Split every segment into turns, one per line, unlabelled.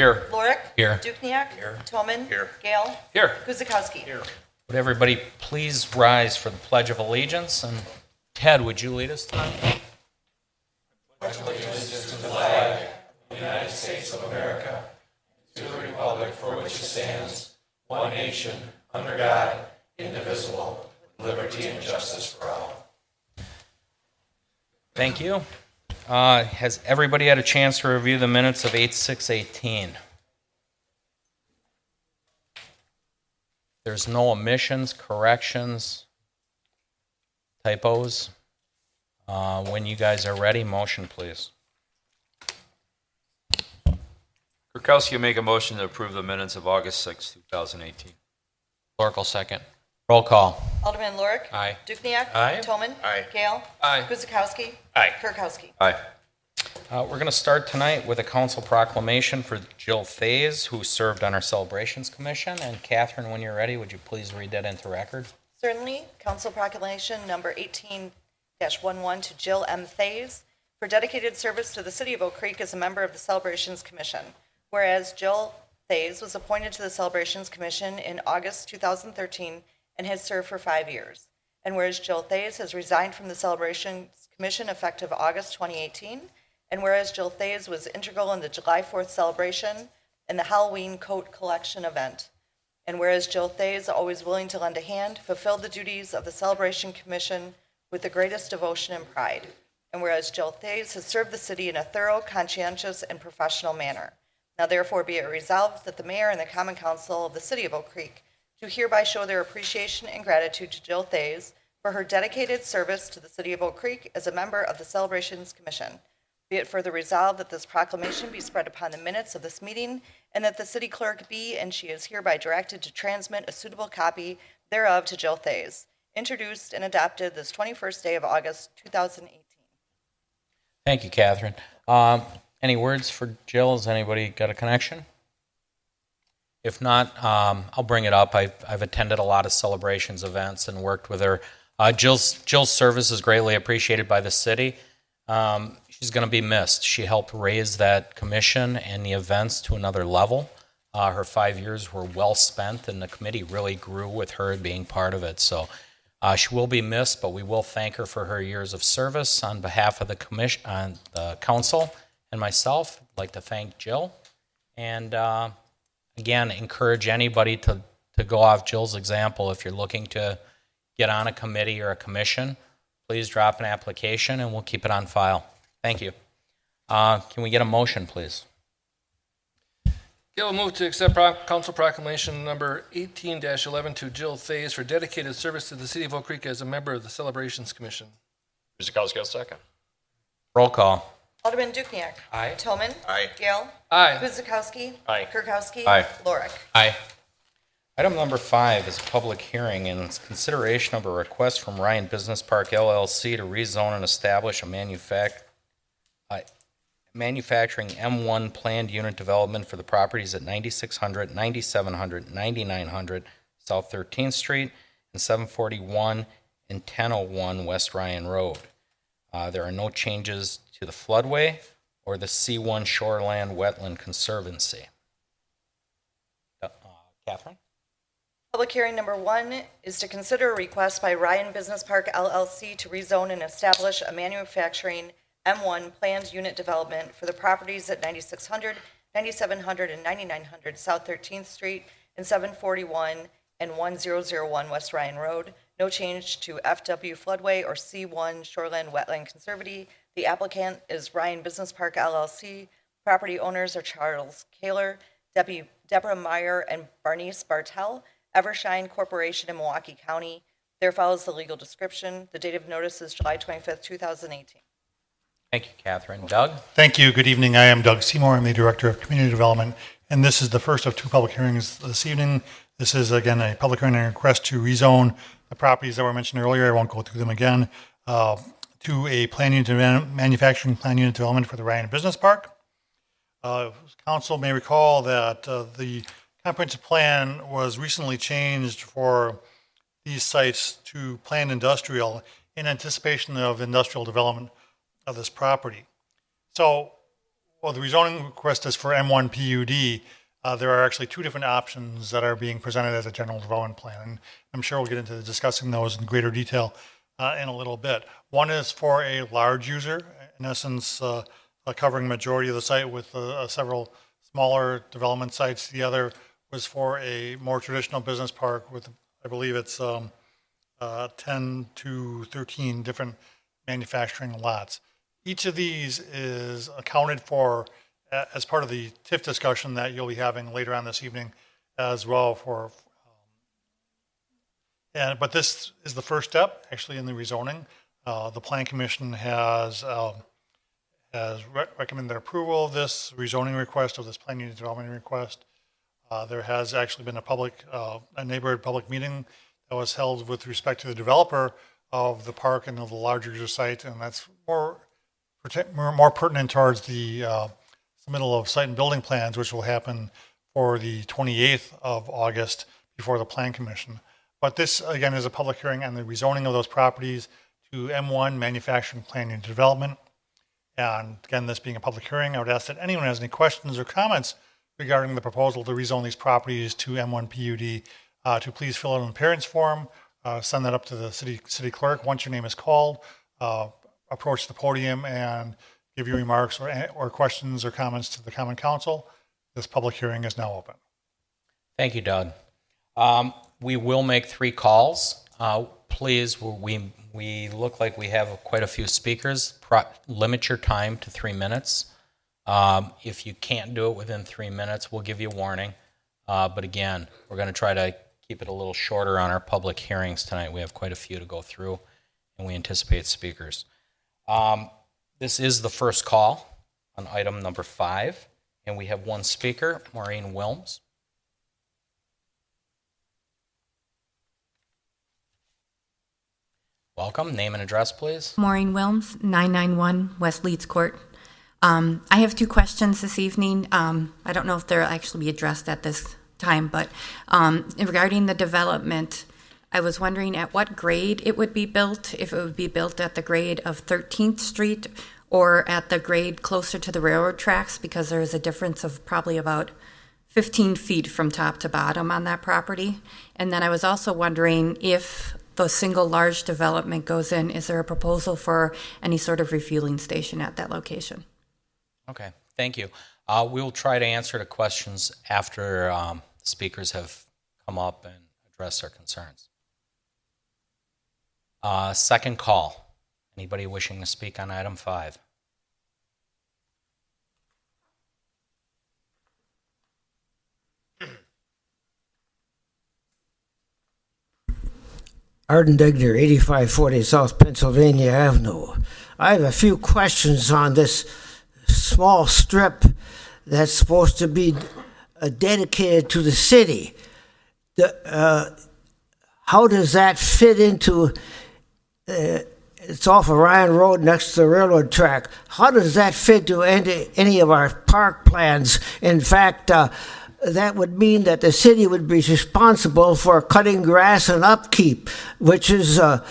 Here.
Lorick.
Here.
Dukenyak.
Here.
Toman.
Here.
Gale.
Here.
Guzekowski.
Here. Would everybody please rise for the Pledge of Allegiance? And Ted, would you lead us tonight? Thank you. Has everybody had a chance to review the minutes of 8/6/18? There's no omissions, corrections, typos. When you guys are ready, motion please.
Kirkowski will make a motion to approve the minutes of August 6, 2018.
Oracle second. Roll call.
Alderman Lorick.
Aye.
Dukenyak.
Aye.
Toman.
Aye.
Gale.
Aye.
Guzekowski.
Aye.
Kirkowski.
Aye.
We're going to start tonight with a council proclamation for Jill Thays, who served on our Celebrations Commission. And Catherine, when you're ready, would you please read that into record?
Certainly, Council Proclamation Number 18-11 to Jill M. Thays for dedicated service to the City of Oak Creek as a member of the Celebrations Commission. Whereas Jill Thays was appointed to the Celebrations Commission in August 2013 and has served for 5 years. And whereas Jill Thays has resigned from the Celebrations Commission effective August 2018, and whereas Jill Thays was integral in the July 4th celebration and the Halloween coat collection event. And whereas Jill Thays, always willing to lend a hand, fulfilled the duties of the Celebration Commission with the greatest devotion and pride. And whereas Jill Thays has served the city in a thorough, conscientious, and professional manner. Now therefore be it resolved that the mayor and the common council of the city of Oak Creek do hereby show their appreciation and gratitude to Jill Thays for her dedicated service to the city of Oak Creek as a member of the Celebrations Commission. Be it further resolved that this proclamation be spread upon the minutes of this meeting, and that the city clerk be, and she is hereby directed to transmit a suitable copy thereof to Jill Thays, introduced and adopted this 21st day of August, 2018.
Thank you, Catherine. Any words for Jill? Has anybody got a connection? If not, I'll bring it up. I've attended a lot of celebrations events and worked with her. Jill's service is greatly appreciated by the city. She's going to be missed. She helped raise that commission and the events to another level. Her 5 years were well spent, and the committee really grew with her being part of it. So she will be missed, but we will thank her for her years of service on behalf of the commission, on the council, and myself. I'd like to thank Jill, and again, encourage anybody to go off Jill's example. If you're looking to get on a committee or a commission, please drop an application, and we'll keep it on file. Thank you. Can we get a motion, please?
Gail will move to accept Council Proclamation Number 18-11 to Jill Thays for dedicated service to the City of Oak Creek as a member of the Celebrations Commission.
Guzekowski, second.
Roll call.
Alderman Dukenyak.
Aye.
Toman.
Aye.
Gale.
Aye.
Guzekowski.
Aye.
Kirkowski.
Aye.
Lorick.
Aye. Item number 5 is a public hearing, and it's consideration of a request from Ryan Business Park LLC to rezone and establish a manufacturing M1 planned unit development for the properties at 9600, 9700, 9900 South 13th Street and 741 and 1001 West Ryan Road. There are no changes to the floodway or the C1 Shoreland Wetland Conservancy. Catherine?
Public hearing number 1 is to consider a request by Ryan Business Park LLC to rezone and establish a manufacturing M1 planned unit development for the properties at 9600, 9700, and 9900 South 13th Street and 741 and 1001 West Ryan Road. No change to FW floodway or C1 Shoreland Wetland Conservancy. The applicant is Ryan Business Park LLC. Property owners are Charles Kaler, Deborah Meyer, and Bernice Bartel. Evershine Corporation in Milwaukee County. There follows the legal description. The date of notice is July 25th, 2018.
Thank you, Catherine. Doug?
Thank you. Good evening. I am Doug Seymour. I'm the Director of Community Development, and this is the first of 2 public hearings this evening. This is, again, a public hearing and request to rezone the properties that were mentioned earlier. I won't go through them again. To a manufacturing plan unit development for the Ryan Business Park. Council may recall that the comprehensive plan was recently changed for these sites to planned industrial in anticipation of industrial development of this property. So Well, the rezoning request is for M1 PUD. There are actually two different options that are being presented as a general development plan. And I'm sure we'll get into discussing those in greater detail in a little bit. One is for a large user, in essence, covering majority of the site with several smaller development sites. The other was for a more traditional business park with, I believe it's 10 to 13 different manufacturing lots. Each of these is accounted for as part of the TIF discussion that you'll be having later on this evening as well but this is the first step actually in the rezoning. The Plan Commission has recommended approval of this rezoning request, of this plan unit development request. There has actually been a neighborhood public meeting that was held with respect to the developer of the park and of the larger user site, and that's more pertinent towards the submittal of site and building plans, which will happen for the 28th of August before the Plan Commission. But this, again, is a public hearing on the rezoning of those properties to M1 manufacturing plan unit development. And again, this being a public hearing, I would ask that anyone who has any questions or comments regarding the proposal to rezone these properties to M1 PUD to please fill out an appearance form, send that up to the city clerk. Once your name is called, approach the podium and give your remarks or questions or comments to the Common Council. This public hearing is now open.
Thank you, Doug. We will make 3 calls. Please, we look like we have quite a few speakers. Limit your time to 3 minutes. If you can't do it within 3 minutes, we'll give you a warning. But again, we're going to try to keep it a little shorter on our public hearings tonight. We have quite a few to go through, and we anticipate speakers. This is the first call on item number 5, and we have one speaker, Maureen Wilms. Welcome. Name and address, please.
Maureen Wilms, 991 West Leeds Court. I have 2 questions this evening. I don't know if they'll actually be addressed at this time, but regarding the development, I was wondering at what grade it would be built, if it would be built at the grade of 13th Street or at the grade closer to the railroad tracks, because there is a difference of probably about 15 feet from top to bottom on that property. And then I was also wondering if the single large development goes in, is there a proposal for any sort of refueling station at that location?
Okay, thank you. We will try to answer the questions after speakers have come up and addressed their concerns. Second call. Anybody wishing to speak on item 5?
Arden Degner, 8540 South Pennsylvania Avenue. I have a few questions on this small strip that's supposed to be dedicated to the city. How does that fit into, it's off of Ryan Road next to the railroad track. How does that fit to any of our park plans? In fact, that would mean that the city would be responsible for cutting grass and upkeep, which is a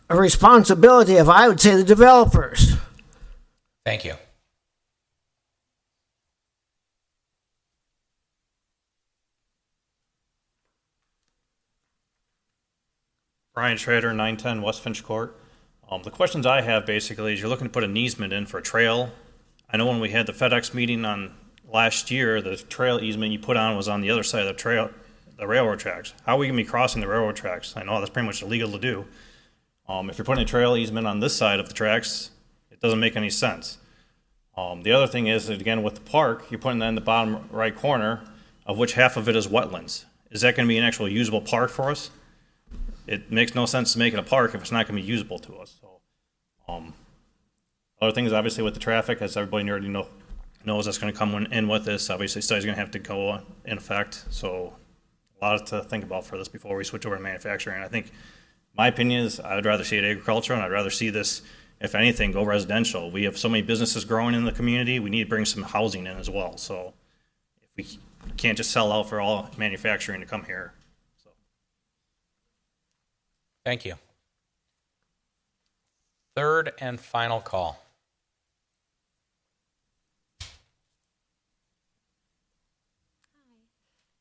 responsibility of, I would say, the developers.
Thank you.
Brian Schrader, 910 West Finch Court. The questions I have basically is you're looking to put an easement in for a trail. I know when we had the FedEx meeting on last year, the trail easement you put on was on the other side of the trail, the railroad tracks. How are we going to be crossing the railroad tracks? I know that's pretty much illegal to do. If you're putting a trail easement on this side of the tracks, it doesn't make any sense. The other thing is, again, with the park, you're putting that in the bottom right corner, of which half of it is wetlands. Is that going to be an actual usable park for us? It makes no sense to make it a park if it's not going to be usable to us. So, other things, obviously, with the traffic, as everybody already knows that's going to come in with this. Obviously, study's going to have to go in effect. So, a lot to think about for this before we switch over to manufacturing. And I think my opinion is I'd rather see it agriculture, and I'd rather see this, if anything, go residential. We have so many businesses growing in the community. We need to bring some housing in as well. So, if we can't just sell out for all manufacturing to come here.
Thank you. Third and final call.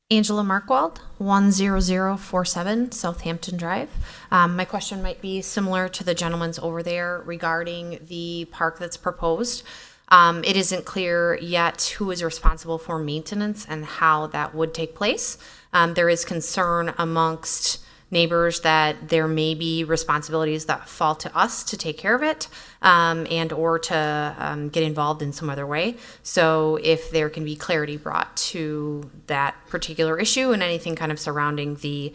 Angela Markwald, 10047 Southampton Drive. My question might be similar to the gentleman's over there regarding the park that's proposed. It isn't clear yet who is responsible for maintenance and how that would take place. There is concern amongst neighbors that there may be responsibilities that fall to us to take care of it, and or to get involved in some other way. So if there can be clarity brought to that particular issue and anything kind of surrounding the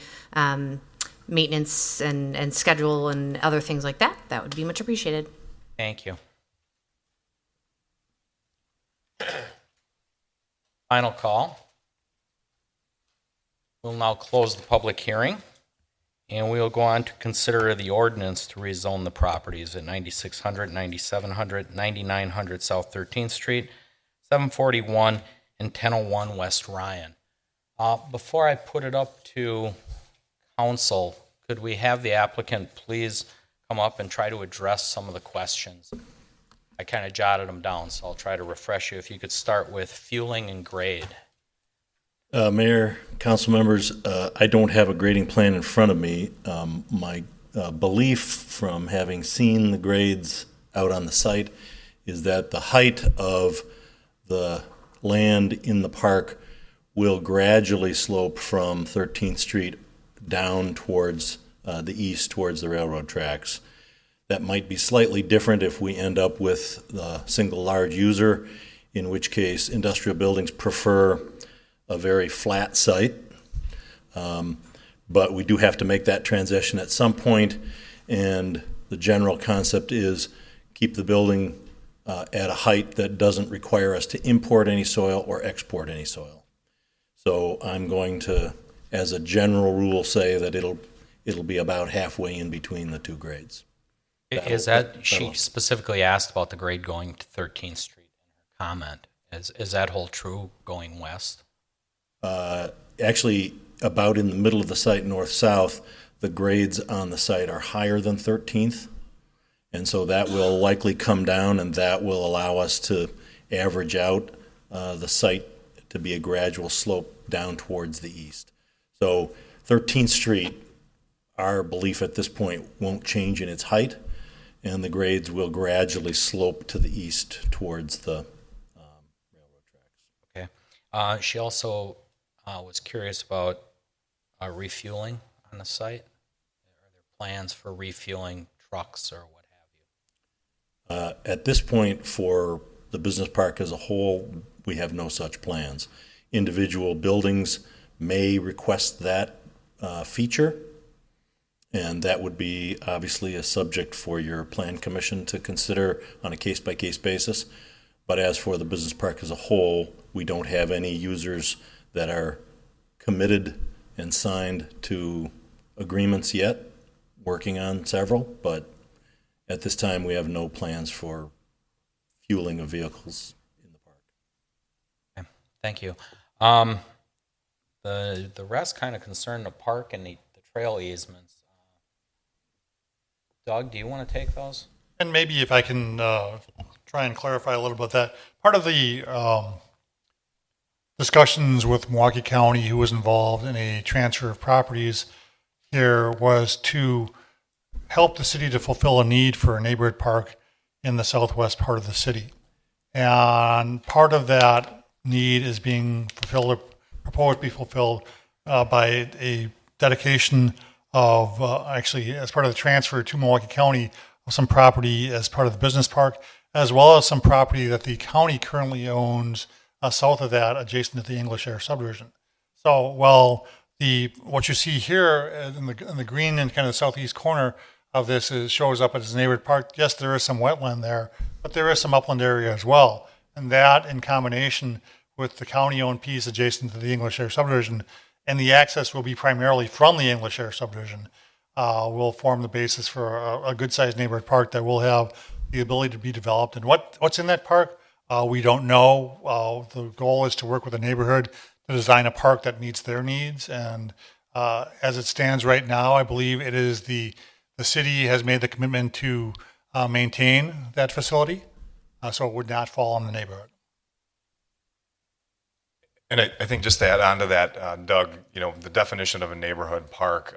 maintenance and schedule and other things like that, that would be much appreciated.
Thank you. Final call. We'll now close the public hearing, and we'll go on to consider the ordinance to rezone the properties at 9600, 9700, 9900 South 13th Street, 741, and 1001 West Ryan. Before I put it up to council, could we have the applicant please come up and try to address some of the questions? I kind of jotted them down, so I'll try to refresh you. If you could start with fueling and grade.
Mayor, council members, I don't have a grading plan in front of me. My belief from having seen the grades out on the site is that the height of the land in the park will gradually slope from 13th Street down towards the east, towards the railroad tracks. That might be slightly different if we end up with a single large user, in which case industrial buildings prefer a very flat site. But we do have to make that transition at some point, and the general concept is keep the building at a height that doesn't require us to import any soil or export any soil. So I'm going to, as a general rule, say that it'll be about halfway in between the two grades.
Is that, she specifically asked about the grade going to 13th Street in her comment. Is that whole true going west?
Actually, about in the middle of the site, north-south, the grades on the site are higher than 13th. And so that will likely come down, and that will allow us to average out the site to be a gradual slope down towards the east. So 13th Street, our belief at this point, won't change in its height, and the grades will gradually slope to the east towards the railroad tracks.
Okay. She also was curious about refueling on the site. Are there plans for refueling trucks or what have you?
At this point, for the business park as a whole, we have no such plans. Individual buildings may request that feature, and that would be obviously a subject for your plan commission to consider on a case-by-case basis. But as for the business park as a whole, we don't have any users that are committed and signed to agreements yet, working on several, but at this time we have no plans for fueling of vehicles in the park.
Okay. Thank you. The rest kind of concern the park and the trail easements. Doug, do you want to take those?
And maybe if I can try and clarify a little bit that part of the discussions with Milwaukee County, who was involved in a transfer of properties here, was to help the city to fulfill a need for a neighborhood park in the southwest part of the city. And part of that need is being fulfilled, or proposed to be fulfilled, by a dedication of, actually, as part of the transfer to Milwaukee County, of some property as part of the business park, as well as some property that the county currently owns south of that, adjacent to the English Air subdivision. So while what you see here in the green and kind of the southeast corner of this shows up as a neighborhood park, yes, there is some wetland there, but there is some upland area as well. And that, in combination with the county-owned piece adjacent to the English Air subdivision, and the access will be primarily from the English Air subdivision, will form the basis for a good-sized neighborhood park that will have the ability to be developed. And what's in that park, we don't know. The goal is to work with the neighborhood to design a park that meets their needs. And as it stands right now, I believe it is the city has made the commitment to maintain that facility, so it would not fall on the neighborhood.
And I think just to add on to that, Doug, the definition of a neighborhood park,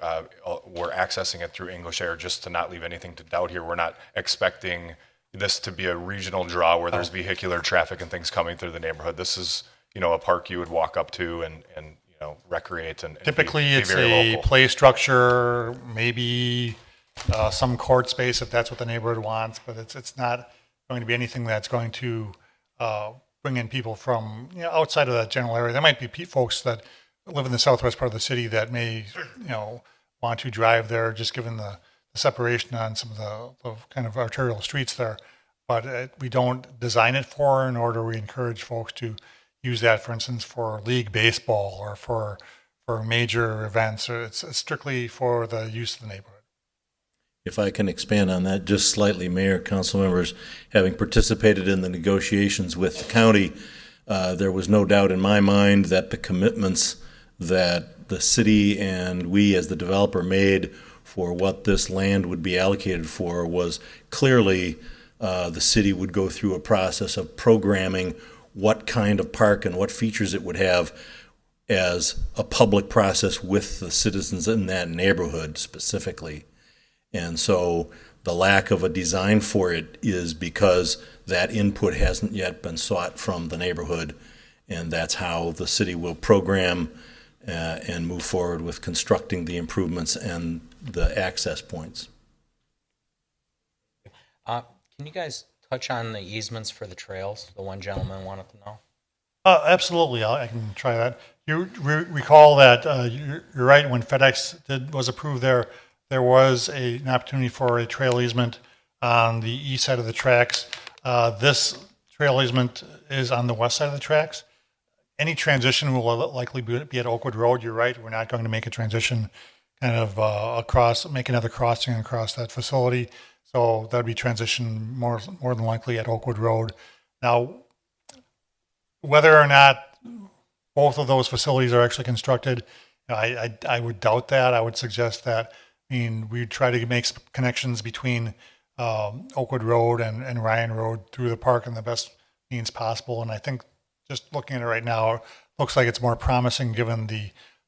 we're accessing it through English Air just to not leave anything to doubt here. We're not expecting this to be a regional draw where there's vehicular traffic and things coming through the neighborhood. This is, a park you would walk up to and recreate and
Typically,
be
it's
very
a
local.
play structure, maybe some court space if that's what the neighborhood wants, but it's not going to be anything that's going to bring in people from outside of that general area. There might be folks that live in the southwest part of the city that may want to drive there, just given the separation on some of the kind of arterial streets there. But we don't design it for, nor do we encourage folks to use that, for instance, for league baseball or for major events. It's strictly for the use of the neighborhood.
If I can expand on that just slightly, Mayor, council members, having participated in the negotiations with the county, there was no doubt in my mind that the commitments that the city and we as the developer made for what this land would be allocated for was clearly the city would go through a process of programming what kind of park and what features it would have as a public process with the citizens in that neighborhood specifically. And so the lack of a design for it is because that input hasn't yet been sought from the neighborhood, and that's how the city will program and move forward with constructing the improvements and the access points.
Can you guys touch on the easements for the trails? The one gentleman wanted to know.
Absolutely, I can try that. You recall that you're right. When FedEx was approved there was an opportunity for a trail easement on the east side of the tracks. This trail easement is on the west side of the tracks. Any transition will likely be at Oakwood Road. You're right. We're not going to make a transition kind of make another crossing across that facility. So that would be transition more than likely at Oakwood Road. Now, whether or not both of those facilities are actually constructed, I would doubt that. I would suggest that, we try to make some connections between Oakwood Road and Ryan Road through the park in the best means possible. And I think just looking at it right now, it looks like it's more promising given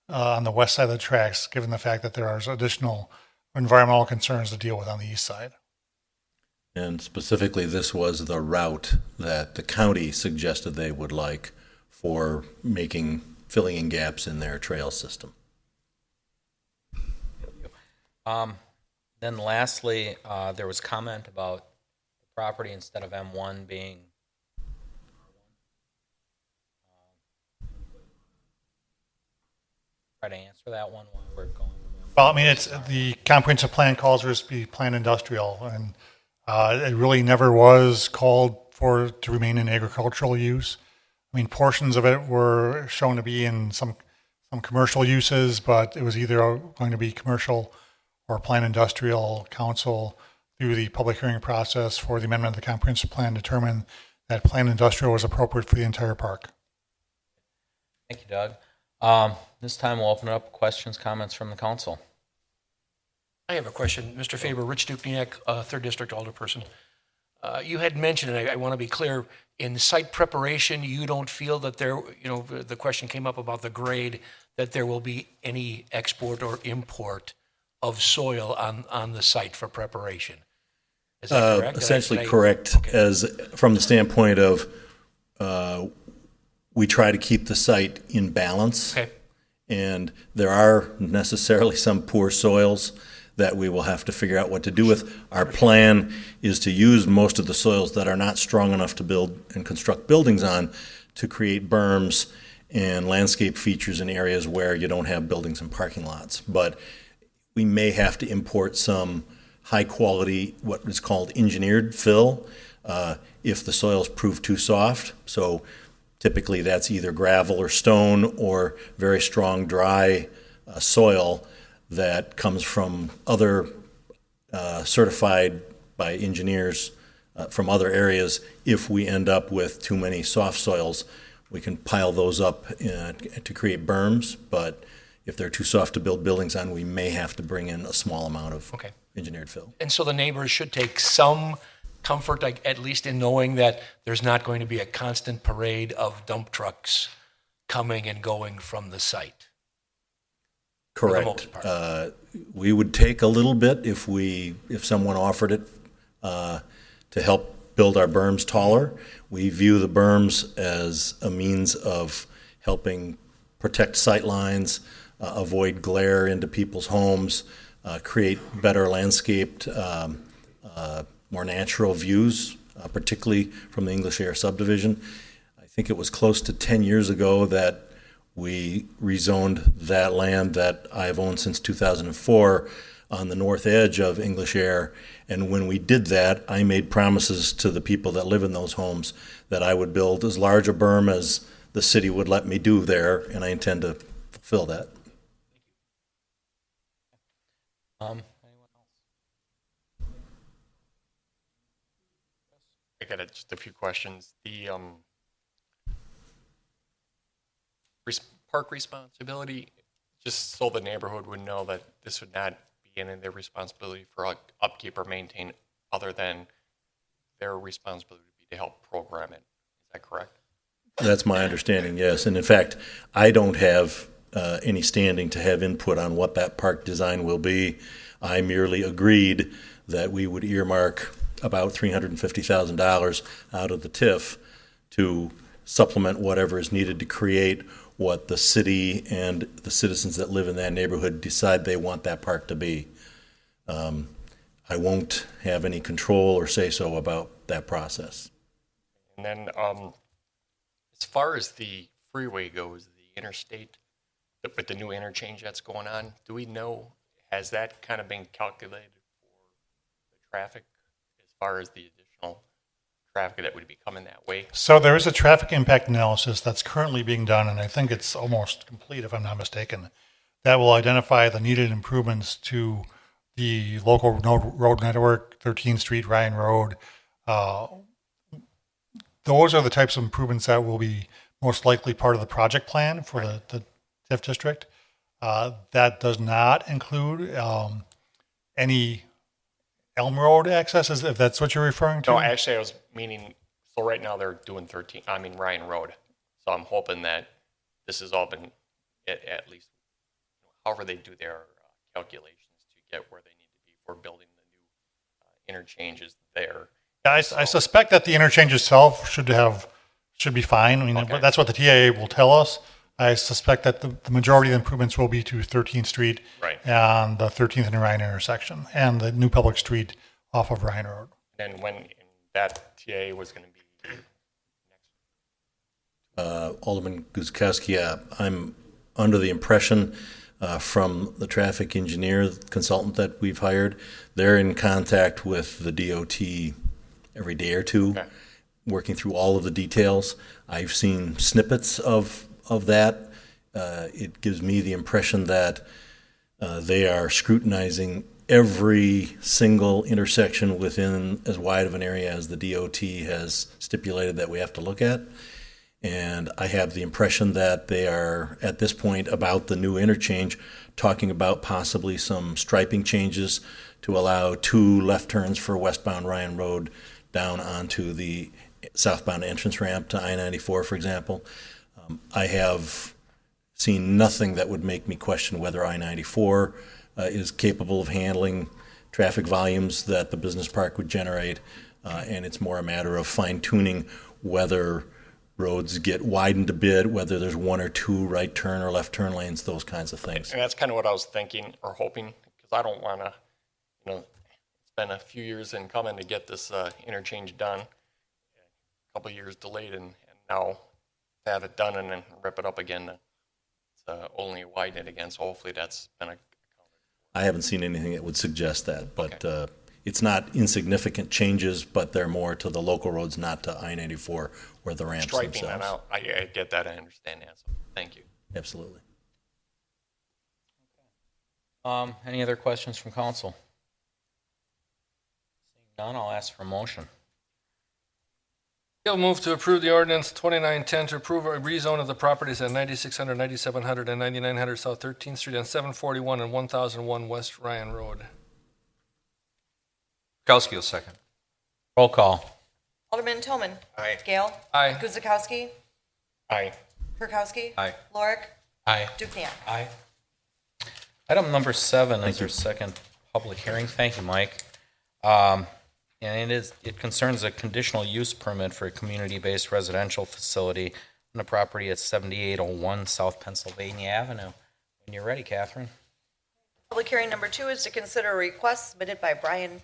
on the west side of the tracks, given the fact that there are additional environmental concerns to deal with on the east side.
And specifically, this was the route that the county suggested they would like for filling in gaps in their trail system.
Then lastly, there was comment about the property instead of M1 being try to answer that one while we're going.
Well, it's the comprehensive plan calls for it to be planned industrial, and it really never was called for to remain in agricultural use. Portions of it were shown to be in some commercial uses, but it was either going to be commercial or planned industrial. Council, through the public hearing process for the amendment of the comprehensive plan, determined that planned industrial was appropriate for the entire park.
Thank you, Doug. This time we'll open it up questions, comments from the council.
I have a question. Mr. Faber, Rich Dukniak, 3rd District Alderperson. You had mentioned, and I want to be clear, in site preparation, you don't feel that the question came up about the grade, that there will be any export or import of soil on the site for preparation. Is that correct?
Essentially correct,
okay.
As from the standpoint of we try to keep the site in balance.
Okay.
And there are necessarily some poor soils that we will have to figure out what to do with. Our plan is to use most of the soils that are not strong enough to build and construct buildings on to create berms and landscape features in areas where you don't have buildings and parking lots. But we may have to import some high quality, what is called engineered fill, if the soils prove too soft. So typically that's either gravel or stone or very strong dry soil that comes from other certified by engineers from other areas. If we end up with too many soft soils, we can pile those up to create berms, but if they're too soft to build buildings on, we may have to bring in a small amount of engineered fill.
And so the neighbors should take some comfort, at least in knowing that there's not going to be a constant parade of dump trucks coming and going from the site.
Correct.
most part.
We would take a little bit if someone offered it to help build our berms taller. We view the berms as a means of helping protect sight lines, avoid glare into people's homes, create better landscaped, more natural views, particularly from the English Air subdivision. I think it was close to 10 years ago that we rezoned that land that I've owned since 2004 on the north edge of English Air. And when we did that, I made promises to the people that live in those homes that I would build as large a berm as the city would let me do there, and I intend to fulfill that.
Anyone else?
I got just a few questions. The park responsibility, just so the neighborhood would know that this would not be any of their responsibility for upkeep or maintain, other than their responsibility would be to help program it. Is that correct?
That's my understanding, yes. And in fact, I don't have any standing to have input on what that park design will be. I merely agreed that we would earmark about $350,000 out of the TIF to supplement whatever is needed to create what the city and the citizens that live in that neighborhood decide they want that park to be. I won't have any control or say-so about that process.
And then as far as the freeway goes, the interstate, with the new interchange that's going on, do we know, has that kind of been calculated for the traffic as far as the additional traffic that would be coming that way?
So there is a traffic impact analysis that's currently being done, and I think it's almost complete, if I'm not mistaken, that will identify the needed improvements to the local road network, 13th Street, Ryan Road. Those are the types of improvements that will be most likely part of the project plan for the TIF district. That does not include any Elm Road access, if that's what you're referring to?
No, actually, I was meaning, so right now they're doing Ryan Road. So I'm hoping that this has all been, at least, however they do their calculations to get where they need to be for building the new interchanges there.
I suspect that the interchange itself should be fine. I mean,
Okay.
that's what the TIA will tell us. I suspect that the majority of the improvements will be to 13th Street
Right.
and the 13th and Ryan intersection and the new public street off of Ryan Road.
And when that TA was going to be
Alderman Guzekowski, I'm under the impression from the traffic engineer consultant that we've hired, they're in contact with the DOT every day or two,
Okay.
working through all of the details. I've seen snippets of that. It gives me the impression that they are scrutinizing every single intersection within as wide of an area as the DOT has stipulated that we have to look at. And I have the impression that they are, at this point, about the new interchange, talking about possibly some striping changes to allow 2 left turns for westbound Ryan Road down onto the southbound entrance ramp to I-94, for example. I have seen nothing that would make me question whether I-94 is capable of handling traffic volumes that the business park would generate, and it's more a matter of fine-tuning whether roads get widened a bit, whether there's 1 or 2 right turn or left turn lanes, those kinds of things.
And that's kind of what I was thinking or hoping, because I don't want to, it's been a few years in coming to get this interchange done. A couple of years delayed, and now to have it done and then rip it up again, to only widen it again. So hopefully that's been
I haven't seen anything that would suggest that, but it's not insignificant changes, but they're more to the local roads, not to I-94 or the ramps
striping
themselves.
that out. I get that. I understand that. So thank you.
Absolutely.
Any other questions from council? Seeing none, I'll ask for a motion.
Gail move to approve the ordinance 2910 to approve a rezone of the properties at 9600, 9700, and 9900 South 13th Street and 741 and 1001 West Ryan Road.
Kirkowski will second.
Roll call.
Alderman Toman.
Aye.
Gale.
Aye.
Guzekowski.
Aye.
Kirkowski.
Aye.
Lorik.
Aye.
Dukenyak.
Aye. Item number 7 is our second public hearing. Thank you, Mike. And it concerns a conditional use permit for a community-based residential facility on the property at 7801 South Pennsylvania Avenue. When you're ready, Catherine.
Public hearing number 2 is to consider a request submitted by Brian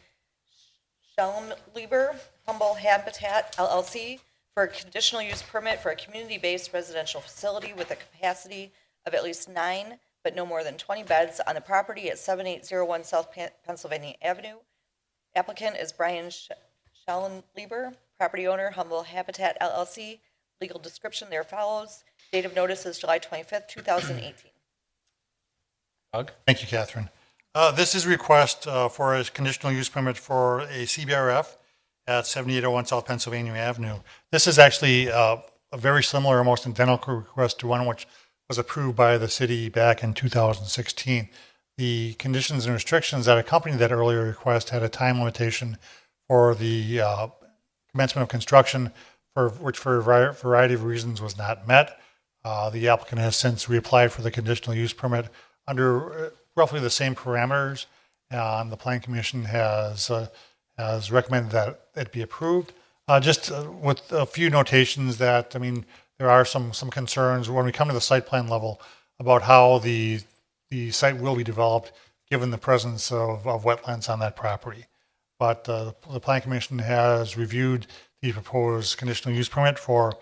Schellenlieber, Humble Habitat LLC, for a conditional use permit for a community-based residential facility with a capacity of at least 9, but no more than 20 beds on the property at 7801 South Pennsylvania Avenue. Applicant is Brian Schellenlieber, property owner, Humble Habitat LLC. Legal description there follows. Date of notice is July 25th, 2018.
Doug?
Thank you, Catherine. This is a request for a conditional use permit for a CBRF at 7801 South Pennsylvania Avenue. This is actually a very similar, almost identical request to one which was approved by the city back in 2016. The conditions and restrictions that accompanied that earlier request had a time limitation for the commencement of construction, which for a variety of reasons was not met. The applicant has since reapplied for the conditional use permit under roughly the same parameters, and the Plan Commission has recommended that it be approved. Just with a few notations that, I mean, there are some concerns when we come to the site plan level about how the site will be developed given the presence of wetlands on that property. But the Plan Commission has reviewed the proposed conditional use permit for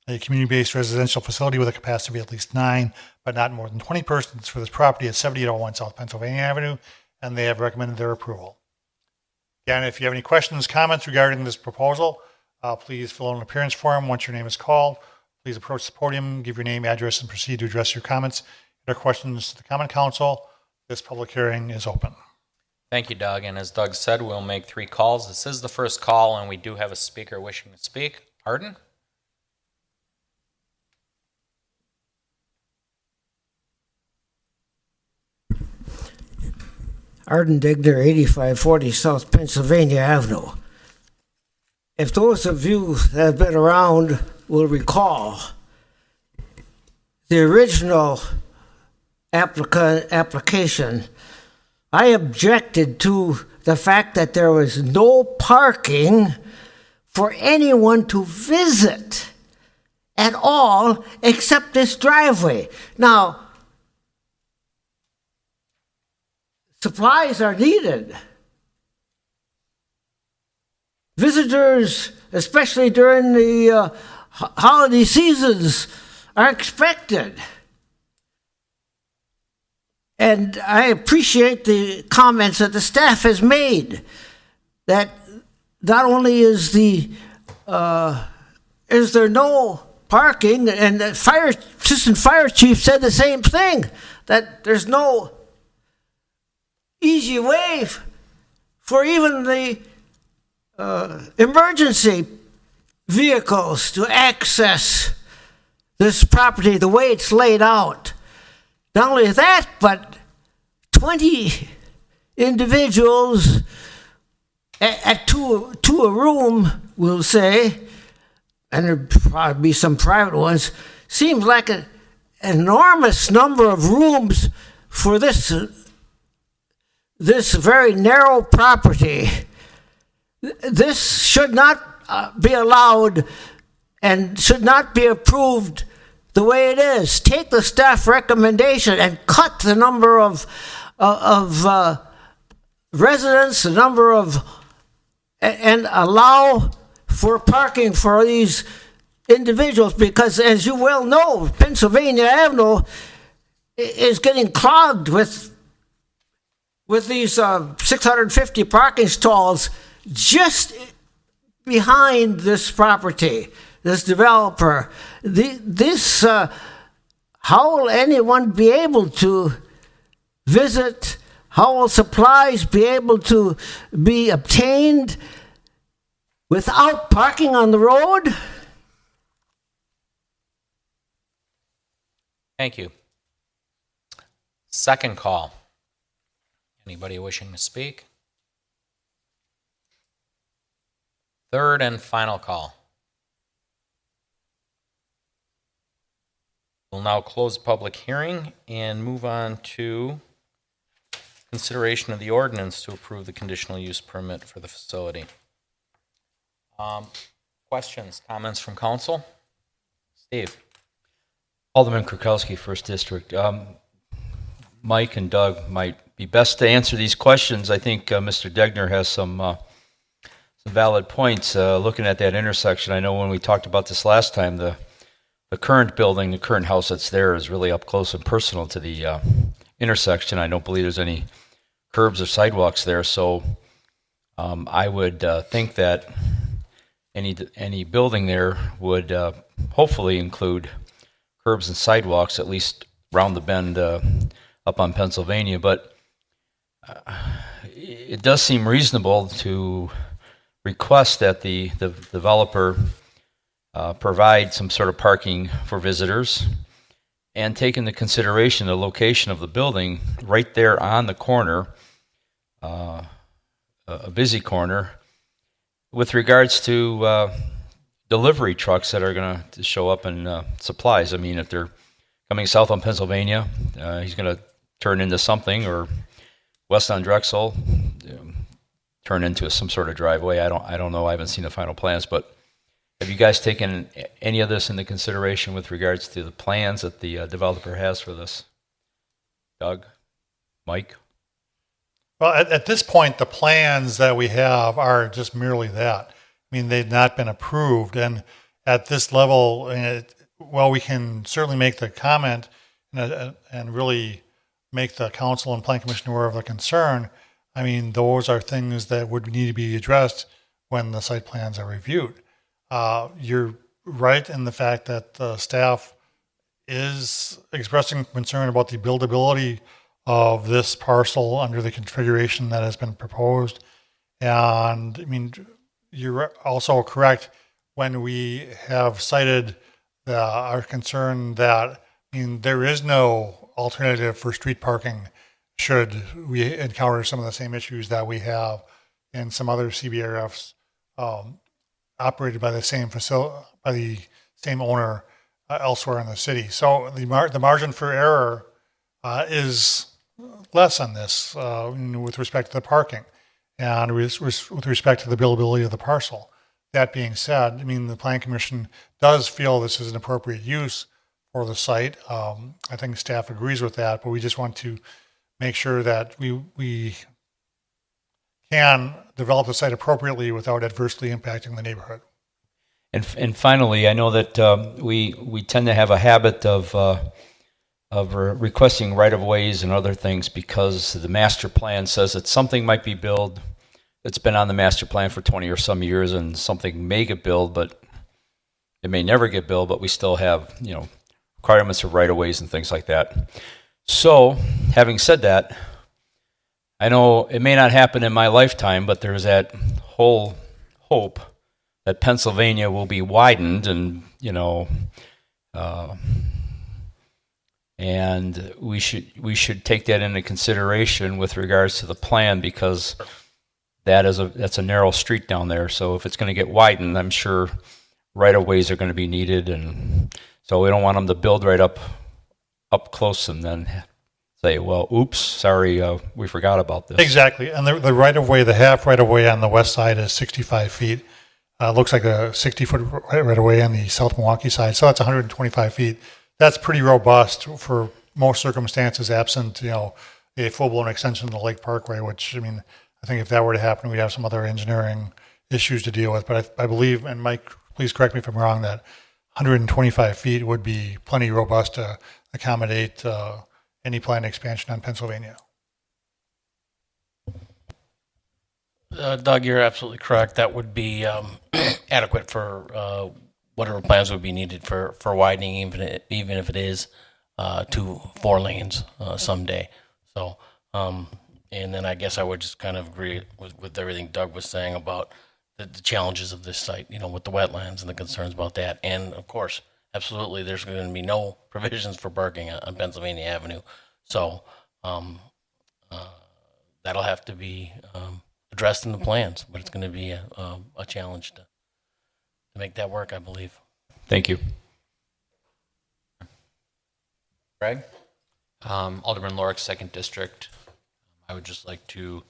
a community-based residential facility with a capacity of at least 9, but not more than 20 persons for this property at 7801 South Pennsylvania Avenue, and they have recommended their approval. Again, if you have any questions, comments regarding this proposal, please fill out an appearance form. Once your name is called, please approach the podium, give your name, address, and proceed to address your comments. If there are questions to the Common Council, this public hearing is open.
Thank you, Doug. And as Doug said, we'll make 3 calls. This is the first call, and we do have a speaker wishing to speak. Arden?
Arden Digner, 8540 South Pennsylvania Avenue. If those of you that have been around will recall, the original application, I objected to the fact that there was no parking for anyone to visit at all except this driveway. Now, supplies are needed. Visitors, especially during the holiday seasons, are expected. And I appreciate the comments that the staff has made, that not only is there no parking, and the assistant fire chief said the same thing, that there's no easy way for even the emergency vehicles to access this property the way it's laid out. Not only that, but 20 individuals to a room, we'll say, and there'd probably be some private ones, seems like an enormous number of rooms for this very narrow property. This should not be allowed and should not be approved the way it is. Take the staff recommendation and cut the number of residents, the number of, and allow for parking for these individuals, because as you well know, Pennsylvania Avenue is getting clogged with these 650 parking stalls just behind this property, this developer. How will anyone be able to visit? How will supplies be able to be obtained without parking on the road?
Thank you. Second call. Anybody wishing to speak? Third and final call. We'll now close the public hearing and move on to consideration of the ordinance to approve the conditional use permit for the facility. Questions, comments from council? Steve?
Alderman Kirkowski, First District. Mike and Doug might be best to answer these questions. I think Mr. Degner has some valid points. Looking at that intersection, I know when we talked about this last time, the current building, the current house that's there is really up close and personal to the intersection. I don't believe there's any curbs or sidewalks there, so I would think that any building there would hopefully include curbs and sidewalks, at least round the bend up on Pennsylvania. But it does seem reasonable to request that the developer provide some sort of parking for visitors and take into consideration the location of the building right there on the corner, a busy corner, with regards to delivery trucks that are going to show up in supplies. I mean, if they're coming south on Pennsylvania, he's going to turn into something, or west on Drexel, turn into some sort of driveway. I don't know. I haven't seen the final plans, but have you guys taken any of this into consideration with regards to the plans that the developer has for this? Doug? Mike?
Well, at this point, the plans that we have are just merely that. I mean, they've not been approved. And at this level, while we can certainly make the comment and really make the council and plan commission aware of the concern, I mean, those are things that would need to be addressed when the site plans are reviewed. You're right in the fact that the staff is expressing concern about the buildability of this parcel under the configuration that has been proposed. And I mean, you're also correct when we have cited our concern that, I mean, there is no alternative for street parking should we encounter some of the same issues that we have in some other CBRFs operated by the same by the same owner elsewhere in the city. So the margin for error is less on this with respect to the parking and with respect to the buildability of the parcel. That being said, I mean, the Plan Commission does feel this is an appropriate use for the site. I think staff agrees with that, but we just want to make sure that we can develop the site appropriately without adversely impacting the neighborhood.
And finally, I know that we tend to have a habit of requesting right-of-ways and other things because the master plan says that something might be built that's been on the master plan for 20 or some years, and something may get built, but it may never get built, but we still have, requirements of right-of-ways and things like that. So, having said that, I know it may not happen in my lifetime, but there's that whole hope that Pennsylvania will be widened and, and we should take that into consideration with regards to the plan, because that's a narrow street down there. So if it's going to get widened, I'm sure right-of-ways are going to be needed, and so we don't want them to build right up close and then say, well, oops, sorry, we forgot about this.
Exactly. And the right-of-way, the half right-of-way on the west side is 65 feet. Looks like a 60-foot right-of-way on the South Milwaukee side. So that's 125 feet. That's pretty robust for most circumstances, absent, a full-blown extension of the Lake Parkway, which, I mean, I think if that were to happen, we'd have some other engineering issues to deal with. But I believe, and Mike, please correct me if I'm wrong, that 125 feet would be plenty robust to accommodate any planned expansion on Pennsylvania.
Doug, you're absolutely correct. That would be adequate for whatever plans would be needed for widening, even if it is to 4 lanes someday. So, and then I guess I would just kind of agree with everything Doug was saying about the challenges of this site, with the wetlands and the concerns about that. And of course, absolutely, there's going to be no provisions for parking on Pennsylvania Avenue. So that'll have to be addressed in the plans, but it's going to be a challenge to make that work, I believe.
Thank you.
Greg?
Alderman Lorik, Second District. I would just like to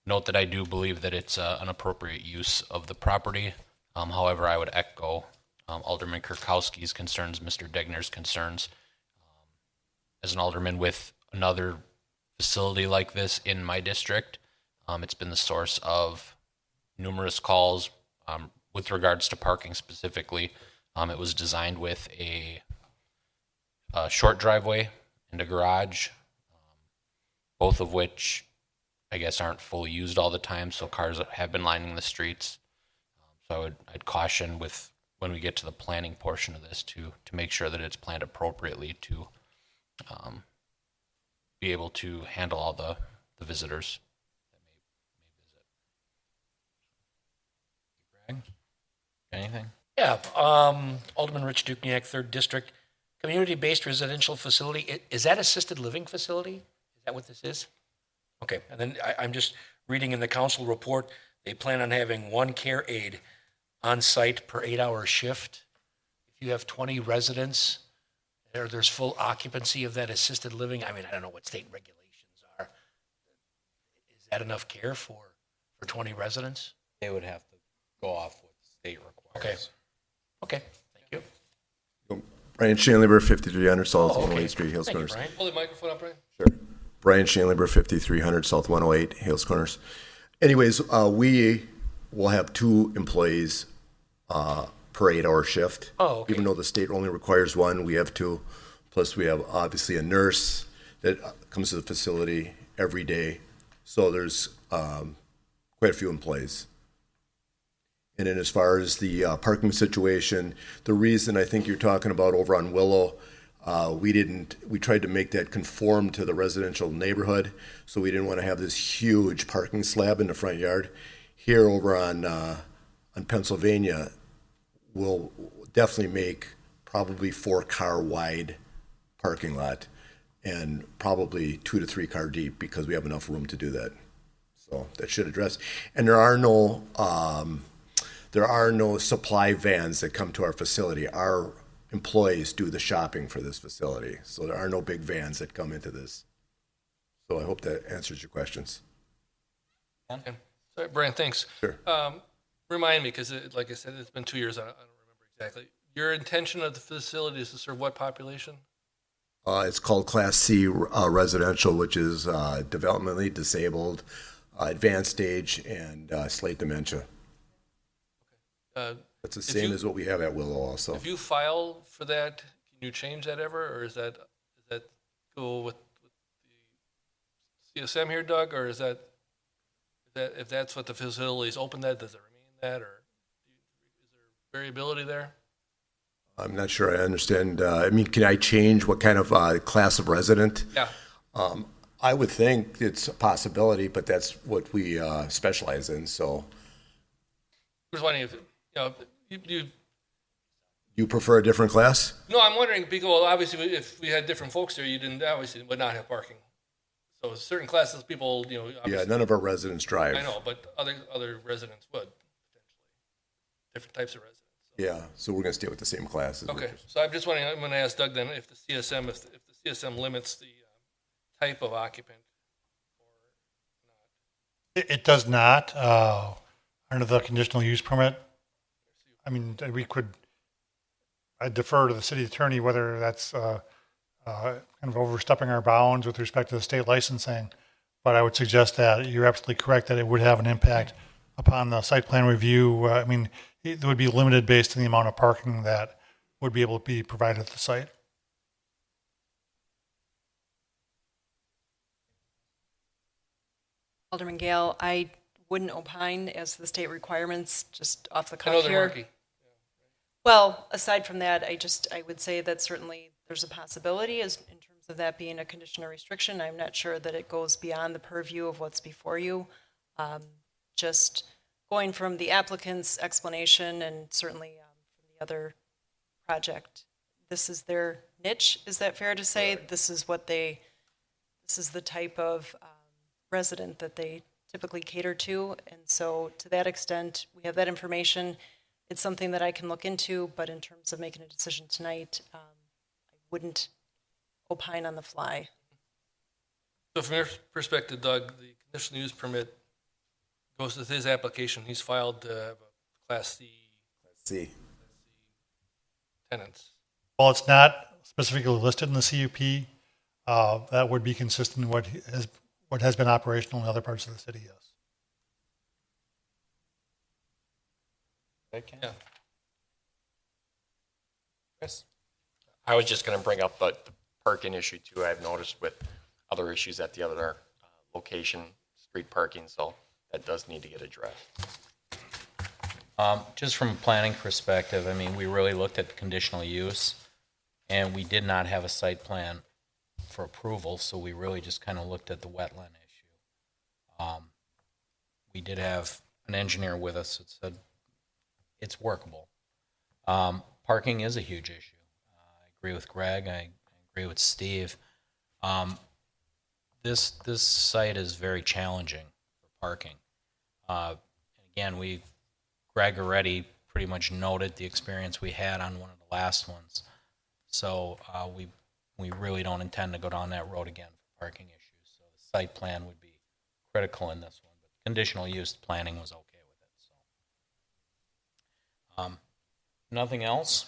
note that I do believe that it's an appropriate use of the property. However, I would echo Alderman Kirkowski's concerns, Mr. Degner's concerns. As an alderman with another facility like this in my district, it's been the source of numerous calls with regards to parking specifically. It was designed with a short driveway and a garage, both of which I guess aren't fully used all the time, so cars have been lining the streets. So I'd caution with when we get to the planning portion of this to make sure that it's planned appropriately to be able to handle all the visitors that may visit.
Greg? Anything?
Yeah, Alderman Rich Dukniak, Third District. Community-based residential facility, is that assisted living facility? Is that what this is? Okay, and then I'm just reading in the council report, they plan on having one care aide on site per 8-hour shift. If you have 20 residents, there's full occupancy of that assisted living. I mean, I don't know what state regulations are. Is that enough care for 20 residents?
They would have to go off what the state requires.
Okay, thank you.
Brian Shanleyber, 5300 South
Oh, okay.
108 Street, Hales
Thank you,
Corners.
Brian.
Hold the microphone up, Brian.
Sure. Brian Shanleyber, 5300 South 108 Hales Corners. Anyways, we will have 2 employees per 8-hour shift.
Oh, okay.
Even though the state only requires 1, we have 2. Plus, we have obviously a nurse that comes to the facility every day. So there's quite a few employees. And then as far as the parking situation, the reason I think you're talking about over on Willow, we tried to make that conform to the residential neighborhood, so we didn't want to have this huge parking slab in the front yard. Here over on Pennsylvania, we'll definitely make probably 4-car wide parking lot and probably 2 to 3 car deep because we have enough room to do that. So that should address. And there are no supply vans that come to our facility. Our employees do the shopping for this facility. So there are no big vans that come into this. So I hope that answers your questions.
Okay. Sorry, Brian, thanks.
Sure.
Remind me, because like I said, it's been 2 years, I don't remember exactly. Your intention of the facility is to serve what population?
It's called Class C residential, which is developmentally disabled, advanced stage, and slate dementia. That's the same as what we have at Willow also.
If you file for that, can you change that ever, or is that go with the CSM here, Doug, or is that if that's what the facility is open, that does it remain that, or is there variability there?
I'm not sure I understand. I mean, can I change what kind of class of resident?
Yeah.
I would think it's a possibility, but that's what we specialize in. So,
I'm just wondering if
you prefer a different class?
No, I'm wondering because well, obviously, if we had different folks there, you would not have parking. So certain classes of people,
Yeah, none of our residents drive.
I know, but other residents would potentially different types of residents.
Yeah, so we're going to stay with the same classes.
Okay, so I'm just wondering. I'm going to ask Doug then if the CSM limits the type of occupant or not.
It does not, under the conditional use permit. I mean, I defer to the city attorney whether that's kind of overstepping our bounds with respect to the state licensing. But I would suggest that you're absolutely correct that it would have an impact upon the site plan review. I mean, it would be limited based on the amount of parking that would be able to be provided at the site.
Alderman Gale, I wouldn't opine as to the state requirements just off the
I know
cuff
they're
here.
murky.
Well, aside from that, I would say that certainly there's a possibility in terms of that being a condition or restriction. I'm not sure that it goes beyond the purview of what's before you. Just going from the applicant's explanation and certainly from the other project, this is their niche. Is that fair to say? Right. This is the type of resident that they typically cater to. And so to that extent, we have that information. It's something that I can look into, but in terms of making a decision tonight, I wouldn't opine on the fly.
So from your perspective, Doug, the conditional use permit goes with his application. He's filed a Class C tenants.
While it's not specifically listed in the CUP, that would be consistent with what has been operational in other parts of the city, yes.
Yeah.
Chris?
I was just going to bring up the parking issue too. I've noticed with other issues at the other location, street parking, so that does need to get addressed.
Just from a planning perspective, I mean, we really looked at the conditional use, and we did not have a site plan for approval, so we really just kind of looked at the wetland issue. We did have an engineer with us that said it's workable. Parking is a huge issue. I agree with Greg. I agree with Steve. This site is very challenging for parking. Again, Greg already pretty much noted the experience we had on one of the last ones. So we really don't intend to go down that road again for parking issues. So the site plan would be critical in this one, but conditional use planning was okay with it. So nothing else?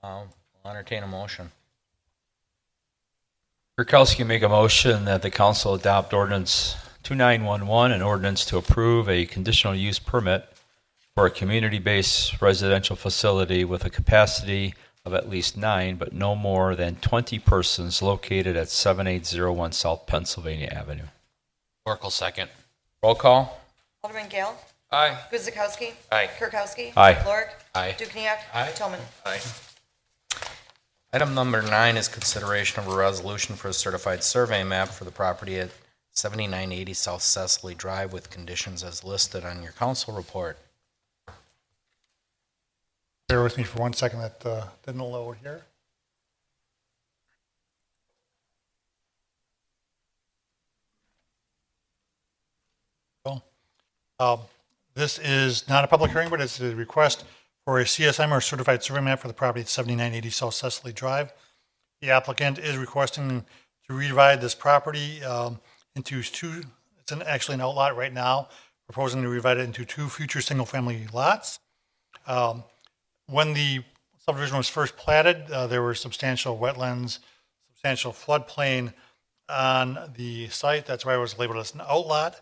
I'll entertain a motion.
Kirkowski make a motion that the council adopt ordinance 2911, an ordinance to approve a conditional use permit for a community-based residential facility with a capacity of at least 9, but no more than 20 persons located at 7801 South Pennsylvania Avenue.
Oracle second.
Roll call.
Alderman Gale.
Aye.
Guzekowski.
Aye.
Kirkowski.
Aye.
Lorick.
Aye.
Dukenyak.
Aye.
Toman.
Aye.
Item number 9 is consideration of a resolution for a certified survey map for the property at 7980 South Cecily Drive with conditions as listed on your council report.
Bear with me for 1 second, that didn't load here. This is not a public hearing, but it's a request for a CSM or certified survey map for the property at 7980 South Cecily Drive. The applicant is requesting to redivide this property into two, it's actually an outlot right now, proposing to divide it into 2 future single-family lots. When the subdivision was first platted, there were substantial wetlands, substantial floodplain on the site. That's why it was labeled as an outlot.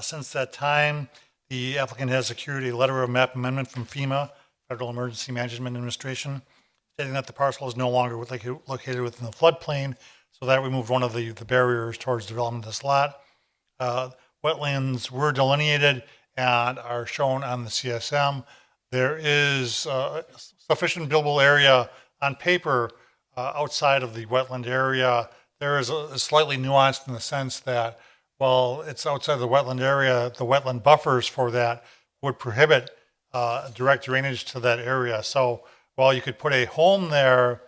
Since that time, the applicant has secured a letter of map amendment from FEMA, Federal Emergency Management Administration, stating that the parcel is no longer located within the floodplain, so that removed one of the barriers towards development of this lot. Wetlands were delineated and are shown on the CSM. There is sufficient buildable area on paper outside of the wetland area. There is a slightly nuanced in the sense that while it's outside the wetland area, the wetland buffers for that would prohibit direct drainage to that area. So while you could put a home there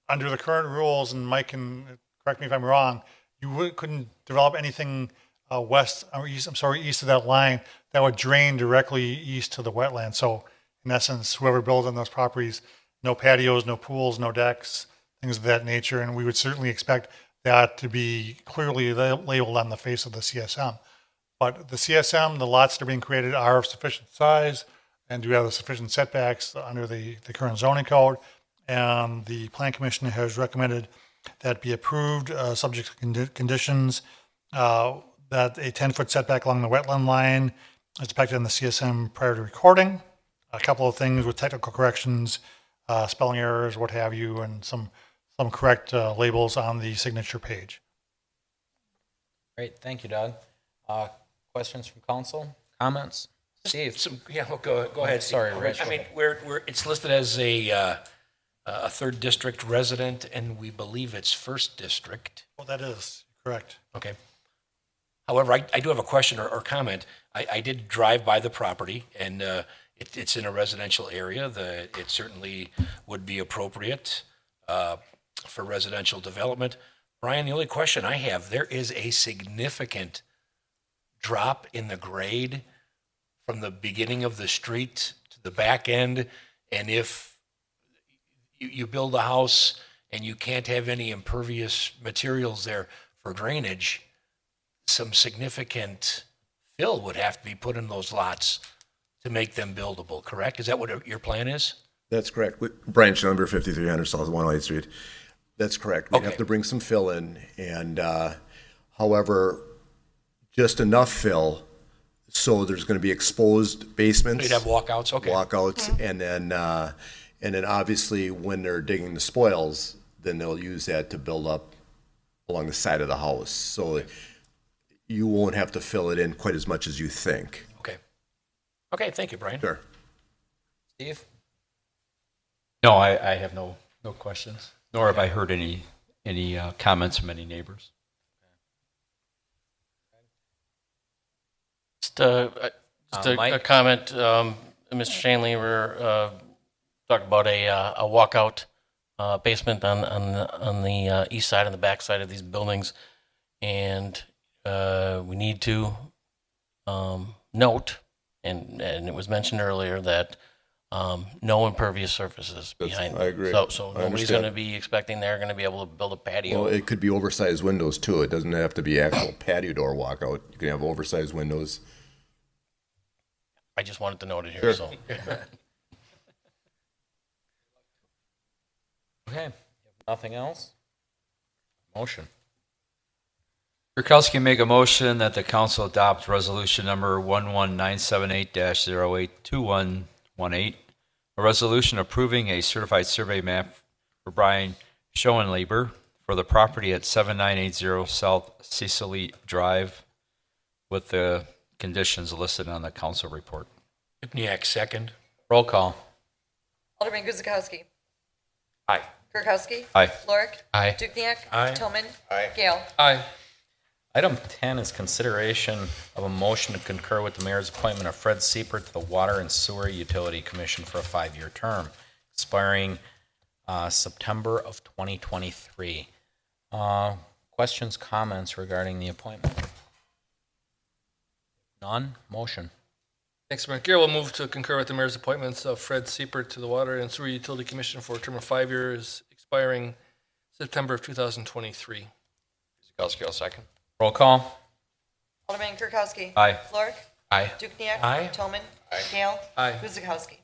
under the current rules, and Mike can correct me if I'm wrong, you couldn't develop anything east of that line that would drain directly east to the wetland. So in essence, whoever builds on those properties, no patios, no pools, no decks, things of that nature. And we would certainly expect that to be clearly labeled on the face of the CSM. But the CSM, the lots that are being created are of sufficient size and do have the sufficient setbacks under the current zoning code. And the Plan Commission has recommended that be approved, subject to conditions, that a 10-foot setback along the wetland line is depicted in the CSM prior to recording. A couple of things with technical corrections, spelling errors, what have you, and some correct labels on the signature page.
Great, thank you, Doug. Questions from council? Comments? Steve?
Go ahead.
Sorry,
Steve.
Rich.
I mean, it's listed as a 3rd district resident, and we believe it's 1st district.
Well, that is correct.
Okay. However, I do have a question or comment. I did drive by the property, and it's in a residential area. It certainly would be appropriate for residential development. Brian, the only question I have, there is a significant drop in the grade from the beginning of the street to the back end, and if you build a house and you can't have any impervious materials there for drainage, some significant fill would have to be put in those lots to make them buildable, correct? Is that what your plan is?
That's correct. Branch number 5300 South 108th Street. That's correct. We'd
Okay.
have to bring some fill in, and however, just enough fill so there's going to be exposed basements.
You'd have walkouts, okay.
Walkouts, and then obviously when they're digging the spoils, then they'll use that to build up along the side of the house. So you won't have to fill it in quite as much as you think.
Okay. Okay, thank you, Brian.
Sure.
Steve?
No, I have no questions, nor have I heard any comments from any neighbors.
Just a comment, Mr. Shanley, we're talking about a walkout basement on the east side and the back side of these buildings, and we need to note, and it was mentioned earlier, that no impervious surfaces behind them.
I agree.
So
I
nobody's
understand.
going to be expecting they're going to be able to build a patio.
Well, it could be oversized windows too. It doesn't have to be actual patio door walkout. You can have oversized windows.
I just wanted to note it here.
Sure.
So.
Okay. Nothing else? Motion.
Kirkowski make a motion that the council adopt resolution number 11978-082118, a resolution approving a certified survey map for Brian Schoenleber for the property at 7980 South Cecily Drive with the conditions listed on the council report.
Dukniak, second.
Roll call.
Alderman Guzekowski.
Aye.
Kirkowski.
Aye.
Lorick.
Aye.
Dukniak.
Aye.
Tillman. Gale.
Aye.
Item 10 is consideration of a motion to concur with the mayor's appointment of Fred Siepert to the Water and Sewer Utility Commission for a 5-year term, expiring September of 2023. Questions, comments regarding the appointment? None? Motion.
Thanks, Mayor. Garrett will move to concur with the mayor's appointments of Fred Siepert to the Water and Sewer Utility Commission for a term of 5 years, expiring September of 2023.
Guzekowski, I'll second.
Roll call.
Alderman Kirkowski.
Aye.
Lorick.
Aye.
Dukniak.
Aye.
Tillman. Gale.
Aye.
Guzekowski.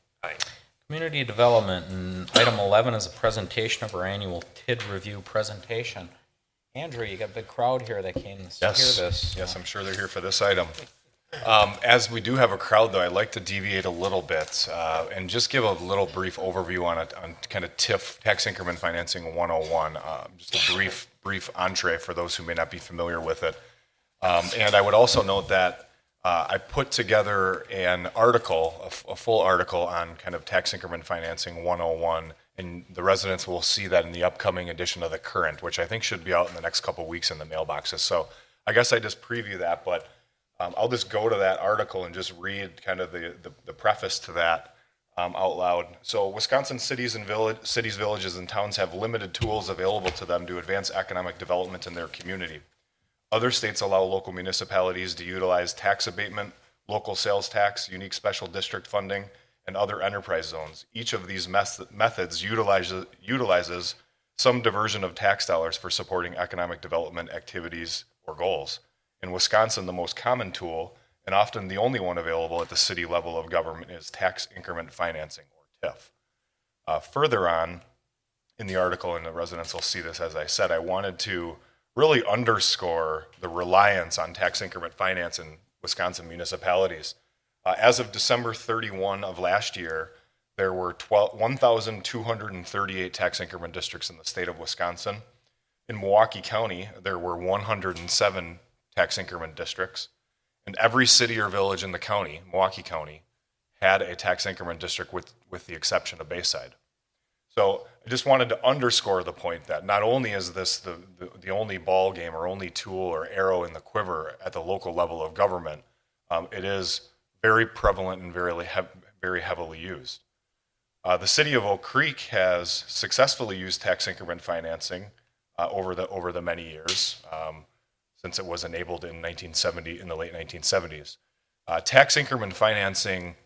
Community Development, and item 11 is a presentation of our annual TID review presentation. Andrew, you got a big crowd here that came to hear this.
Yes, I'm sure they're here for this item. As we do have a crowd, though, I'd like to deviate a little bit and just give a little brief overview on kind of TIF, Tax Increment Financing 101, just a brief entree for those who may not be familiar with it. And I would also note that I put together an article, a full article on kind of Tax Increment Financing 101, and the residents will see that in the upcoming edition of The Current, which I think should be out in the next couple of weeks in the mailboxes. So I guess I just preview that, but I'll just go to that article and just read kind of the preface to that out loud. So Wisconsin cities, villages, and towns have limited tools available to them to advance economic development in their community. Other states allow local municipalities to utilize tax abatement, local sales tax, unique special district funding, and other enterprise zones. Each of these methods utilizes some diversion of tax dollars for supporting economic development activities or goals. In Wisconsin, the most common tool, and often the only one available at the city level of government, is tax increment financing, or TIF. Further on in the article, and the residents will see this, as I said, I wanted to really underscore the reliance on tax increment finance in Wisconsin municipalities. As of December 31 of last year, there were 1,238 tax increment districts in the state of Wisconsin. In Milwaukee County, there were 107 tax increment districts, and every city or village in the county, Milwaukee County, had a tax increment district with the exception of Bayside. So I just wanted to underscore the point that not only is this the only ball game or only tool or arrow in the quiver at the local level of government, it is very prevalent and very heavily used. The city of Oak Creek has successfully used tax increment financing over the many years, since it was enabled in the late 1970s. Tax increment financing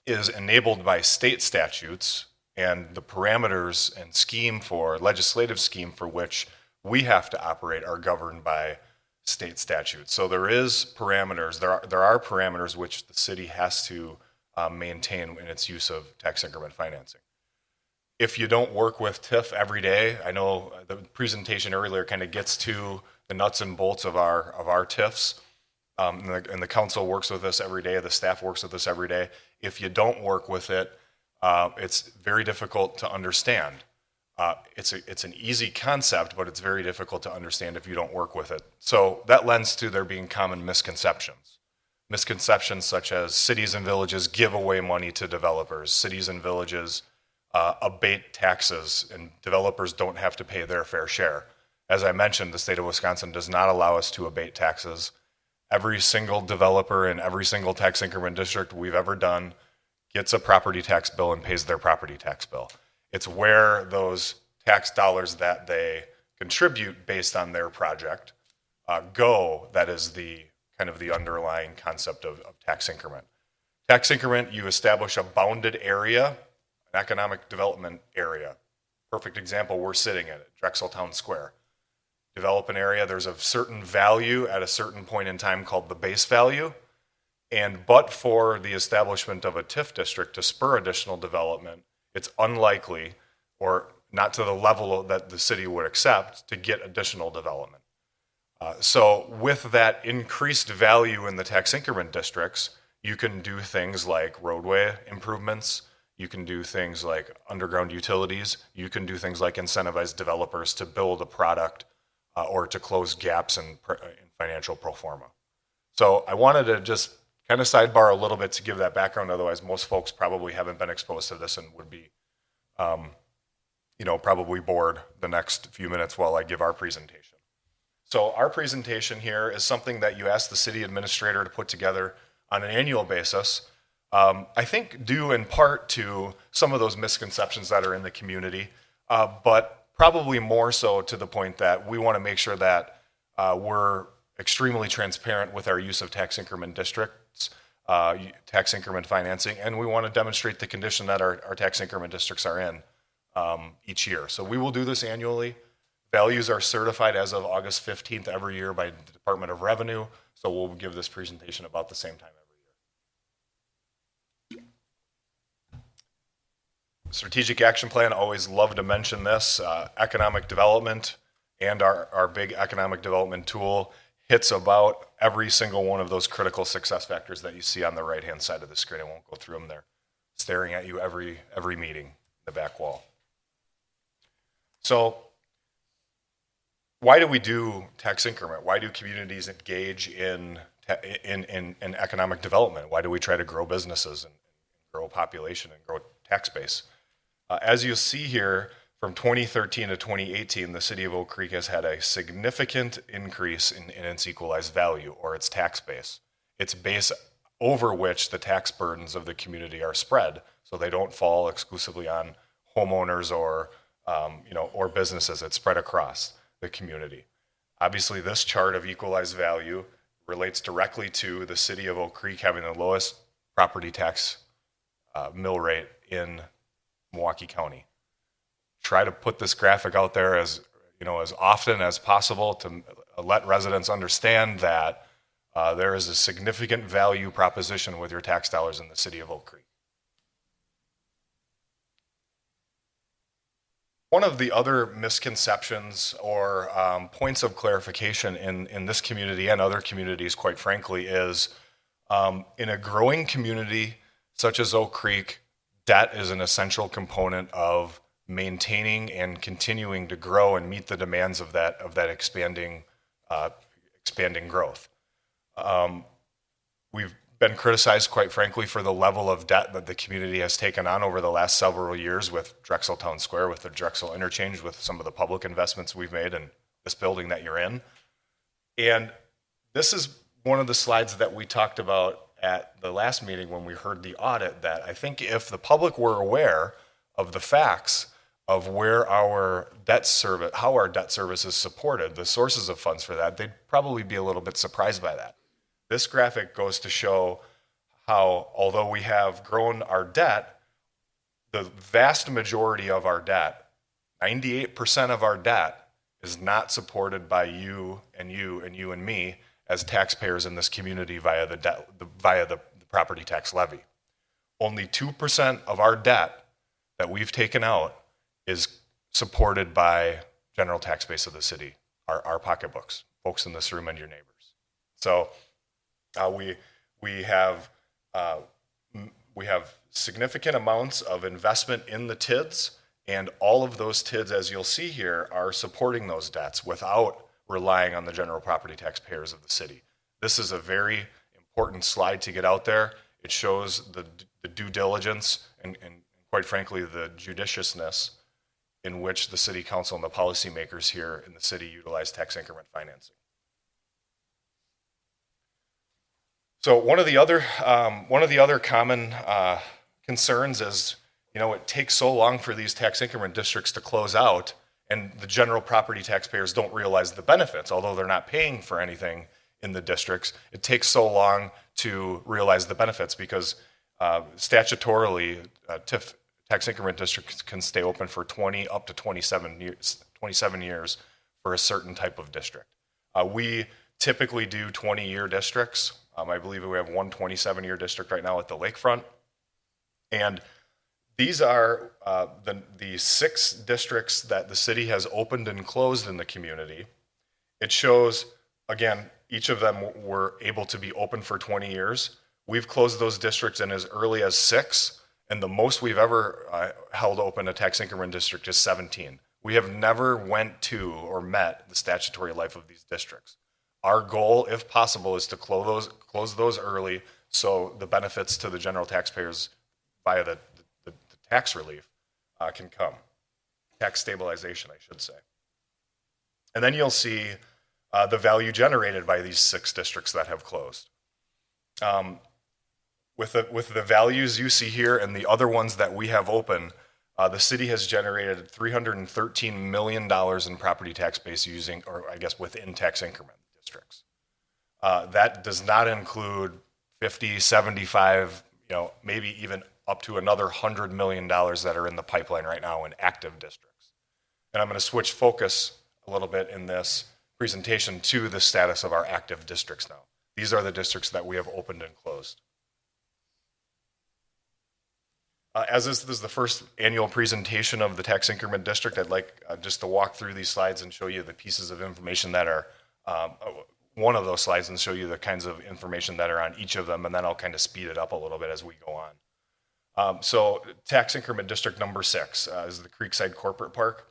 is enabled by state statutes and the parameters and legislative scheme for which we have to operate are governed by state statutes. So there is parameters, there are parameters which the city has to maintain in its use of tax increment financing. If you don't work with TIF every day, I know the presentation earlier kind of gets to the nuts and bolts of our TIFs, and the council works with us every day, the staff works with us every day. If you don't work with it, it's very difficult to understand. It's an easy concept, but it's very difficult to understand if you don't work with it. So that lends to there being common misconceptions. Misconceptions such as cities and villages give away money to developers, cities and villages abate taxes, and developers don't have to pay their fair share. As I mentioned, the state of Wisconsin does not allow us to abate taxes. Every single developer in every single tax increment district we've ever done gets a property tax bill and pays their property tax bill. It's where those tax dollars that they contribute based on their project go that is the kind of the underlying concept of tax increment. Tax increment, you establish a bounded area, an economic development area. Perfect example, we're sitting at it, Drexel Town Square. Develop an area, there's a certain value at a certain point in time called the base value, but for the establishment of a TIF district to spur additional development, it's unlikely, or not to the level that the city would accept, to get additional development. So with that increased value in the tax increment districts, you can do things like roadway improvements, you can do things like underground utilities, you can do things like incentivize developers to build a product or to close gaps in financial pro forma. So I wanted to just kind of sidebar a little bit to give that background, otherwise most folks probably haven't been exposed to this and would be probably bored the next few minutes while I give our presentation. So our presentation here is something that you ask the city administrator to put together on an annual basis. I think due in part to some of those misconceptions that are in the community, but probably more so to the point that we want to make sure that we're extremely transparent with our use of tax increment districts, tax increment financing, and we want to demonstrate the condition that our tax increment districts are in each year. So we will do this annually. Values are certified as of August 15th every year by the Department of Revenue, so we'll give this presentation about the same time every year. Strategic Action Plan, always love to mention this. Economic development and our big economic development tool hits about every single one of those critical success factors that you see on the right-hand side of the screen. I won't go through them. They're staring at you every meeting, the back wall. So why do we do tax increment? Why do communities engage in economic development? Why do we try to grow businesses and grow population and grow tax base? As you see here, from 2013 to 2018, the city of Oak Creek has had a significant increase in its equalized value, or its tax base. Its base over which the tax burdens of the community are spread, so they don't fall exclusively on homeowners or businesses. It's spread across the community. Obviously, this chart of equalized value relates directly to the city of Oak Creek having the lowest property tax mill rate in Milwaukee County. Try to put this graphic out there as often as possible to let residents understand that there is a significant value proposition with your tax dollars in the city of Oak Creek. One of the other misconceptions or points of clarification in this community and other communities, quite frankly, is in a growing community such as Oak Creek, debt is an essential component of maintaining and continuing to grow and meet the demands of that expanding growth. We've been criticized, quite frankly, for the level of debt that the community has taken on over the last several years with Drexel Town Square, with the Drexel Interchange, with some of the public investments we've made in this building that you're in. And this is one of the slides that we talked about at the last meeting when we heard the audit, that I think if the public were aware of the facts of where our debt service, how our debt service is supported, the sources of funds for that, they'd probably be a little bit surprised by that. This graphic goes to show how, although we have grown our debt, the vast majority of our debt, 98% of our debt, is not supported by you and you and you and me as taxpayers in this community via the property tax levy. Only 2% of our debt that we've taken out is supported by general tax base of the city, our pocketbooks, folks in this room and your neighbors. So we have significant amounts of investment in the TIDs, and all of those TIDs, as you'll see here, are supporting those debts without relying on the general property taxpayers of the city. This is a very important slide to get out there. It shows the due diligence and quite frankly, the judiciousness in which the city council and the policymakers here in the city utilize tax increment financing. So one of the other common concerns is, it takes so long for these tax increment districts to close out, and the general property taxpayers don't realize the benefits, although they're not paying for anything in the districts. It takes so long to realize the benefits because statutorily, TIF tax increment districts can stay open for 20 up to 27 years for a certain type of district. We typically do 20-year districts. I believe we have one 27-year district right now at the lakefront. And these are the 6 districts that the city has opened and closed in the community. It shows, again, each of them were able to be open for 20 years. We've closed those districts in as early as 6, and the most we've ever held open a tax increment district is 17. We have never went to or met the statutory life of these districts. Our goal, if possible, is to close those early so the benefits to the general taxpayers via the tax relief can come. Tax stabilization, I should say. And then you'll see the value generated by these 6 districts that have closed. With the values you see here and the other ones that we have open, the city has generated $313 million in property tax base using, or I guess within tax increment districts. That does not include 50, 75, maybe even up to another $100 million that are in the pipeline right now in active districts. And I'm going to switch focus a little bit in this presentation to the status of our active districts now. These are the districts that we have opened and closed. As this is the first annual presentation of the tax increment district, I'd like just to walk through these slides and show you the pieces of information that are, one of those slides, and show you the kinds of information that are on each of them, and then I'll kind of speed it up a little bit as we go on. So tax increment district number 6 is the Creekside Corporate Park,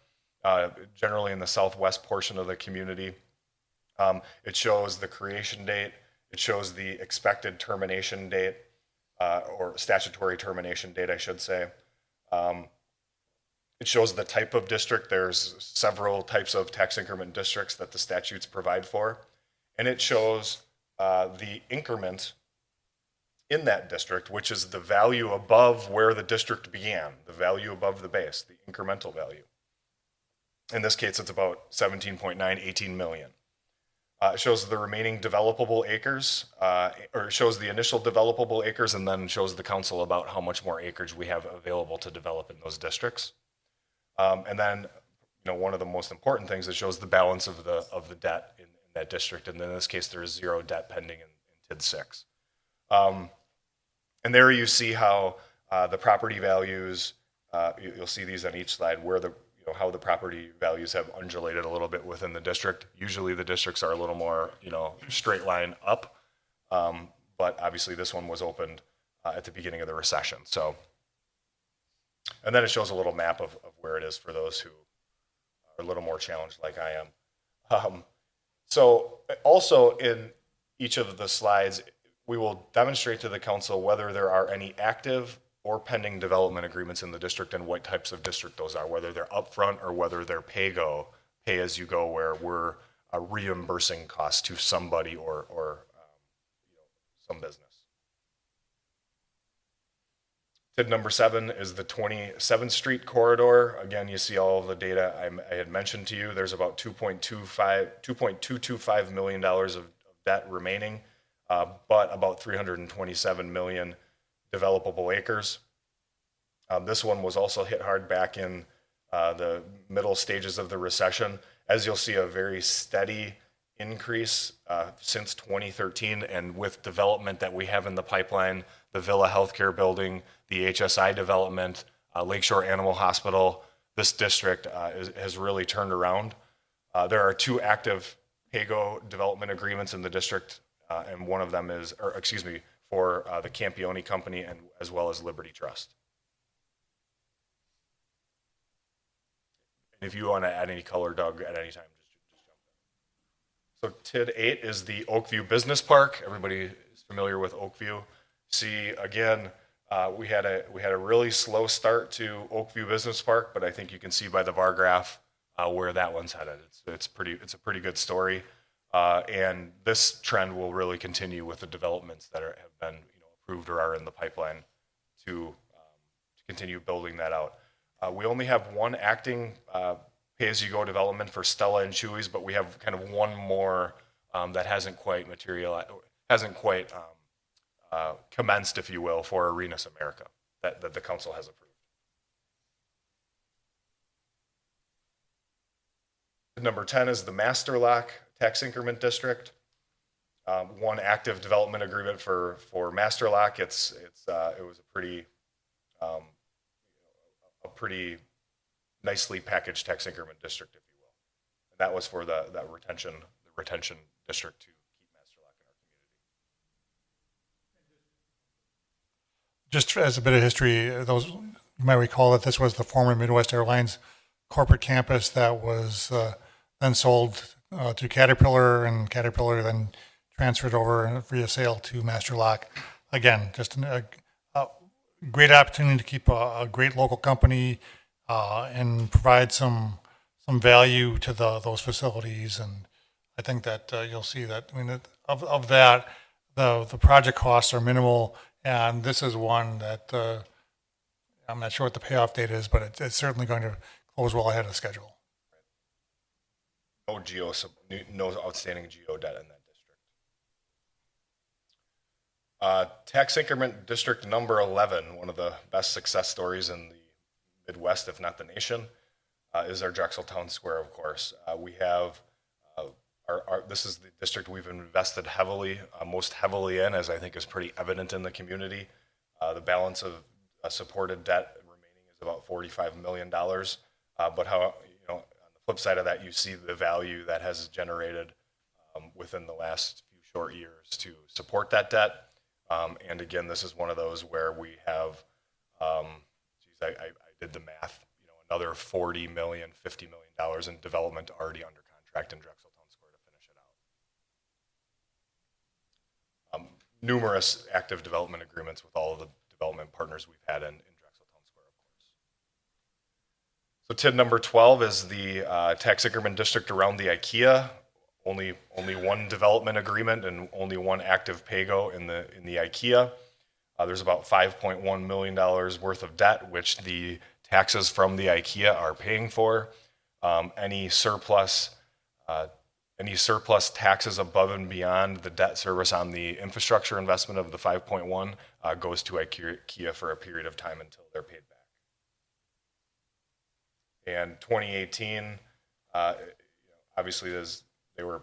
generally in the southwest portion of the community. It shows the creation date. It shows the expected termination date, or statutory termination date, I should say. It shows the type of district. There's several types of tax increment districts that the statutes provide for. And it shows the increment in that district, which is the value above where the district began, the value above the base, the incremental value. In this case, it's about 18 million. It shows the remaining developable acres, or shows the initial developable acres, and then shows the council about how much more acreage we have available to develop in those districts. And then, one of the most important things, it shows the balance of the debt in that district, and in this case, there is 0 debt pending in TID 6. And there you see how the property values, you'll see these on each slide, where how the property values have undulated a little bit within the district. Usually the districts are a little more, straight line up, but obviously this one was opened at the beginning of the recession. So, and then it shows a little map of where it is for those who are a little more challenged like I am. So also in each of the slides, we will demonstrate to the council whether there are any active or pending development agreements in the district and what types of district those are, whether they're upfront or whether they're pay as you go, where we're reimbursing costs to somebody or some business. TID number 7 is the 27th Street corridor. Again, you see all of the data I had mentioned to you. There's about $2.225 million of debt remaining, but about 327 million developable acres. This one was also hit hard back in the middle stages of the recession. As you'll see, a very steady increase since 2013, and with development that we have in the pipeline, the Villa Healthcare Building, the HSI development, Lakeshore Animal Hospital, this district has really turned around. There are 2 active PAYGO development agreements in the district, and one of them is, for the Campione Company and as well as Liberty Trust. And if you want to add any color, Doug, at any time, just jump in. So TID 8 is the Oakview Business Park. Everybody is familiar with Oakview. See, again, we had a really slow start to Oakview Business Park, but I think you can see by the bar graph where that one's headed. It's a pretty good story, and this trend will really continue with the developments that have been approved or are in the pipeline to continue building that out. We only have one acting pay-as-you-go development for Stella and Chewy's, but we have kind of one more that hasn't quite commenced, if you will, for Arenas America that the council has approved. Number 10 is the Master Lock Tax Increment District. One active development agreement for Master Lock. It was a pretty nicely packaged tax increment district, if you will. And that was for the retention district to keep Master Lock in our community.
Just as a bit of history, those you might recall that this was the former Midwest Airlines corporate campus that was then sold to Caterpillar, and Caterpillar then transferred over via sale to Master Lock. Again, just a great opportunity to keep a great local company and provide some value to those facilities. And I think that you'll see that. I mean, of that, the project costs are minimal, and this is one that I'm not sure what the payoff date is, but it's certainly going to close well ahead of schedule.
No outstanding GO debt in that district. Tax increment district number 11, one of the best success stories in the Midwest, if not the nation, is our Drexel Town Square, of course. We have, this is the district we've invested heavily, most heavily in, as I think is pretty evident in the community. The balance of supported debt remaining is about $45 million. But on the flip side of that, you see the value that has generated within the last few short years to support that debt. And again, this is one of those where we have, I did the math, another $40 million, $50 million in development already under contract in Drexel Town Square to finish it out. Numerous active development agreements with all of the development partners we've had in Drexel Town Square, of course. So TID number 12 is the tax increment district around the IKEA. Only one development agreement and only one active PAYGO in the IKEA. There's about $5.1 million worth of debt, which the taxes from the IKEA are paying for. Any surplus taxes above and beyond the debt service on the infrastructure investment of the 5.1 goes to IKEA for a period of time until they're paid back. And 2018, obviously, they were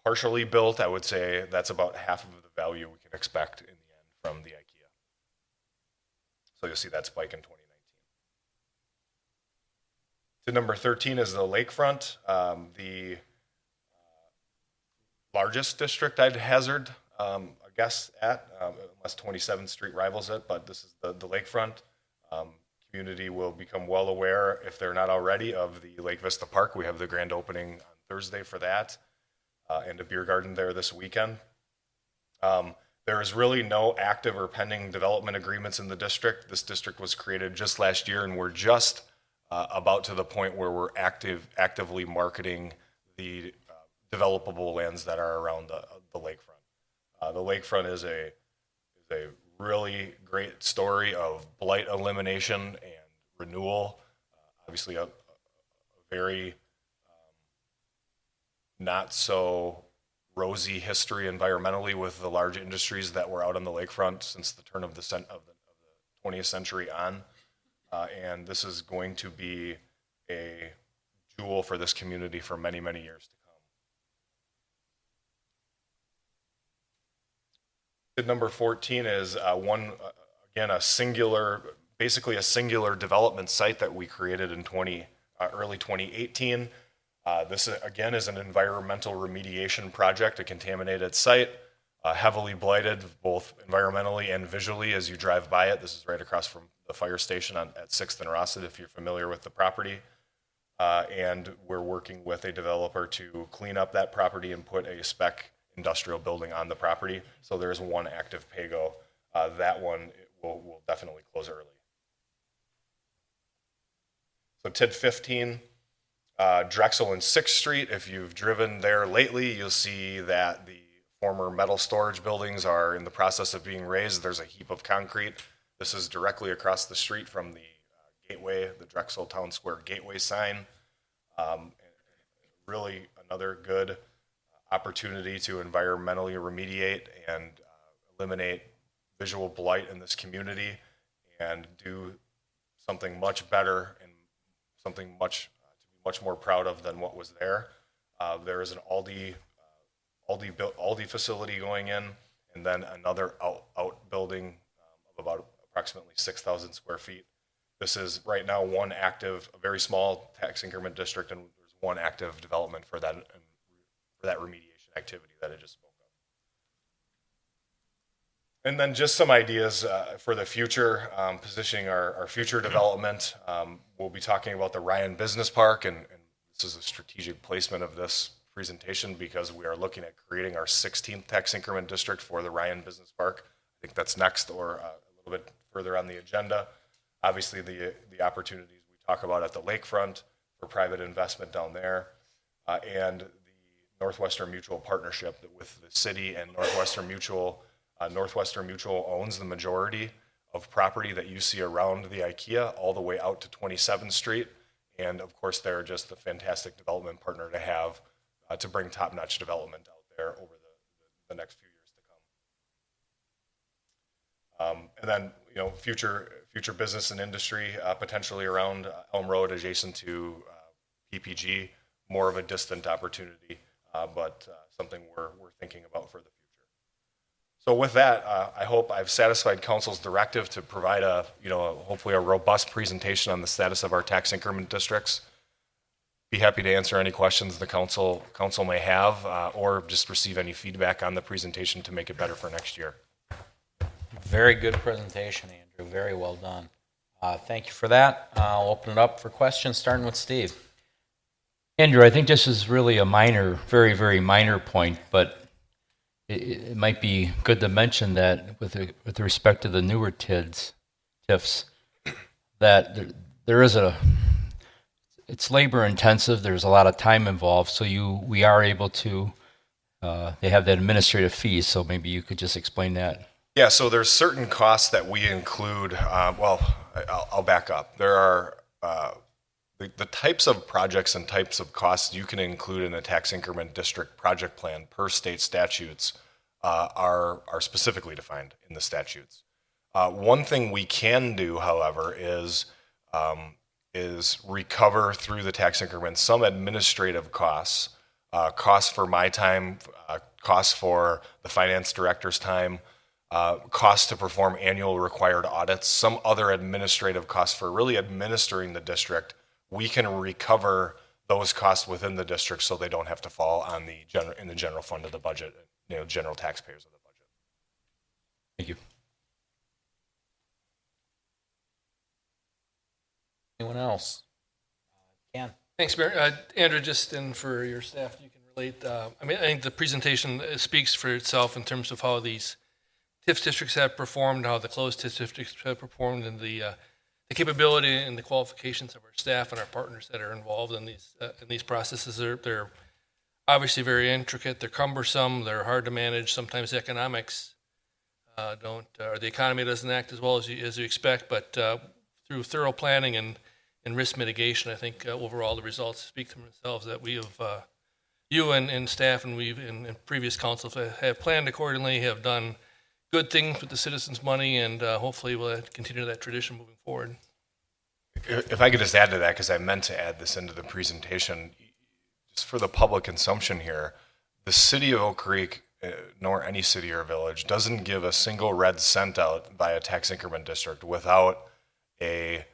partially built. I would say that's about half of the value we can expect in the end from the IKEA. So you'll see that spike in 2019. To number 13 is the Lakefront, the largest district I'd hazard a guess at, unless 27th Street rivals it, but this is the Lakefront. Community will become well aware, if they're not already, of the Lake Vista Park. We have the grand opening on Thursday for that, and a beer garden there this weekend. There is really no active or pending development agreements in the district. This district was created just last year, and we're just about to the point where we're actively marketing the developable lands that are around the lakefront. The lakefront is a really great story of blight elimination and renewal. Obviously, a very not so rosy history environmentally with the large industries that were out on the lakefront since the turn of the 20th century on. and this is going to be a jewel for this community for many, many years to come. Bid number 14 is basically a singular development site that we created in early 2018. This again is an environmental remediation project, a contaminated site, heavily blighted both environmentally and visually as you drive by it. This is right across from the fire station at 6th and Rossett, if you're familiar with the property. And we're working with a developer to clean up that property and put a spec industrial building on the property. So there's one active PAYGO. That one will definitely close early. So TID 15, Drexel and 6th Street. If you've driven there lately, you'll see that the former metal storage buildings are in the process of being raised. There's a heap of concrete. This is directly across the street from the gateway, the Drexel Town Square gateway sign. Really another good opportunity to environmentally remediate and eliminate visual blight in this community and do something much better and something to be much more proud of than what was there. There is an Aldi facility going in, and then another outbuilding of about approximately 6,000 square feet. This is right now a very small tax increment district, and there's one active development for that remediation activity that I just spoke of. And then just some ideas for the future, positioning our future development. We'll be talking about the Ryan Business Park, and this is a strategic placement of this presentation because we are looking at creating our 16th tax increment district for the Ryan Business Park. I think that's next or a little bit further on the agenda. Obviously, the opportunities we talk about at the lakefront for private investment down there, and the Northwestern Mutual partnership with the city and Northwestern Mutual. Northwestern Mutual owns the majority of property that you see around the IKEA all the way out to 27th Street. And of course, they're just a fantastic development partner to have to bring top-notch development out there over the next few years to come. And then, future business and industry potentially around Elm Road adjacent to PPG, more of a distant opportunity, but something we're thinking about for the future. So with that, I hope I've satisfied council's directive to provide hopefully a robust presentation on the status of our tax increment districts. Be happy to answer any questions the council may have, or just receive any feedback on the presentation to make it better for next year.
Very good presentation, Andrew. Very well done. Thank you for that. I'll open it up for questions, starting with Steve.
Andrew, I think this is really a very, very minor point, but it might be good to mention that with respect to the newer TIFs, that there is it's labor intensive. There's a lot of time involved. So we are able to, they have that administrative fees. So maybe you could just explain that.
Yeah, so there's certain costs that we include. I'll back up. There are the types of projects and types of costs you can include in a tax increment district project plan per state statutes are specifically defined in the statutes. One thing we can do, however, is recover through the tax increment some administrative costs, costs for my time, costs for the finance director's time, costs to perform annual required audits, some other administrative costs for really administering the district. We can recover those costs within the district so they don't have to fall on in the general fund of the budget, general taxpayers of the budget.
Thank you.
Anyone else? Ken.
Thanks, Mayor. Andrew, just in for your staff, you can relate. I think the presentation speaks for itself in terms of how these TIF districts have performed, how the closed TIF districts have performed, and the capability and the qualifications of our staff and our partners that are involved in these processes. They're obviously very intricate. They're cumbersome. They're hard to manage. Sometimes the economics or the economy doesn't act as well as you expect. But through thorough planning and risk mitigation, I think overall the results speak for themselves. That we have you and staff and we've in previous councils have planned accordingly, have done good things with the citizens' money, and hopefully we'll continue that tradition moving forward.
If I could just add to that, because I meant to add this into the presentation, just for the public consumption here, the city of Oak Creek, nor any city or village, doesn't give a single red cent out by a tax increment district without a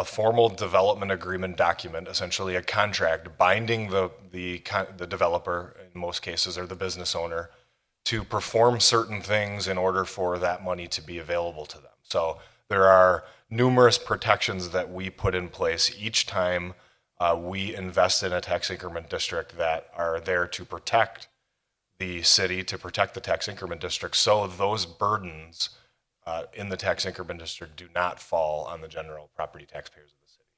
formal development agreement document, essentially a contract binding the developer, in most cases, or the business owner, to perform certain things in order for that money to be available to them. So there are numerous protections that we put in place each time we invest in a tax increment district that are there to protect the city, to protect the tax increment district, so those burdens in the tax increment district do not fall on the general property taxpayers of the city,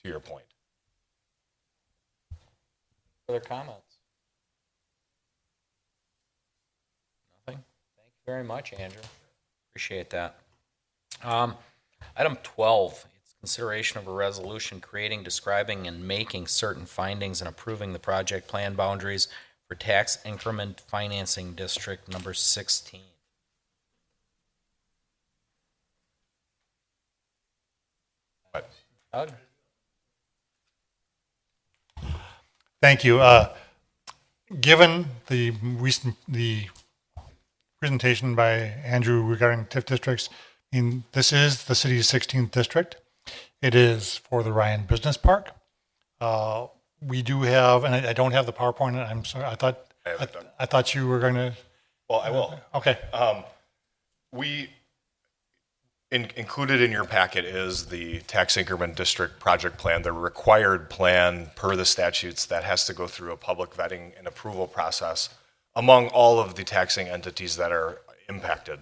to your point.
Further comments? Nothing? Thank you very much, Andrew. Appreciate that. Item 12, it's consideration of a resolution creating, describing, and making certain findings and approving the project plan boundaries for tax increment financing district number 16. Doug?
Thank you. Given the presentation by Andrew regarding TIF districts, I mean, this is the city's 16th district. It is for the Ryan Business Park. We do have, and I don't have the PowerPoint. I'm sorry. I thought you were going to.
Well, I will.
Okay.
Included in your packet is the tax increment district project plan, the required plan per the statutes that has to go through a public vetting and approval process among all of the taxing entities that are impacted.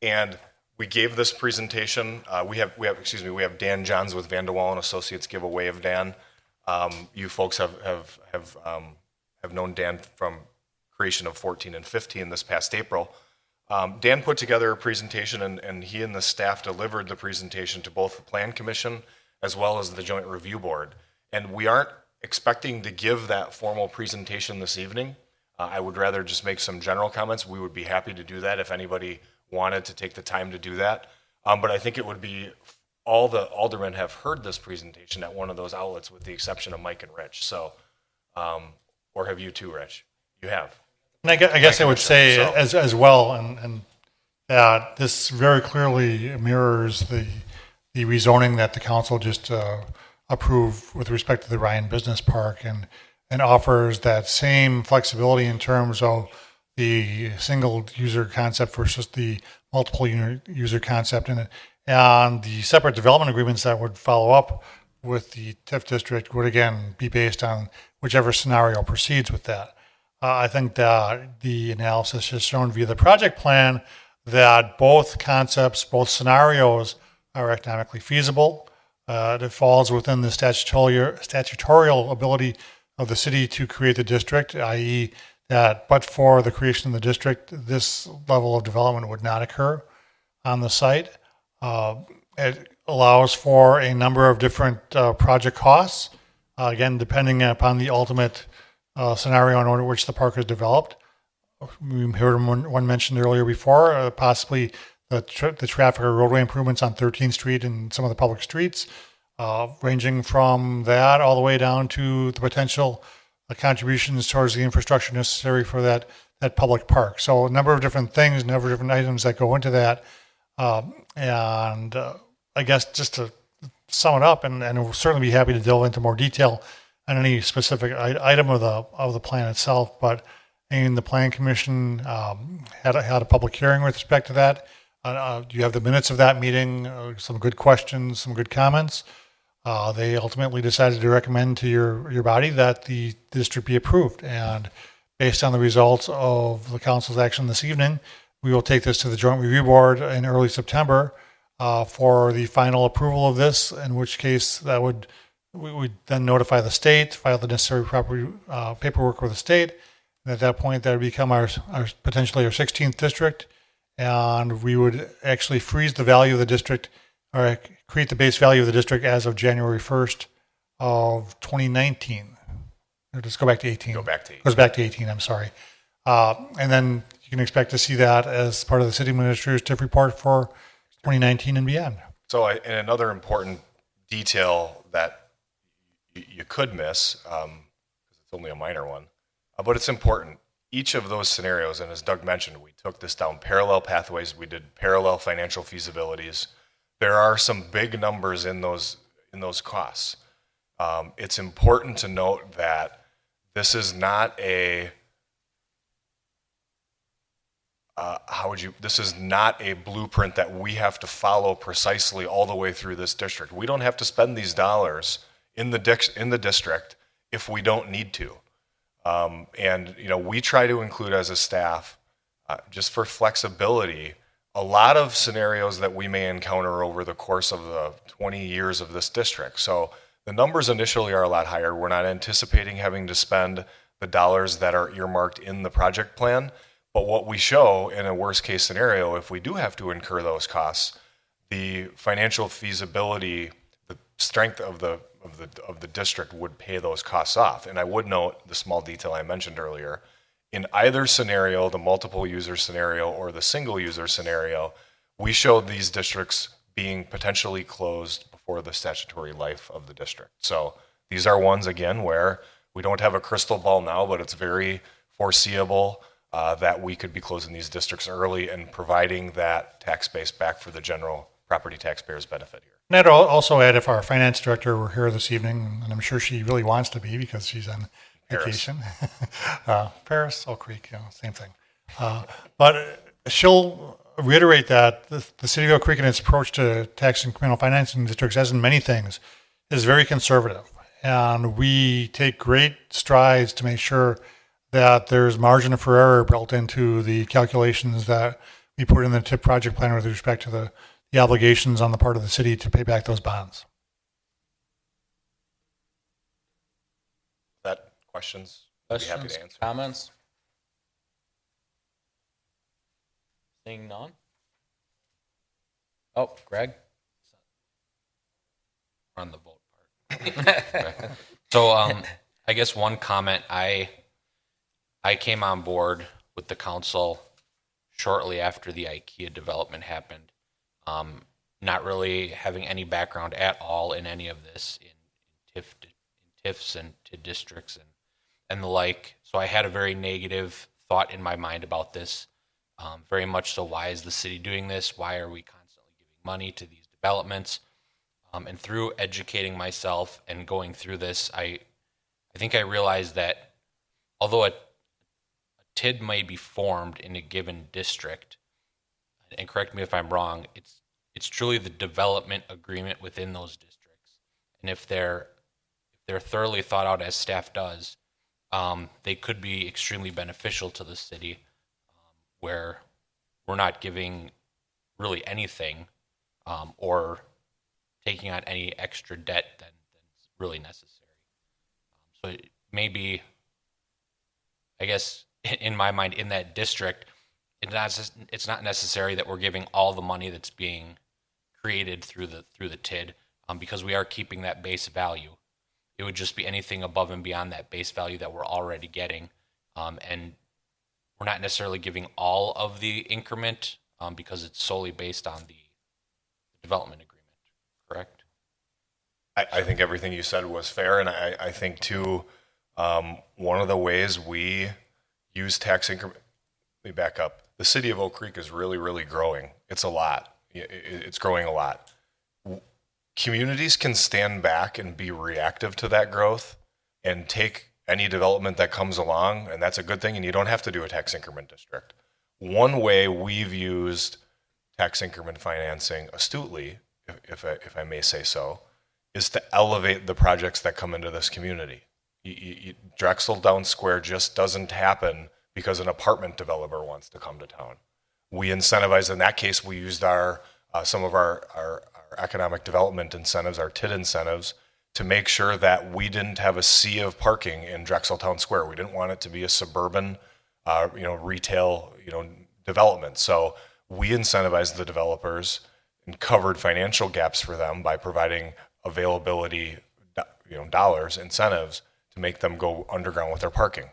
And we gave this presentation. We have Dan Johns with Van de Waal and Associates give a wave, Dan. You folks have known Dan from creation of 14 and 15 this past April. Dan put together a presentation, and he and the staff delivered the presentation to both the Plan Commission as well as the Joint Review Board. And we aren't expecting to give that formal presentation this evening. I would rather just make some general comments. We would be happy to do that if anybody wanted to take the time to do that. But I think it would be, all the aldermen have heard this presentation at one of those outlets with the exception of Mike and Rich. So, or have you too, Rich? You have.
And I guess I would say as well, and that this very clearly mirrors the rezoning that the council just approved with respect to the Ryan Business Park, and offers that same flexibility in terms of the single user concept versus the multiple user concept in it. And the separate development agreements that would follow up with the TIF district would again be based on whichever scenario proceeds with that. I think that the analysis has shown via the project plan that both concepts, both scenarios are economically feasible. It falls within the statutorial ability of the city to create the district, i.e. that but for the creation of the district, this level of development would not occur on the site. It allows for a number of different project costs, again, depending upon the ultimate scenario under which the park is developed. We heard one mentioned earlier before, possibly the traffic or roadway improvements on 13th Street and some of the public streets, ranging from that all the way down to the potential contributions towards the infrastructure necessary for that public park. So a number of different things, a number of different items that go into that. And I guess just to sum it up, and we'll certainly be happy to delve into more detail on any specific item of the plan itself, but the Plan Commission had a public hearing with respect to that. You have the minutes of that meeting, some good questions, some good comments. They ultimately decided to recommend to your body that the district be approved. And based on the results of the council's action this evening, we will take this to the Joint Review Board in early September for the final approval of this, in which case we would then notify the state, file the necessary proper paperwork with the state, and at that point that would become our potentially our 16th district, and we would actually freeze the value of the district, or create the base value of the district as of January 1st of 2019. Or just go back to 18.
Go back to 18.
Goes back to 18, I'm sorry. And then you can expect to see that as part of the city administrative report for 2019 and beyond.
So, and another important detail that you could miss, because it's only a minor one, but it's important. Each of those scenarios, and as Doug mentioned, we took this down parallel pathways. We did parallel financial feasibilities. There are some big numbers in those costs. It's important to note that this is not a this is not a blueprint that we have to follow precisely all the way through this district. We don't have to spend these dollars in the district if we don't need to. And we try to include as a staff, just for flexibility, a lot of scenarios that we may encounter over the course of the 20 years of this district. So the numbers initially are a lot higher. We're not anticipating having to spend the dollars that are earmarked in the project plan. But what we show in a worst case scenario, if we do have to incur those costs, the financial feasibility, the strength of the district would pay those costs off. And I would note the small detail I mentioned earlier. In either scenario, the multiple user scenario or the single user scenario, we showed these districts being potentially closed before the statutory life of the district. So these are ones, again, where we don't have a crystal ball now, but it's very foreseeable that we could be closing these districts early and providing that tax base back for the general property taxpayers' benefit here.
And I'd also add, if our finance director were here this evening, and I'm sure she really wants to be because she's on vacation. Paris, Oak Creek, same thing. But she'll reiterate that the city of Oak Creek, in its approach to tax and criminal financing districts, as in many things, is very conservative. And we take great strides to make sure that there's margin for error built into the calculations that we put in the TIP project plan with respect to the obligations on the part of the city to pay back those bonds.
That questions? I'd be happy to answer.
Comments? Seeing none? Oh, Greg?
On the vote part. So, I guess one comment, I came on board with the council shortly after the IKEA development happened. Not really having any background at all in any of this in TIFs and TID districts and the like. So I had a very negative thought in my mind about this. Very much so, why is the city doing this? Why are we constantly giving money to these developments? And through educating myself and going through this, I think I realized that although a TID may be formed in a given district, and correct me if I'm wrong, it's truly the development agreement within those districts. And if they're thoroughly thought out as staff does, they could be extremely beneficial to the city, where we're not giving really anything or taking on any extra debt than really necessary. So maybe, I guess, in my mind, in that district, it's not necessary that we're giving all the money that's being created through the TID, because we are keeping that base value. It would just be anything above and beyond that base value that we're already getting, and we're not necessarily giving all of the increment because it's solely based on the development agreement. Correct?
I think everything you said was fair, and I think too, one of the ways we use tax increment. Let me back up. The city of Oak Creek is really, really growing. It's a lot. It's growing a lot. Communities can stand back and be reactive to that growth and take any development that comes along, and that's a good thing, and you don't have to do a tax increment district. One way we've used tax increment financing astutely, if I may say so, is to elevate the projects that come into this community. Drexel Down Square just doesn't happen because an apartment developer wants to come to town. We incentivize, in that case, we used some of our economic development incentives, our TID incentives, to make sure that we didn't have a sea of parking in Drexel Town Square. We didn't want it to be a suburban, retail, development. So we incentivized the developers and covered financial gaps for them by providing availability, dollars, incentives to make them go underground with their parking.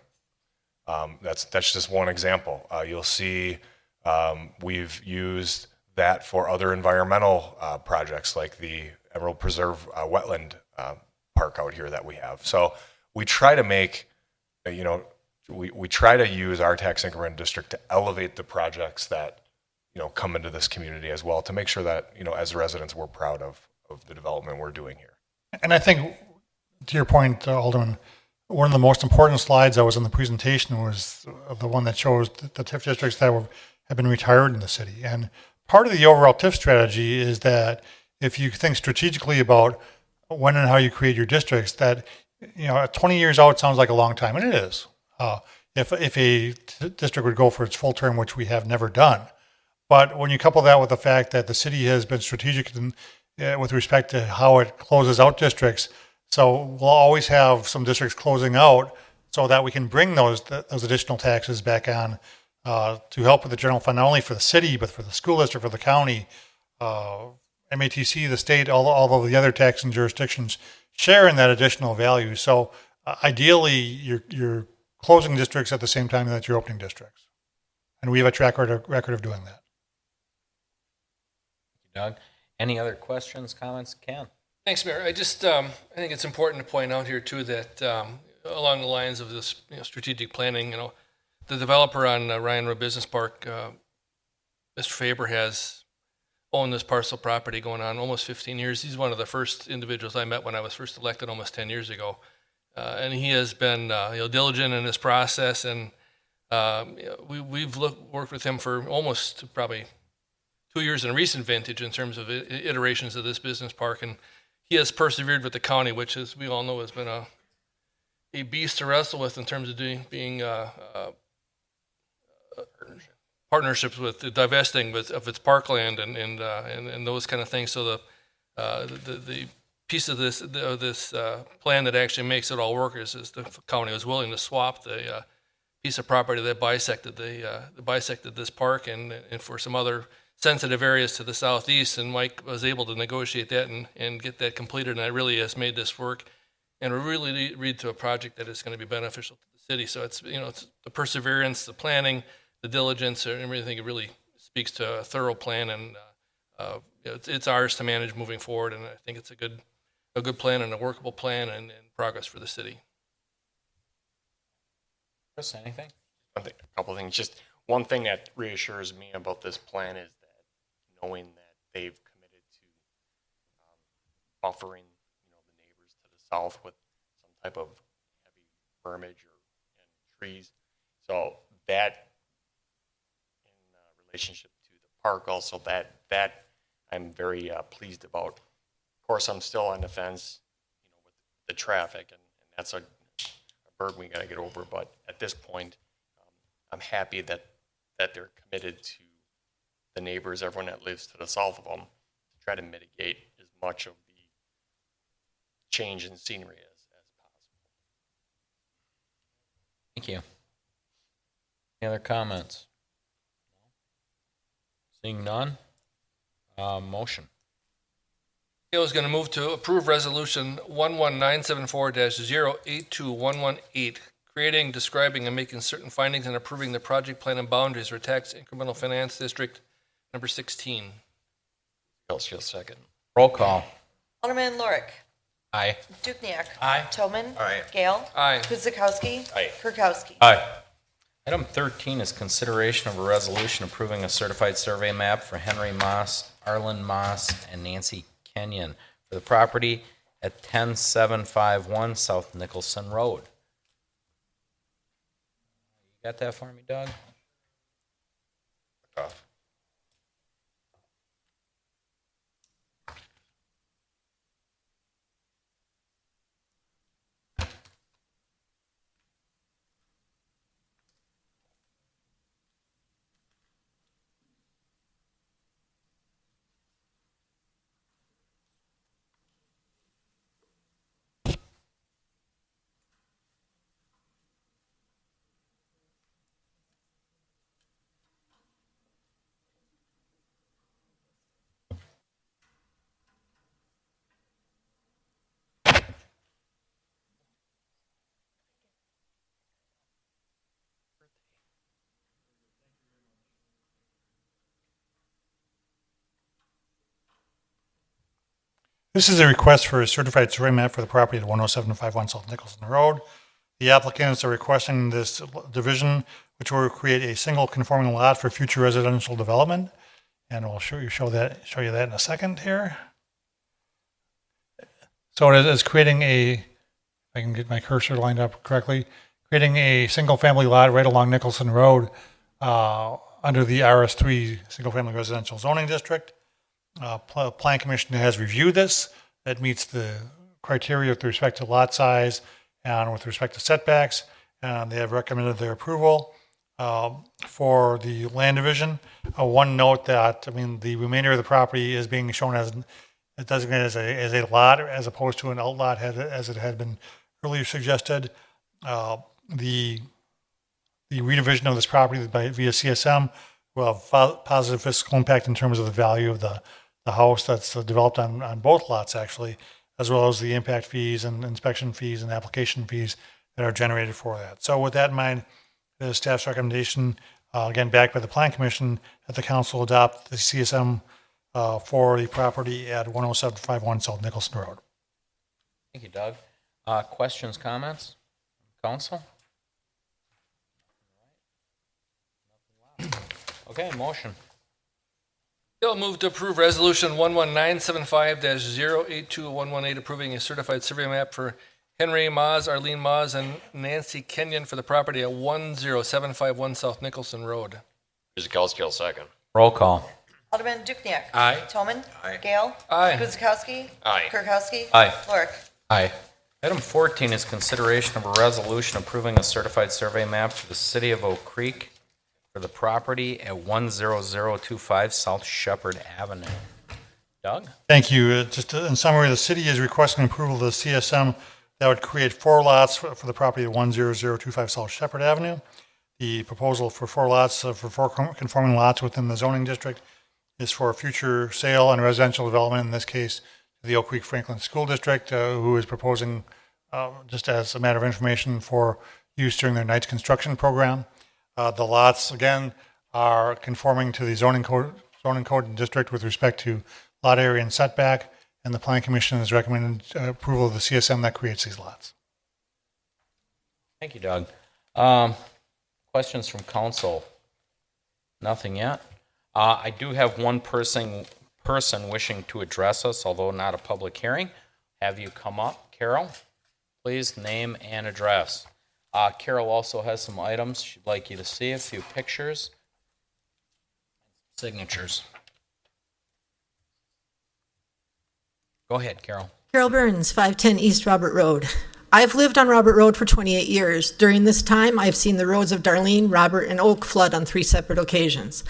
That's just one example. You'll see we've used that for other environmental projects like the Emerald Preserve wetland park out here that we have. So we try to make, we try to use our tax increment district to elevate the projects that, come into this community as well, to make sure that, as residents, we're proud of the development we're doing here.
And I think, to your point, Alderman, one of the most important slides that was in the presentation was the one that shows the TIF districts that have been retired in the city. And part of the overall TIF strategy is that if you think strategically about when and how you create your districts, that 20 years out sounds like a long time, and it is. If a district would go for its full term, which we have never done, but when you couple that with the fact that the city has been strategic with respect to how it closes out districts, so we'll always have some districts closing out, so that we can bring those additional taxes back on to help with the general fund, not only for the city but for the school district, for the county. MATC, the state, all of the other taxing jurisdictions share in that additional value. So ideally, you're closing districts at the same time that you're opening districts. And we have a track record of doing that.
Doug, any other questions, comments? Ken?
Thanks, Mayor. I just, I think it's important to point out here too that along the lines of this strategic planning, the developer on Ryan Road Business Park, Mr. Faber, has owned this parcel property going on almost 15 years. He's one of the first individuals I met when I was first elected almost 10 years ago. And he has been diligent in this process, and we've worked with him for almost probably 2 years in recent vintage in terms of iterations of this business park, and he has persevered with the county, which, as we all know, has been a beast to wrestle with in terms of being partnerships with divesting of its parkland and those kind of things. So the piece of this plan that actually makes it all work is the county was willing to swap the piece of property that bisected this park and for some other sensitive areas to the southeast, and Mike was able to negotiate that and get that completed, and that really has made this work and really lead to a project that is going to be beneficial to the city. So it's it's the perseverance, the planning, the diligence, and everything. It really speaks to a thorough plan, and it's ours to manage moving forward. And I think it's a good plan and a workable plan and progress for the city.
Chris, anything?
A couple of things. Just one thing that reassures me about this plan is that knowing that they've committed to buffering, the neighbors to the south with some type of heavy verbiage and trees. So that, in relationship to the park, also that I'm very pleased about. Of course, I'm still on the fence, with the traffic, and that's a burden we got to get over. But at this point, I'm happy that they're committed to the neighbors, everyone that lives to the south of them, to try to mitigate as much of the change in scenery as possible.
Thank you. Any other comments? Seeing none, motion.
I was going to move to approve resolution 11974-082118, creating, describing, and making certain findings and approving the project plan and boundaries for tax incremental finance district number 16.
Kukowski, second.
Roll call.
Alderman Lorik.
Aye.
Dukniak.
Aye.
Tillman.
Aye.
Gale.
Aye.
Guzekowski.
Aye.
Kirkowski.
Aye. Item 13 is consideration of a resolution approving a certified survey map for Henry Moss, Arlen Moss, and Nancy Kenyon for the property at 10751 South Nicholson Road. You got that for me, Doug?
Off.
This is a request for a certified survey map for the property at 10751 South Nicholson Road. The applicants are requesting this division, which will create a single conforming lot for future residential development. And we'll show you that in a second here. So it is creating if I can get my cursor lined up correctly, creating a single family lot right along Nicholson Road under the RS3 single family residential zoning district. Plan Commission has reviewed this. It meets the criteria with respect to lot size and with respect to setbacks, and they have recommended their approval for the land division. One note that, the remainder of the property is being shown as designated as a lot as opposed to an outlot as it had been earlier suggested. The redivision of this property via CSM will have positive fiscal impact in terms of the value of the house that's developed on both lots, actually, as well as the impact fees and inspection fees and application fees that are generated for that. So with that in mind, the staff's recommendation, again, backed by the Plan Commission, that the council adopt the CSM for the property at 10751 South Nicholson Road.
Thank you, Doug. Questions, comments? Council? Okay, motion.
Bill move to approve resolution 11975-082118, approving a certified survey map for Henry Maas, Arlene Maas, and Nancy Kenyon for the property at 10751 South Nicholson Road.
Guzekowski will second.
Roll call.
Alderman Dukniak.
Aye.
Toman.
Aye.
Gale.
Aye.
Guzekowski.
Aye.
Kirkowski.
Aye.
Lorik.
Aye. Item 14 is consideration of a resolution approving a certified survey map for the city of Oak Creek for the property at 10025 South Shepherd Avenue. Doug?
Thank you. Just in summary, the city is requesting approval of the CSM that would create 4 lots for the property at 10025 South Shepherd Avenue. The proposal for 4 lots, for 4 conforming lots within the zoning district, is for future sale and residential development, in this case, the Oak Creek Franklin School District, who is proposing, just as a matter of information, for use during their night's construction program. The lots, again, are conforming to the zoning code district with respect to lot area and setback, and the Plan Commission has recommended approval of the CSM that creates these lots.
Thank you, Doug. Questions from council? Nothing yet. I do have one person wishing to address us, although not a public hearing. Have you come up, Carol? Please name and address. Carol also has some items she'd like you to see, a few pictures, signatures. Go ahead, Carol.
Carol Burns, 510 East Robert Road. I've lived on Robert Road for 28 years. During this time, I've seen the roads of Darlene, Robert, and Oak flood on 3 separate occasions.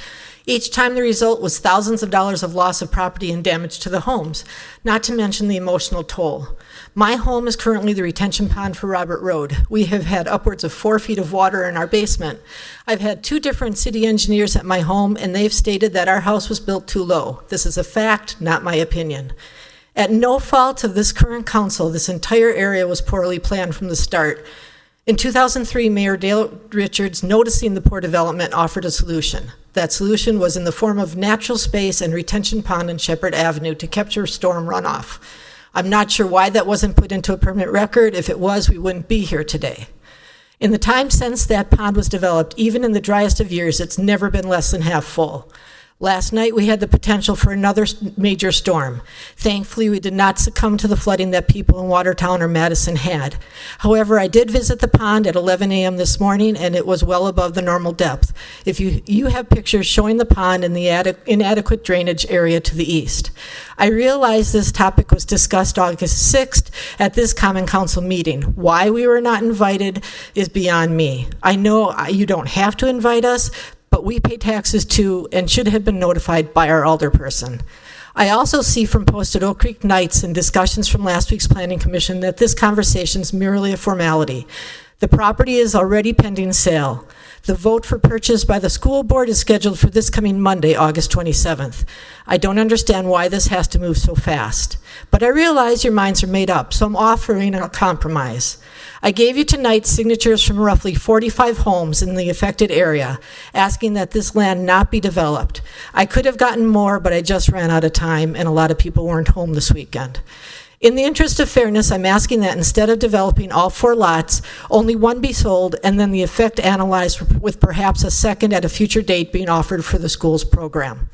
Each time the result was thousands of dollars of loss of property and damage to the homes, not to mention the emotional toll. My home is currently the retention pond for Robert Road. We have had upwards of 4 feet of water in our basement. I've had 2 different city engineers at my home, and they've stated that our house was built too low. This is a fact, not my opinion. At no fault of this current council, this entire area was poorly planned from the start. In 2003, Mayor Dale Richards, noticing the poor development, offered a solution. That solution was in the form of natural space and retention pond on Shepherd Avenue to capture storm runoff. I'm not sure why that wasn't put into a permanent record. If it was, we wouldn't be here today. In the time since that pond was developed, even in the driest of years, it's never been less than half full. Last night, we had the potential for another major storm. Thankfully, we did not succumb to the flooding that people in Watertown or Madison had. However, I did visit the pond at 11 a.m. this morning, and it was well above the normal depth. If you have pictures showing the pond and the inadequate drainage area to the east. I realize this topic was discussed August 6th at this Common Council meeting. Why we were not invited is beyond me. I know you don't have to invite us, but we pay taxes too and should have been notified by our alderperson. I also see from posted Oak Creek Nights and discussions from last week's Planning Commission that this conversation is merely a formality. The property is already pending sale. The vote for purchase by the school board is scheduled for this coming Monday, August 27th. I don't understand why this has to move so fast, but I realize your minds are made up, so I'm offering a compromise. I gave you tonight signatures from roughly 45 homes in the affected area, asking that this land not be developed. I could have gotten more, but I just ran out of time, and a lot of people weren't home this weekend. In the interest of fairness, I'm asking that instead of developing all 4 lots, only one be sold, and then the effect analyzed with perhaps a second at a future date being offered for the school's program.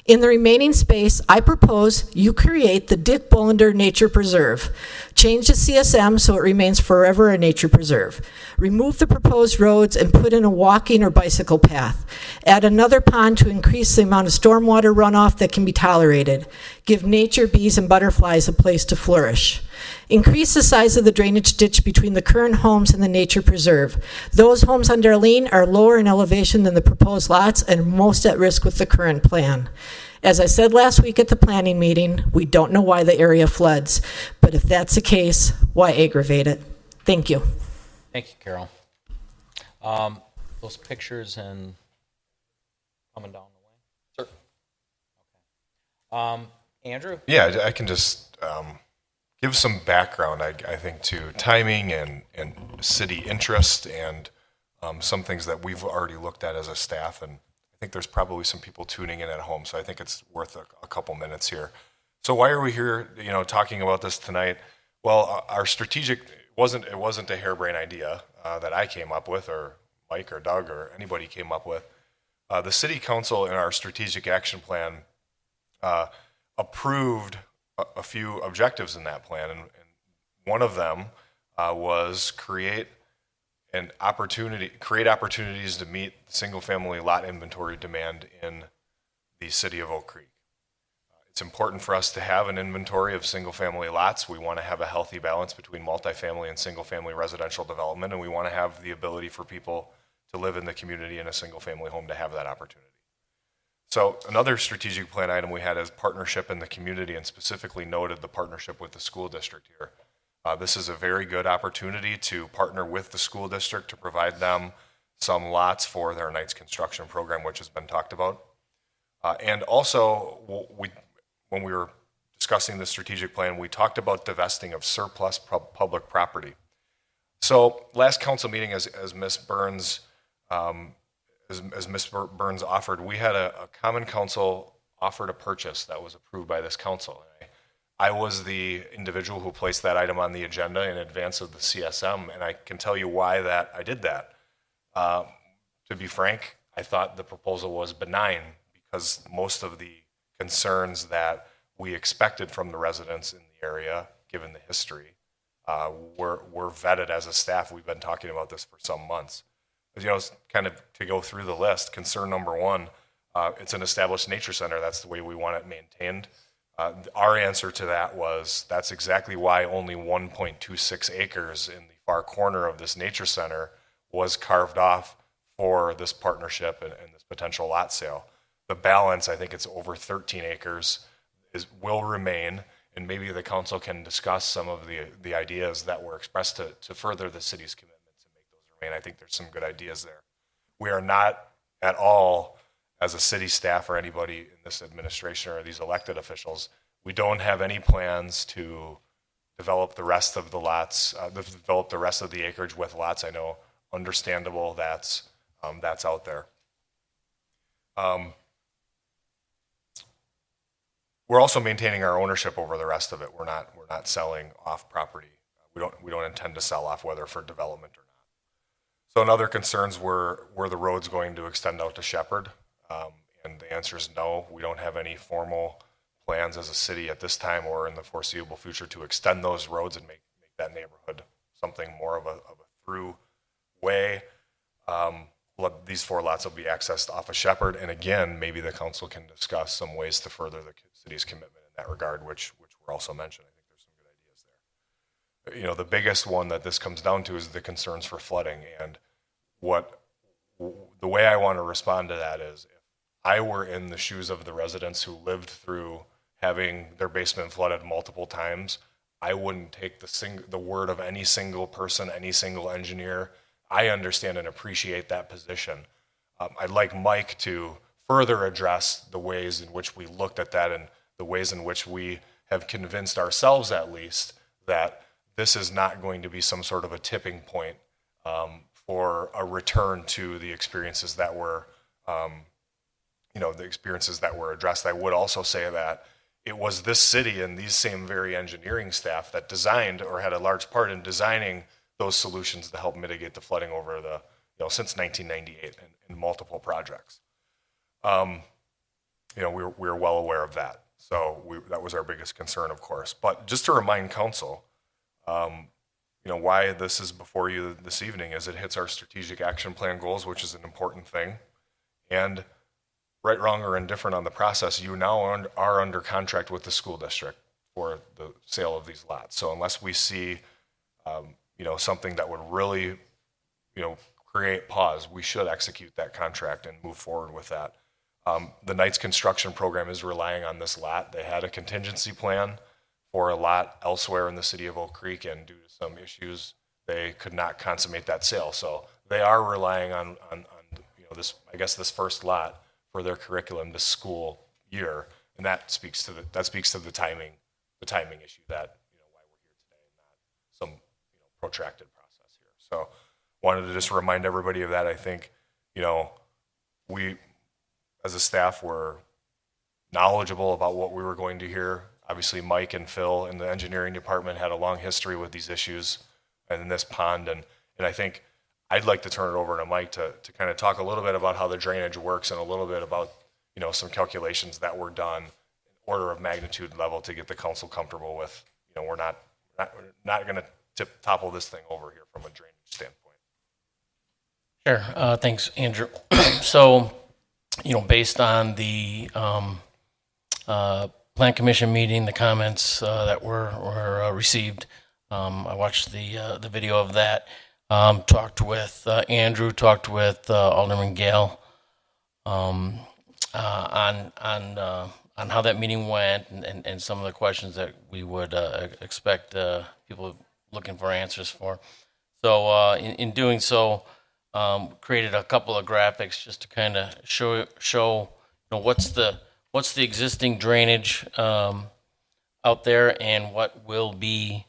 In the remaining space, I propose you create the Dick Bullender Nature Preserve. Change the CSM so it remains forever a nature preserve. Remove the proposed roads and put in a walking or bicycle path. Add another pond to increase the amount of stormwater runoff that can be tolerated. Give nature, bees, and butterflies a place to flourish. Increase the size of the drainage ditch between the current homes and the nature preserve. Those homes on Darlene are lower in elevation than the proposed lots and most at risk with the current plan. As I said last week at the planning meeting, we don't know why the area floods, but if that's the case, why aggravate it? Thank you.
Thank you, Carol. Those pictures and coming down the way. Sure. Andrew?
Yeah, I can just give some background, I think, to timing and city interest and some things that we've already looked at as a staff. And I think there's probably some people tuning in at home, so I think it's worth a couple minutes here. So why are we here, talking about this tonight? Well, our strategic, it wasn't a harebrained idea that I came up with, or Mike or Doug or anybody came up with. The city council in our strategic action plan approved a few objectives in that plan, and one of them was create opportunities to meet single-family lot inventory demand in the city of Oak Creek. It's important for us to have an inventory of single-family lots. We want to have a healthy balance between multifamily and single-family residential development, and we want to have the ability for people to live in the community in a single-family home to have that opportunity. So another strategic plan item we had is partnership in the community, and specifically noted the partnership with the school district here. This is a very good opportunity to partner with the school district to provide them some lots for their Knights construction program, which has been talked about. And also, when we were discussing the strategic plan, we talked about divesting of surplus public property. So last council meeting, as Ms. Burns offered, we had a common council offer to purchase that was approved by this council. I was the individual who placed that item on the agenda in advance of the CSM, and I can tell you why I did that. To be frank, I thought the proposal was benign because most of the concerns that we expected from the residents in the area, given the history, were vetted as a staff. We've been talking about this for some months. Kind of to go through the list, concern number one, it's an established nature center. That's the way we want it maintained. Our answer to that was that's exactly why only 1.26 acres in the far corner of this nature center was carved off for this partnership and this potential lot sale. The balance, I think it's over 13 acres, will remain, and maybe the council can discuss some of the ideas that were expressed to further the city's commitment to make those remain. I think there's some good ideas there. We are not at all, as a city staff or anybody in this administration or these elected officials, we don't have any plans to develop the rest of the lots, develop the rest of the acreage with lots. I know, understandable, that's out there. We're also maintaining our ownership over the rest of it. We're not selling off property. We don't intend to sell off, whether for development or not. So another concerns were the roads going to extend out to Shepherd? And the answer is no. We don't have any formal plans as a city at this time or in the foreseeable future to extend those roads and make that neighborhood something more of a through way. These 4 lots will be accessed off of Shepherd, and again, maybe the council can discuss some ways to further the city's commitment in that regard, which were also mentioned. I think there's some good ideas there. The biggest one that this comes down to is the concerns for flooding, and the way I want to respond to that is, if I were in the shoes of the residents who lived through having their basement flooded multiple times, I wouldn't take the word of any single person, any single engineer. I understand and appreciate that position. I'd like Mike to further address the ways in which we looked at that and the ways in which we have convinced ourselves, at least, that this is not going to be some sort of a tipping point for a return to the experiences that were, the experiences that were addressed. I would also say that it was this city and these same very engineering staff that designed or had a large part in designing those solutions to help mitigate the flooding over the, since 1998 in multiple projects. We were well aware of that. So that was our biggest concern, of course. But just to remind council, why this is before you this evening is it hits our strategic action plan goals, which is an important thing. And right, wrong, or indifferent on the process, you now are under contract with the school district for the sale of these lots. So unless we see, something that would really, create pause, we should execute that contract and move forward with that. The Knights construction program is relying on this lot. They had a contingency plan for a lot elsewhere in the city of Oak Creek, and due to some issues, they could not consummate that sale. So they are relying on this first lot for their curriculum this school year, and that speaks to the timing issue that why we're here today and not some protracted process here. So wanted to just remind everybody of that. I think we as a staff were knowledgeable about what we were going to hear. Obviously, Mike and Phil in the engineering department had a long history with these issues and in this pond, and I think I'd like to turn it over to Mike to kind of talk a little bit about how the drainage works and a little bit about, some calculations that were done in order of magnitude level to get the council comfortable with, we're not going to topple this thing over here from a drainage standpoint.
Sure. Thanks, Andrew. So, based on the Plan Commission meeting, the comments that were received, I watched the video of that. Talked with Andrew, talked with Alderman Gale on how that meeting went and some of the questions that we would expect people looking for answers for. So in doing so, created a couple of graphics just to kind of show what's the existing drainage out there and what will be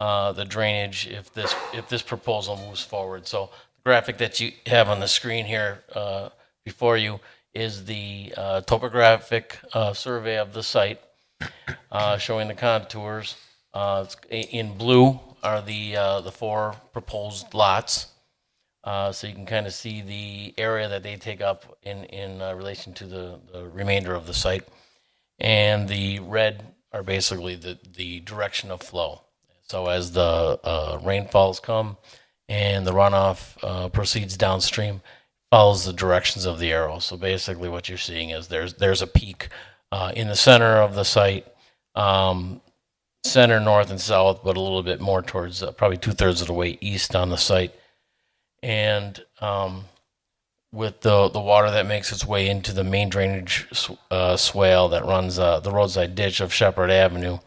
the drainage if this proposal moves forward. So the graphic that you have on the screen here before you is the topographic survey of the site, showing the contours. In blue are the four proposed lots. So you can kind of see the area that they take up in relation to the remainder of the site. And the red are basically the direction of flow. So as the rainfalls come and the runoff proceeds downstream, follows the directions of the arrow. So basically what you're seeing is there's a peak in the center of the site, center, north, and south, but a little bit more towards probably 2/3 of the way east on the site. And with the water that makes its way into the main drainage swale that runs the roadside ditch of Shepherd Avenue,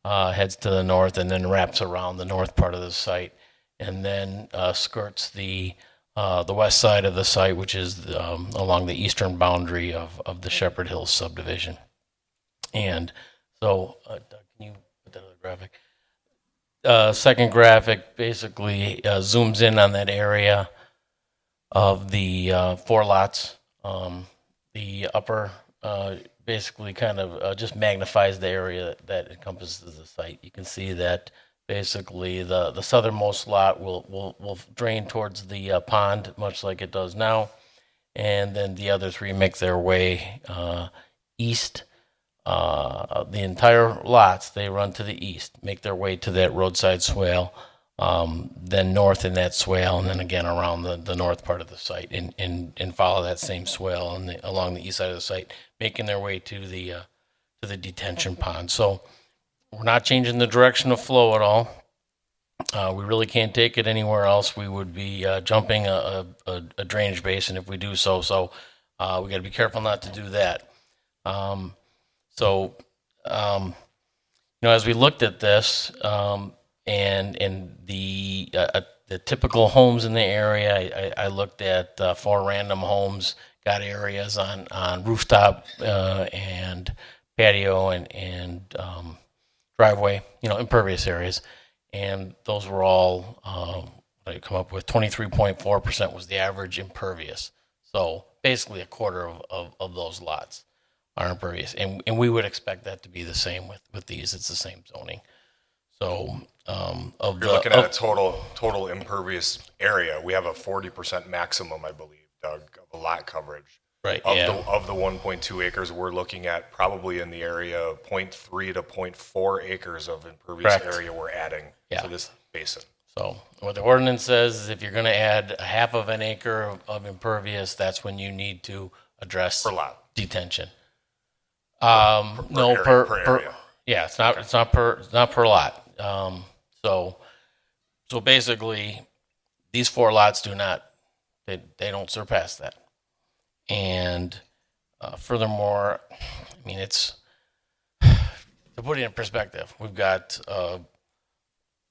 heads to the north and then wraps around the north part of the site, and then skirts the west side of the site, which is along the eastern boundary of the Shepherd Hills subdivision. And so, Doug, can you put that other graphic? Second graphic basically zooms in on that area of the four lots. The upper basically kind of just magnifies the area that encompasses the site. You can see that basically the southernmost lot will drain towards the pond, much like it does now, and then the other three make their way east. The entire lots, they run to the east, make their way to that roadside swale, then north in that swale, and then again around the north part of the site, and follow that same swale along the east side of the site, making their way to the detention pond. So we're not changing the direction of flow at all. We really can't take it anywhere else. We would be jumping a drainage basin if we do so. So we got to be careful not to do that. know, as we looked at this, and the typical homes in the area, I looked at 4 random homes, got areas on rooftop and patio and driveway, you know, impervious areas, and those were all I come up with 23.4% was the average impervious. So basically a quarter of those lots are impervious, and we would expect that to be the same with these. It's the same zoning. So
You're looking at a total impervious area. We have a 40% maximum, I believe, Doug, of lot coverage.
Right.
Of the 1.2 acres, we're looking at probably in the area of 0.3 to 0.4 acres of impervious area we're adding to this basin.
So what the ordinance says is if you're going to add a half of an acre of impervious, that's when you need to address detention.
Per area.
Yeah, it's not per lot. So basically, these 4 lots they don't surpass that. And furthermore, I mean, it's to put it in perspective, we've got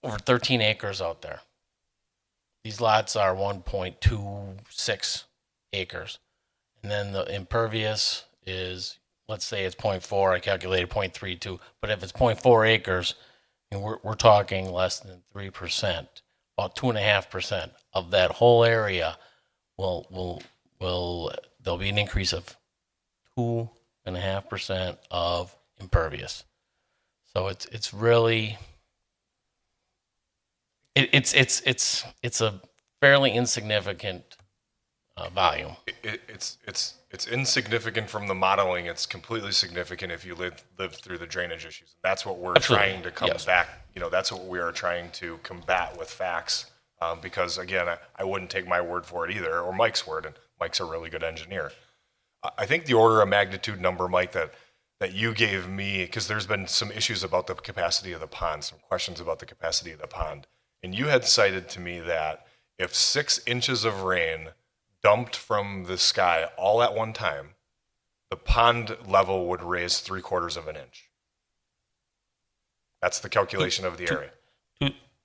over 13 acres out there. These lots are 1.26 acres. And then the impervious is, let's say it's 0.4, I calculated 0.32, but if it's 0.4 acres, and we're talking less than 3%, about 2.5% of that whole area will there'll be an increase of 2.5% of impervious. So it's really it's a fairly insignificant volume.
It's insignificant from the modeling. It's completely significant if you live through the drainage issues. That's what we're trying to come back. You know, that's what we are trying to combat with facts. Because again, I wouldn't take my word for it either, or Mike's word, and Mike's a really good engineer. I think the order of magnitude number, Mike, that you gave me, because there's been some issues about the capacity of the pond, some questions about the capacity of the pond. And you had cited to me that if 6 inches of rain dumped from the sky all at one time, the pond level would raise 3/4 of an inch. That's the calculation of the area.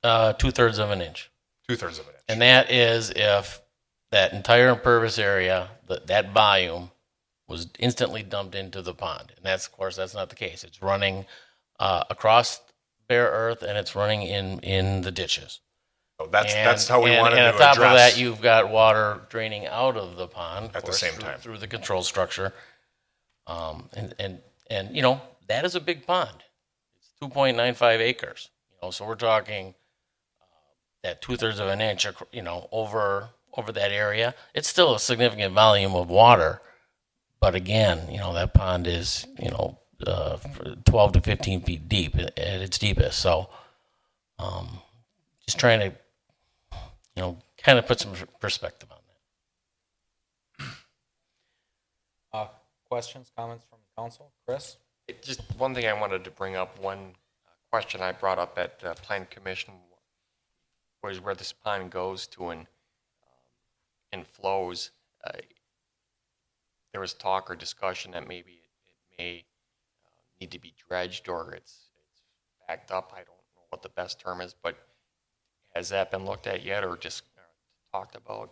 2/3 of an inch.
2/3 of an inch.
And that is if that entire impervious area, that volume, was instantly dumped into the pond. And that's, of course, that's not the case. It's running across bare earth, and it's running in the ditches.
So that's how we wanted to address.
And on top of that, you've got water draining out of the pond
at the same time
through the control structure. And you know, that is a big pond. It's 2.95 acres. You know, so we're talking that 2/3 of an inch, you know, over that area. It's still a significant volume of water, but again, you know, that pond is, you know, 12 to 15 feet deep at its deepest. So, just trying to, you know, kind of put some perspective on
that. Questions, comments from council? Chris?
Just one thing I wanted to bring up, one question I brought up at Plan Commission was where this pond goes to and flows. There was talk or discussion that maybe it may need to be dredged or it's backed up. I don't know what the best term is, but has that been looked at yet or just talked about?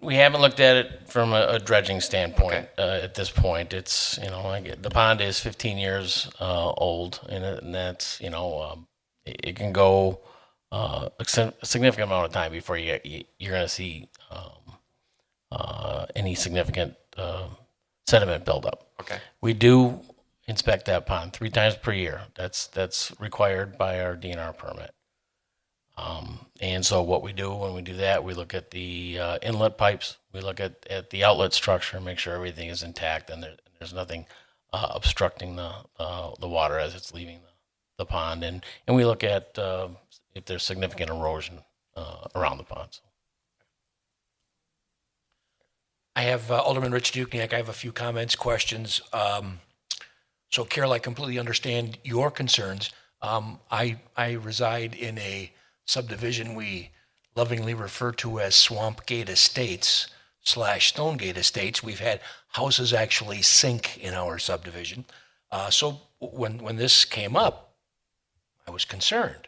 We haven't looked at it from a dredging standpoint at this point. It's, you know, the pond is 15 years old, and that's, you know, it can go a significant amount of time before you're going to see any significant sediment buildup.
Okay.
We do inspect that pond 3 times per year. That's required by our DNR permit. And so what we do when we do that, we look at the inlet pipes, we look at the outlet structure, make sure everything is intact and there's nothing obstructing the water as it's leaving the pond. And we look at if there's significant erosion around the pond. So.
I have Alderman Rich Dukniak. I have a few comments, questions. So Carol, I completely understand your concerns. I reside in a subdivision we lovingly refer to as Swamp Gate Estates / Stonegate Estates. We've had houses actually sink in our subdivision. So when this came up, I was concerned.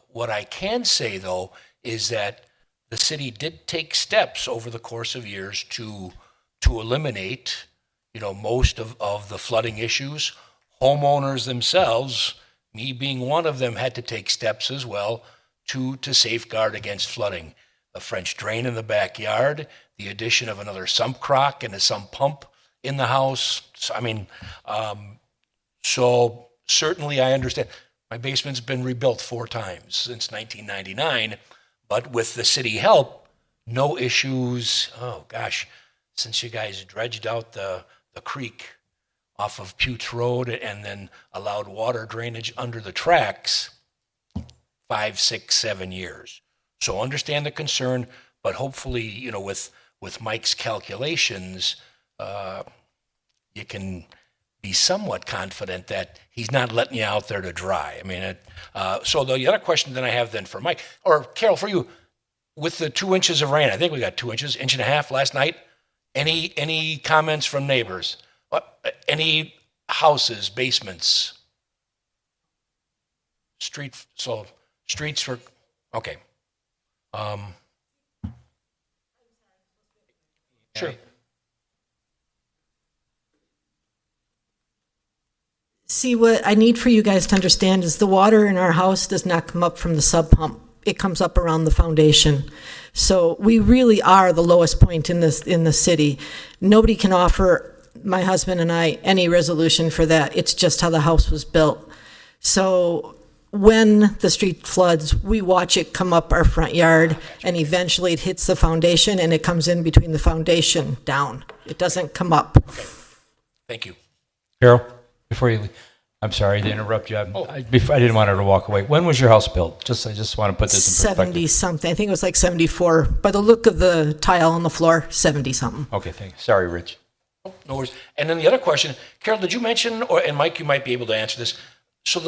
What I can say, though, is that the city did take steps over the course of years to eliminate, most of the flooding issues. Homeowners themselves, me being one of them, had to take steps as well to safeguard against flooding. A French drain in the backyard, the addition of another sump crock and a sump pump in the house. So certainly I understand. My basement's been rebuilt 4 times since 1999, but with the city help, no issues. Oh gosh, since you guys dredged out the creek off of Putes Road and then allowed water drainage under the tracks, 5, 6, 7 years. So understand the concern, but hopefully, with Mike's calculations, you can be somewhat confident that he's not letting you out there to dry. So the other question that I have then for Mike, or Carol, for you, with the 2 inches of rain, I think we got 2 inches, 1.5 inches last night. Any comments from neighbors? Any houses, basements, streets were, okay. Sure.
See, what I need for you guys to understand is the water in our house does not come up from the sub pump. It comes up around the foundation. So we really are the lowest point in the city. Nobody can offer my husband and I any resolution for that. It's just how the house was built. So when the street floods, we watch it come up our front yard, and eventually it hits the foundation, and it comes in between the foundation down. It doesn't come up.
Okay. Thank you.
Carol, before you leave, I'm sorry to interrupt you. I didn't want her to walk away. When was your house built? I just want to put this in perspective.
70-something. I think it was like 74. By the look of the tile on the floor, 70-something.
Okay, thanks. Sorry, Rich.
No worries. And then the other question, Carol, did you mention, and Mike, you might be able to answer this. So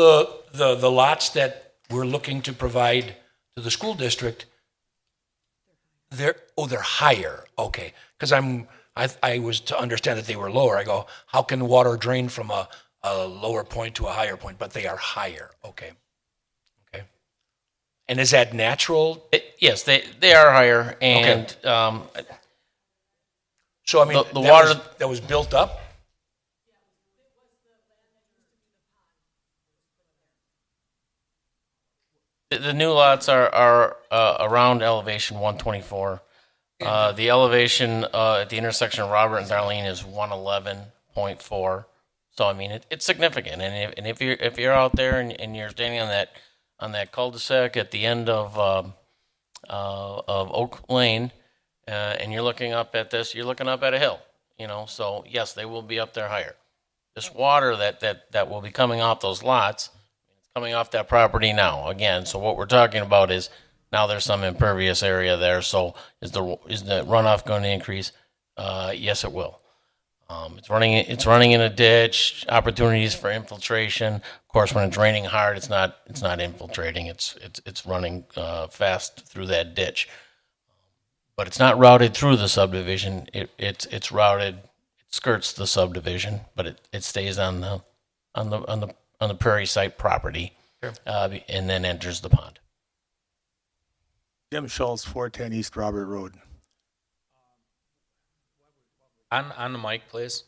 the lots that we're looking to provide to the school district, they're higher. Okay, because I was to understand that they were lower. I go, how can water drain from a lower point to a higher point? But they are higher. Okay. And is that natural?
Yes, they are higher, and
so
the water
that was built up.
The new lots are around elevation 124. The elevation at the intersection of Robert and Darlene is 111.4. So it's significant. And if you're out there and you're standing on that cul-de-sac at the end of Oak Lane, and you're looking up at this, you're looking up at a hill. So yes, they will be up there higher. This water that will be coming off those lots, coming off that property now, again, so what we're talking about is now there's some impervious area there, so is the runoff going to increase? Yes, it will. It's running in a ditch, opportunities for infiltration. Of course, when it's raining hard, it's not infiltrating, it's running fast through that ditch. But it's not routed through the subdivision, it's routed, it skirts the subdivision, but it stays on the Prairie Site property, and then enters the pond.
Jim Schultz, 410 East Robert Road.
On the mic, please.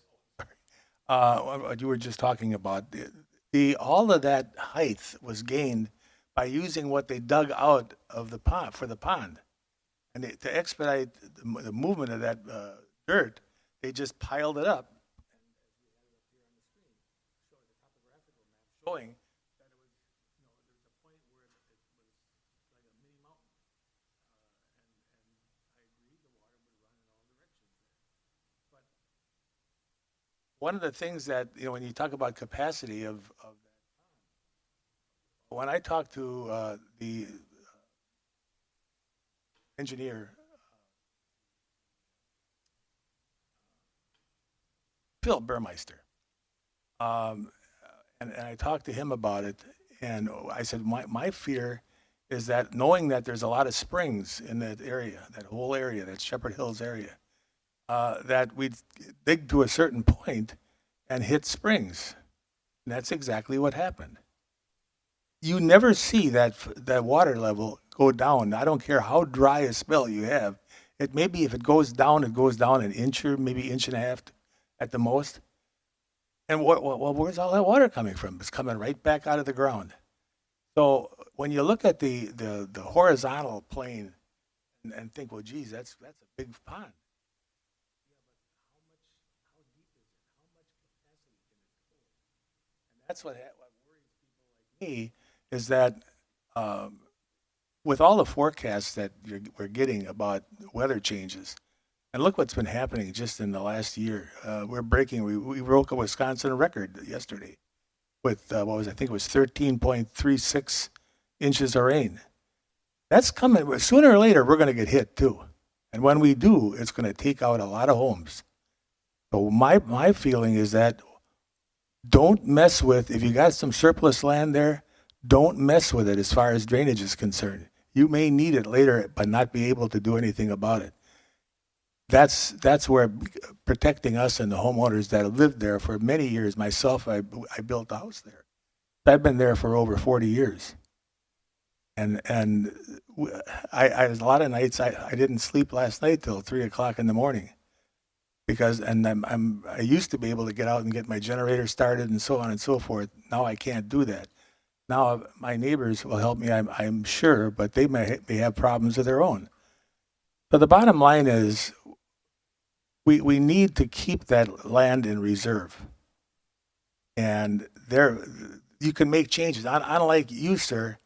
What you were just talking about, all of that height was gained by using what they dug out of the pond for the pond, and to expedite the movement of that dirt, they just piled it up. Showing that it was, there's a point where it was like a mini mountain, and I agree the water would run in all directions there. But one of the things that when you talk about capacity of that pond, when I talked to the engineer Phil Burmeister. And I talked to him about it, and I said, my fear is that knowing that there's a lot of springs in that area, that whole area, that Shepherd Hills area, that we'd dig to a certain point and hit springs. And that's exactly what happened. you never see that water level go down. I don't care how dry a spell you have. It maybe if it goes down an inch or maybe inch and a half at the most. And where's all that water coming from? It's coming right back out of the ground. So when you look at the horizontal plane and think, well, geez, that's a big pond. That's what worries people like me is that with all the forecasts that we're getting about weather changes, and look what's been happening just in the last year. We broke a Wisconsin record yesterday with I think it was 13.36 inches of rain. That's coming. Sooner or later, we're going to get hit too. And when we do, it's going to take out a lot of homes. So my feeling is that don't mess with, if you got some surplus land there, don't mess with it as far as drainage is concerned. You may need it later, but not be able to do anything about it. That's where protecting us and the homeowners that have lived there for many years. Myself, I built a house there. I've been there for over 40 years. And I a lot of nights I didn't sleep last night till 3:00 in the morning. Because I used to be able to get out and get my generator started and so on and so forth. Now I can't do that. Now my neighbors will help me, I'm sure, but they may have problems of their own. So the bottom line is we need to keep that land in reserve. And there you can make changes. Unlike you, sir,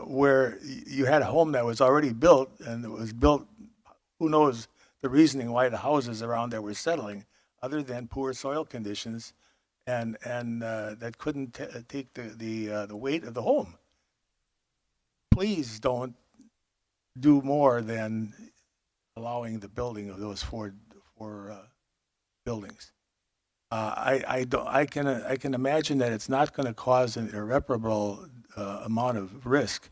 where you had a home that was already built and it was built, who knows the reasoning why the houses around there were settling, other than poor soil conditions, and that couldn't take the weight of the home. Please don't do more than allowing the building of those four buildings. I can imagine that it's not going to cause an irreparable amount of risk.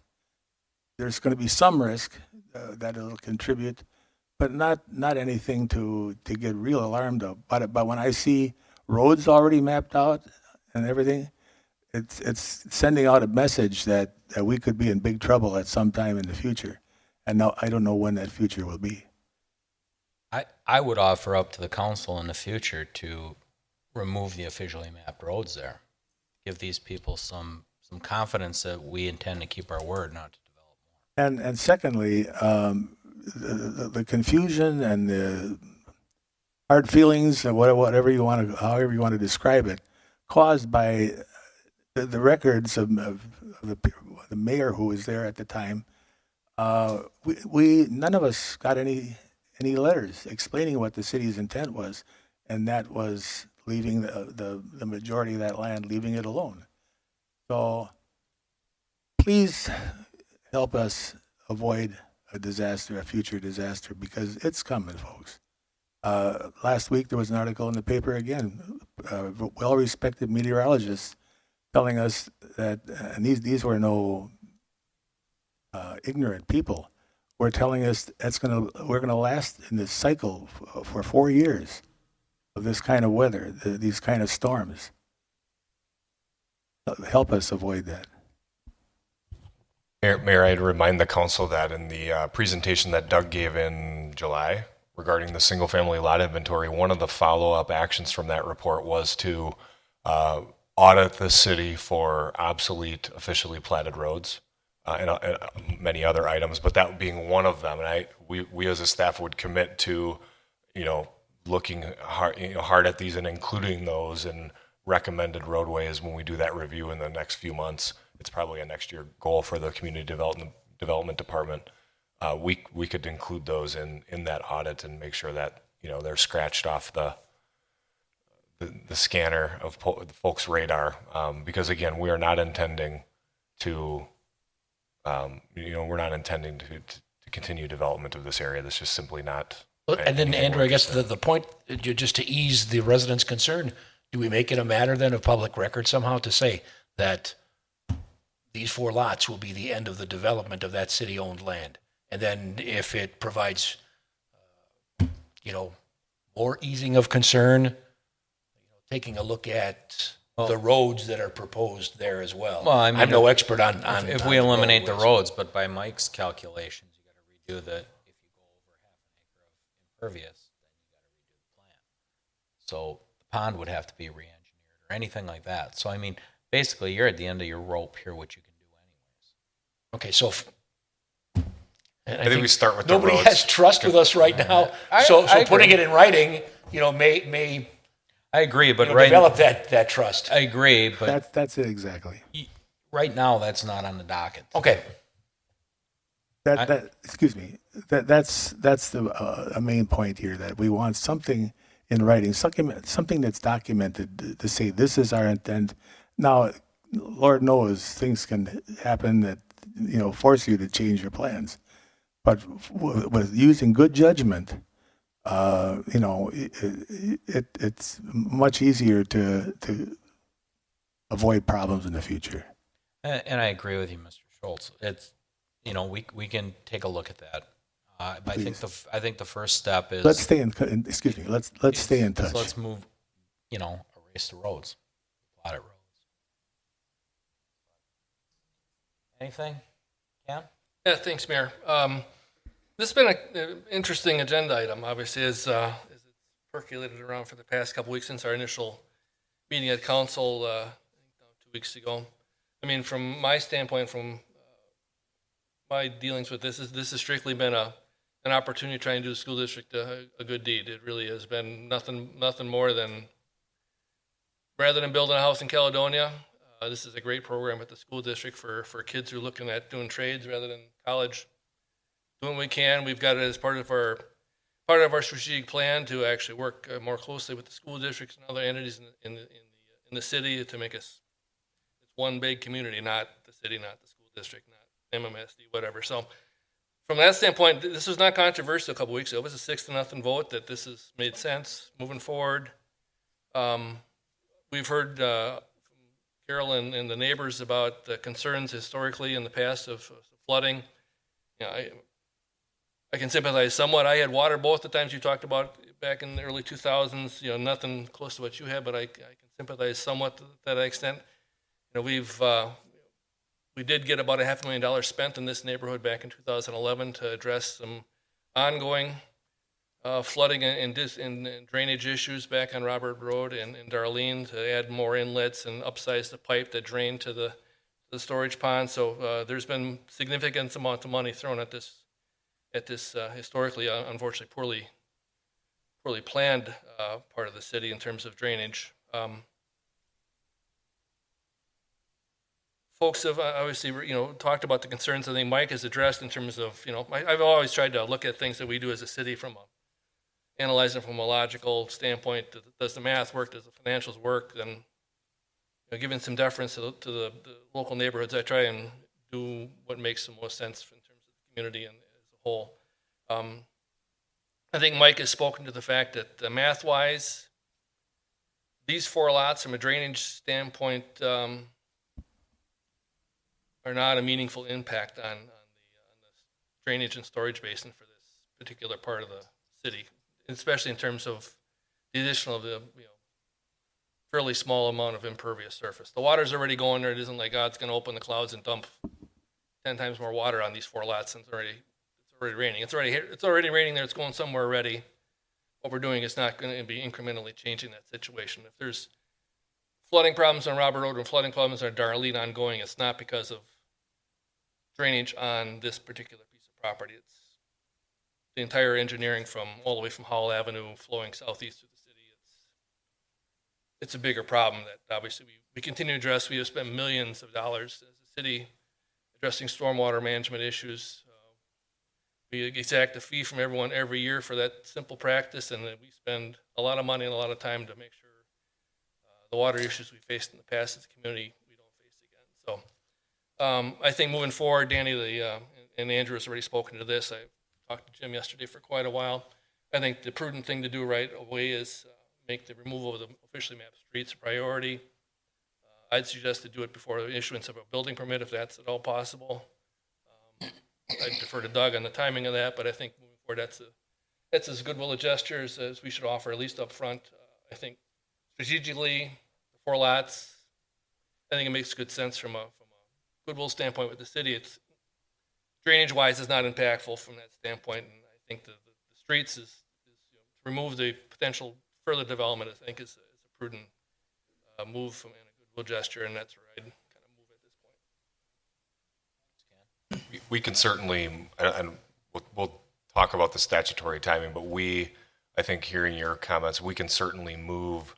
There's going to be some risk that it'll contribute, but not anything to get real alarmed about it. But when I see roads already mapped out and everything, it's sending out a message that we could be in big trouble at some time in the future. And now I don't know when that future will be.
I would offer up to the council in the future to remove the officially mapped roads there. Give these people some confidence that we intend to keep our word, not to develop more.
And secondly, the confusion and the hard feelings, and however you want to describe it, caused by the records of the mayor who was there at the time. We none of us got any letters explaining what the city's intent was, and that was leaving the majority of that land, leaving it alone. So please help us avoid a future disaster, because it's coming, folks. Last week there was an article in the paper again, well-respected meteorologists telling us that, and these were no ignorant people, were telling us we're gonna last in this cycle for 4 years of this kind of weather, these kind of storms. Help us avoid that.
Mayor, I'd remind the council that in the presentation that Doug gave in July regarding the single-family lot inventory, one of the follow-up actions from that report was to audit the city for obsolete, officially platted roads and many other items, but that being one of them. And we as a staff would commit to, looking hard at these and including those in recommended roadways when we do that review in the next few months. It's probably a next year goal for the community development department. We could include those in that audit and make sure that they're scratched off the scanner of the folks' radar, because again, we are not intending to continue development of this area. That's just simply not.
And then, Andrew, I guess the point, just to ease the residents' concern, do we make it a matter then of public record somehow to say that these 4 lots will be the end of the development of that city-owned land? And then if it provides, more easing of concern, taking a look at the roads that are proposed there as well.
Well, I mean,
I'm no expert on
if
on
we
the
eliminate the
roadways.
roads, but by Mike's calculations, you got to redo the, if you go over half an acre of impervious, then you got to redo the plan. So the pond would have to be re-engineered or anything like that. So I mean, basically, you're at the end of your rope here, what you can do anyways.
Okay, so
I think we start with the
nobody
roads.
has trust with us right now.
I
So
agree.
putting it in writing, may
I agree, but
develop that trust.
I agree, but
That's it exactly.
right now, that's not on the docket.
Okay.
Excuse me. That's the a main point here, that we want something in writing, something that's documented to say this is our intent. Now, Lord knows things can happen that force you to change your plans, but with using good judgment, it's much easier to avoid problems in the future.
And I agree with you, Mr. Schultz. It's, we can take a look at that. But I think the first step is
Let's stay in. Excuse me. Let's stay in touch.
Let's move. Erase the roads, plot it roads. Anything, Cam?
Yeah, thanks, Mayor. This has been an interesting agenda item, obviously, as it's percolated around for the past couple weeks since our initial meeting at council 2 weeks ago. I mean, from my standpoint, from my dealings with this has strictly been an opportunity to try and do the school district a good deed. It really has been nothing more than, rather than building a house in Caledonia, this is a great program at the school district for kids who are looking at doing trades rather than college. Doing what we can. We've got it as part of our strategic plan to actually work more closely with the school districts and other entities in the city to make us one big community, not the city, not the school district, not MMSD, whatever. So from that standpoint, this was not controversial a couple weeks ago. It was a 6-0 vote that this has made sense moving forward. We've heard from Carol and the neighbors about the concerns historically in the past of flooding. I can sympathize somewhat. I had water both the times you talked about back in the early 2000s. Nothing close to what you had, but I can sympathize somewhat to that extent. We did get about $500,000 spent in this neighborhood back in 2011 to address some ongoing flooding and drainage issues back on Robert Road and Darlene, to add more inlets and upsize the pipe that drained to the storage pond. So there's been significant amount of money thrown at this historically, unfortunately, poorly planned part of the city in terms of drainage. Folks have obviously, talked about the concerns I think Mike has addressed in terms of, I've always tried to look at things that we do as a city analyze them from a logical standpoint. Does the math work? Does the financials work? Then, giving some deference to the local neighborhoods, I try and do what makes the most sense in terms of the community and as a whole. I think Mike has spoken to the fact that math-wise, these 4 lots from a drainage standpoint are not a meaningful impact on the drainage and storage basin for this particular part of the city, especially in terms of the addition of the fairly small amount of impervious surface. The water's already going there. It isn't like God's going to open the clouds and dump 10 times more water on these 4 lots, and it's already raining. It's already raining there. It's going somewhere already. What we're doing is not going to be incrementally changing that situation. If there's flooding problems on Robert Road and flooding problems on Darlene ongoing, it's not because of drainage on this particular piece of property. It's the entire engineering from all the way from Howell Avenue flowing southeast through the city. It's a bigger problem that obviously we continue to address. We have spent millions of dollars as a city addressing stormwater management issues. We exact a fee from everyone every year for that simple practice, and we spend a lot of money and a lot of time to make sure the water issues we faced in the past as a community we don't face again. So I think moving forward, Danny and Andrew has already spoken to this. I talked to Jim yesterday for quite a while. I think the prudent thing to do right away is make the removal of the officially mapped streets a priority. I'd suggest to do it before the issuance of a building permit if that's at all possible. I'd defer to Doug on the timing of that, but I think moving forward that's as goodwill a gesture as we should offer, at least up front. I think strategically, the 4 lots. I think it makes good sense from a goodwill standpoint with the city. It's drainage-wise is not impactful from that standpoint, and I think the streets is to remove the potential further development. I think is a prudent move and a goodwill gesture, and that's where I'd kind of move at this point.
We can certainly, and we'll talk about the statutory timing, but I think hearing your comments, we can certainly move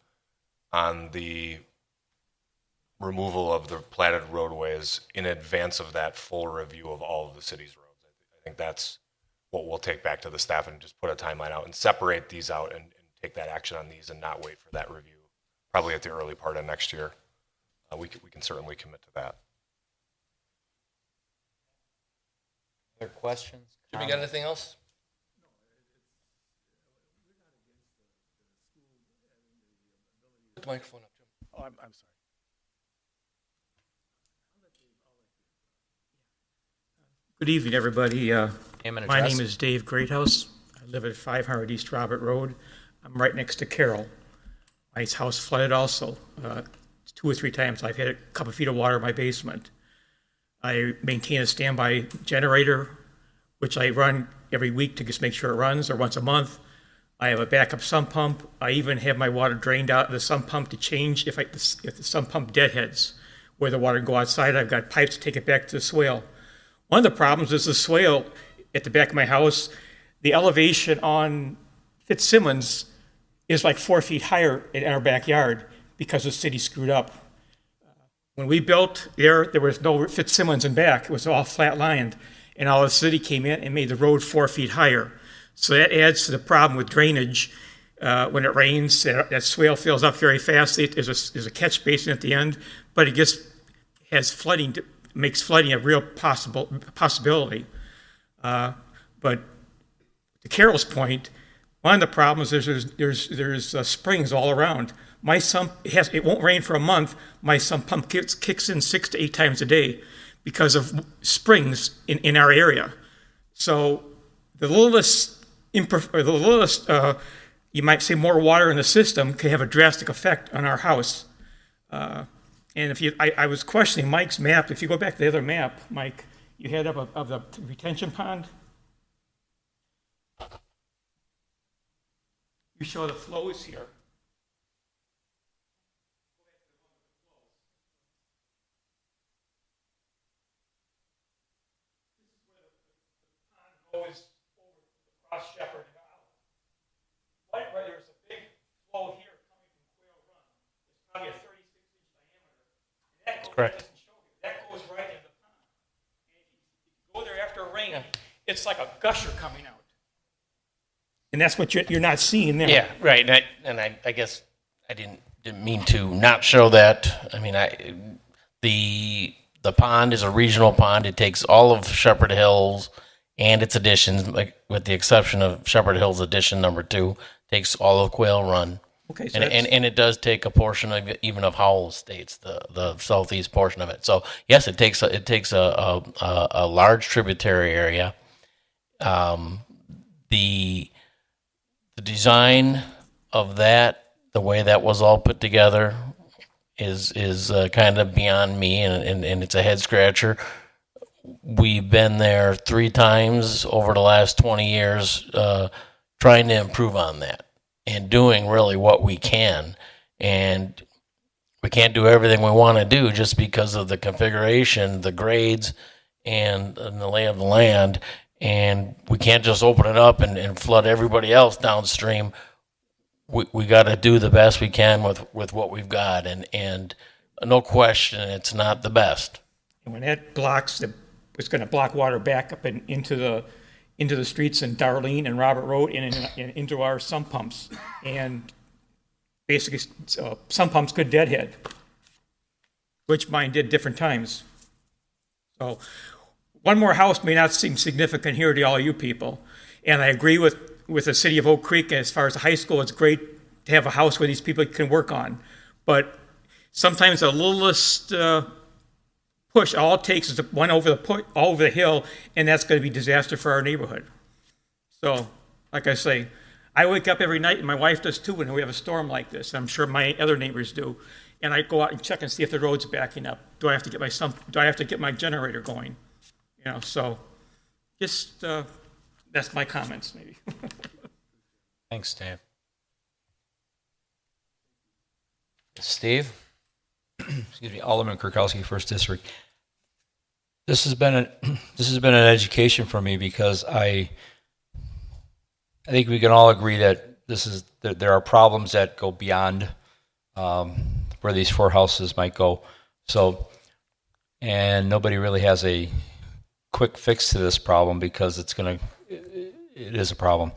on the removal of the platted roadways in advance of that full review of all of the city's roads. I think that's what we'll take back to the staff and just put a timeline out and separate these out and take that action on these and not wait for that review, probably at the early part of next year. We can certainly commit to that.
Other questions?
Jimmy, got anything else? Put the microphone up, Jim.
Oh, I'm sorry. Good evening, everybody. My name is Dave Greathouse. I live at 500 East Robert Road. I'm right next to Carroll. My house flooded also. 2 or 3 times. I've had a couple feet of water in my basement. I maintain a standby generator, which I run every week to just make sure it runs, or once a month. I have a backup sump pump. I even have my water drained out of the sump pump to change if the sump pump deadheads, where the water can go outside. I've got pipes to take it back to the swale. One of the problems is the swale at the back of my house. The elevation on Fitzsimmons is like 4 feet higher in our backyard because the city screwed up. When we built there was no Fitzsimmons in back. It was all flat land. And all the city came in and made the road 4 feet higher. So that adds to the problem with drainage. When it rains, that swale fills up very fast. There's a catch basin at the end, but it just has flooding, makes flooding a real possibility. But to Carol's point, one of the problems is there's springs all around. My sump, it won't rain for a month. My sump pump kicks in 6 to 8 times a day because of springs in our area. So the littlest, you might say, more water in the system can have a drastic effect on our house. And I was questioning Mike's map. If you go back to the other map, Mike, you had up of the retention pond. You show the flows here. Goes over across Shepherd and out. Right where there's a big flow here coming from Quail Run. It's probably a 36-inch diameter. And that
Correct.
That goes right into the pond. And if you go there after a rain, it's like a gusher coming out. And that's what you're not seeing there.
Yeah, right. And I guess I didn't mean to not show that. I mean, the pond is a regional pond. It takes all of Shepherd Hills and its additions, like with the exception of Shepherd Hills Addition number 2, takes all of Quail Run. Okay, so and it does take a portion of even of Howell Estates, the southeast portion of it. So yes, it takes a large tributary area. The design of that, the way that was all put together, is kind of beyond me, and it's a head scratcher. We've been there 3 times over the last 20 years, trying to improve on that and doing really what we can. And we can't do everything we want to do just because of the configuration, the grades, and the lay of the land. And we can't just open it up and flood everybody else downstream. We got to do the best we can with what we've got. And no question, it's not the best.
And when that blocks it's going to block water back up and into the streets in Darlene and Robert Road and into our sump pumps. And basically, sump pumps could deadhead, which mine did different times. So one more house may not seem significant here to all you people. And I agree with the city of Oak Creek as far as the high school. It's great to have a house where these people can work on. But sometimes the littlest push, all it takes is one over the hill, and that's going to be disaster for our neighborhood. So, like I say, I wake up every night, and my wife does too, when we have a storm like this. I'm sure my other neighbors do.
and I go out and check and see if the road's backing up. Do I have to get my generator going? You know, so just, that's my comments, maybe.
Thanks, Dave. Steve?
Excuse me, Alderman Kirkowski, First District. This has been an education for me because I think we can all agree that there are problems that go beyond where these 4 houses might go. So, and nobody really has a quick fix to this problem because it is a problem.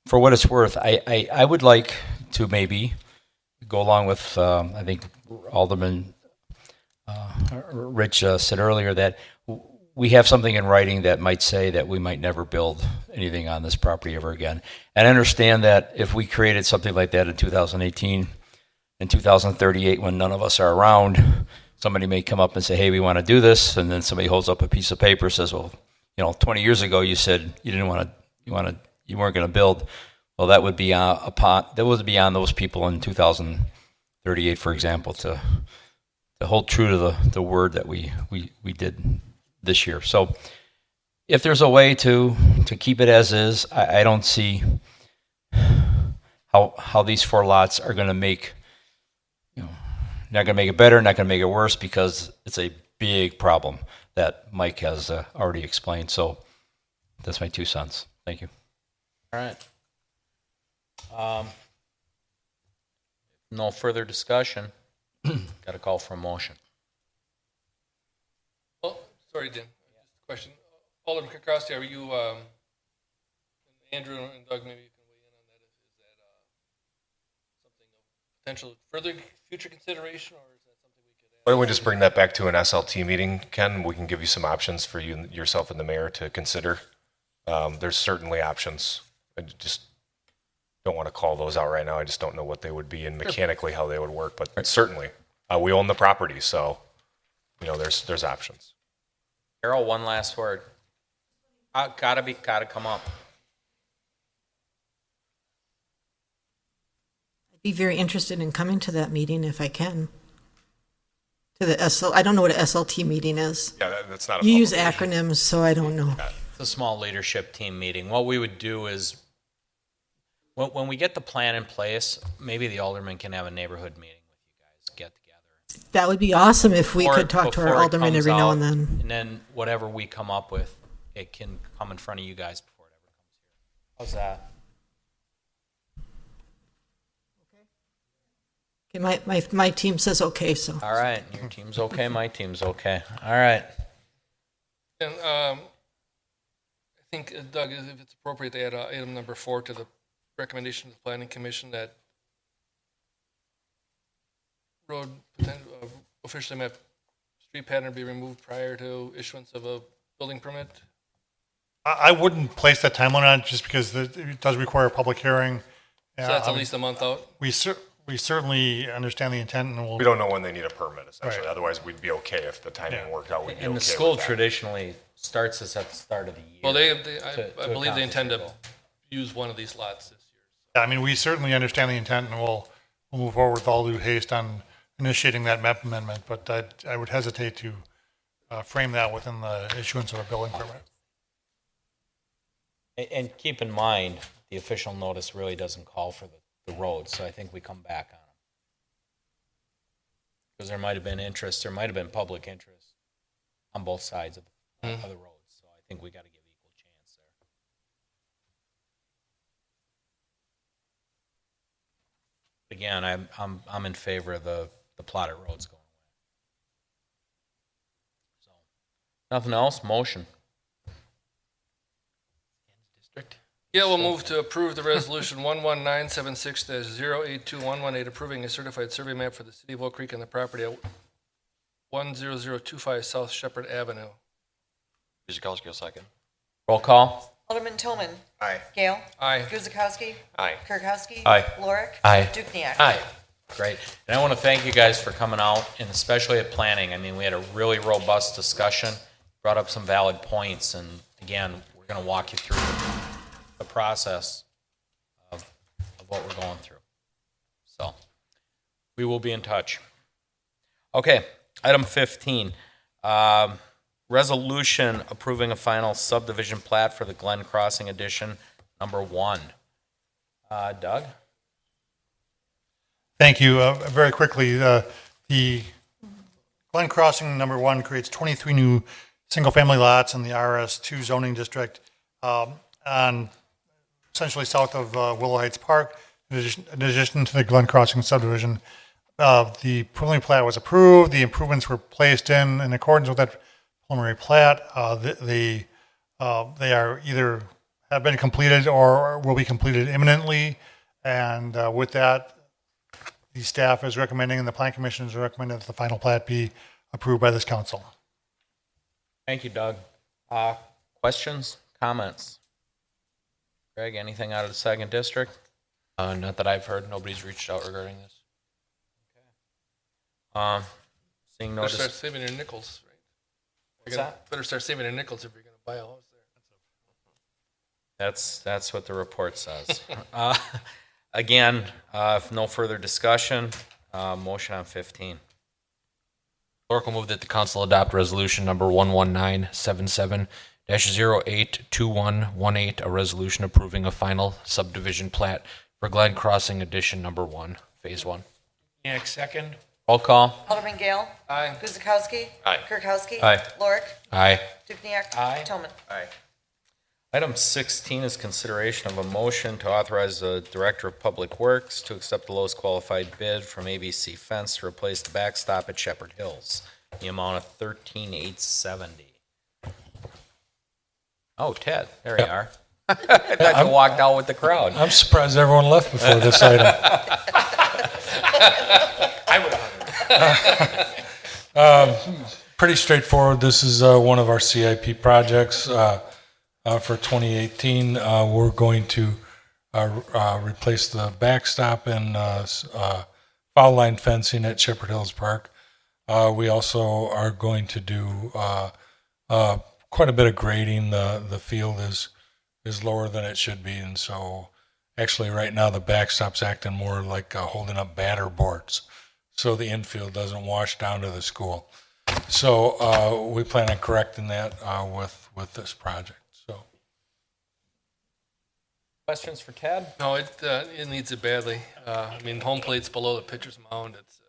For what it's worth, I would like to maybe go along with, I think Alderman Rich said earlier that we have something in writing that might say that we might never build anything on this property ever again. And I understand that if we created something like that in 2018, in 2038, when none of us are around, somebody may come up and say, hey, we want to do this. And then somebody holds up a piece of paper and says, well, 20 years ago you said you weren't going to build. Well, that would be on those people in 2038, for example, to hold true to the word that we did this year. So if there's a way to keep it as is, I don't see how these 4 lots are going to make, not going to make it better, not going to make it worse, because it's a big problem that Mike has already explained. So that's my 2 cents. Thank you.
All right. No further discussion. Got a call for a motion.
Oh, sorry, Dan. Just a question. Alderman Kirkowski, are you, Andrew and Doug, maybe you can weigh in on that. Is that something of potential further future consideration, or is that something we could add?
Why don't we just bring that back to an SLT meeting, Ken? We can give you some options for yourself and the mayor to consider. There's certainly options. I just don't want to call those out right now. I just don't know what they would be and mechanically how they would work. But certainly, we own the property, so there's options.
Carol, one last word. Gotta come up.
I'd be very interested in coming to that meeting if I can. I don't know what an SLT meeting is.
Yeah, that's not.
You use acronyms, so I don't know.
It's a small leadership team meeting. What we would do is, when we get the plan in place, maybe the alderman can have a neighborhood meeting with you guys, get together.
That would be awesome if we could talk to our
Before it
alderman
comes
every now
out,
and then.
And then whatever we come up with, it can come in front of you guys before it ever comes here. How's that?
Okay, my team says okay, so.
All right, your team's okay, my team's okay. All right.
And I think, Doug, if it's appropriate to add item number 4 to the recommendation of the Planning Commission that road officially map street pattern be removed prior to issuance of a building permit?
I wouldn't place that time limit on it just because it does require a public hearing.
So that's at least a month out?
We certainly understand the intent, and
We don't know when they need a permit, essentially.
Right.
Otherwise, we'd be okay if the timing worked out. We'd be
And
okay
the school
with that.
traditionally starts this at the start of the year.
Well, I believe
accomplish
they intend to
their goal.
use one of these lots this year.
Yeah, I mean, we certainly understand the intent, and we'll move forward with all due haste on initiating that map amendment, but I would hesitate to frame that within the issuance of a building permit.
And keep in mind, the official notice really doesn't call for the road, so I think we come back on them. Because there might have been interest, there might have been public interest on both sides of the road, so I think we got to give equal chance there. Again, I'm in favor of the plotted roads going away. So, nothing else, motion.
Yeah, we'll move to approve the resolution 11976-082118 approving a certified survey map for the city of Oak Creek and the property at 10025 South Shepherd Avenue.
Guzekowski will second.
Roll call.
Alderman Tillman.
Aye.
Gale.
Aye.
Guzekowski.
Aye.
Kirkowski.
Aye.
Lorick.
Aye.
Dukenyak.
Aye. Great. And I want to thank you guys for coming out, and especially at planning. I mean, we had a really robust discussion, brought up some valid points, and again, we're going to walk you through the process of what we're going through. So We will be in touch. Okay, item 15. Resolution approving a final subdivision plat for the Glen Crossing Addition number 1. Doug?
Thank you. Very quickly, the Glen Crossing number 1 creates 23 new single-family lots in the RS2 zoning district on essentially south of Willow Heights Park, in addition to the Glen Crossing subdivision. The preliminary plat was approved. The improvements were placed in accordance with that preliminary plat. They are either have been completed or will be completed imminently. And with that, the staff is recommending and the Plan Commission is recommending that the final plat be approved by this council.
Thank you, Doug. Questions, comments? Greg, anything out of the second district?
Not that I've heard. Nobody's reached out regarding this.
Seeing no
Better start saving your nickels, right?
What's that?
Better start saving your nickels if you're going to buy a house there.
That's what the report says. Again, if no further discussion, motion on 15.
Clerk will move that the council adopt resolution number 11977-082118, a resolution approving a final subdivision plat for Glen Crossing Addition number 1, phase 1.
Dukenyak, second.
Roll call.
Alderman Gale.
Aye.
Guzekowski.
Aye.
Kirkowski.
Aye.
Lorik.
Aye.
Dukenyak.
Aye.
Toman.
Aye. Item 16 is consideration of a motion to authorize the Director of Public Works to accept the lowest qualified bid from ABC Fence to replace the backstop at Shepherd Hills, the amount of $13,870. Oh, Ted, there you are. I thought you walked out with the crowd.
I'm surprised everyone left before this item.
I would have.
Pretty straightforward. This is one of our CIP projects for 2018. We're going to replace the backstop and foul line fencing at Shepherd Hills Park. We also are going to do quite a bit of grading. The field is lower than it should be, and so actually right now the backstop's acting more like holding up batter boards, so the infield doesn't wash down to the school. So we plan on correcting that with this project. So
questions for Ted?
No, it needs it badly. I mean, home plate's below the pitcher's mound. It's a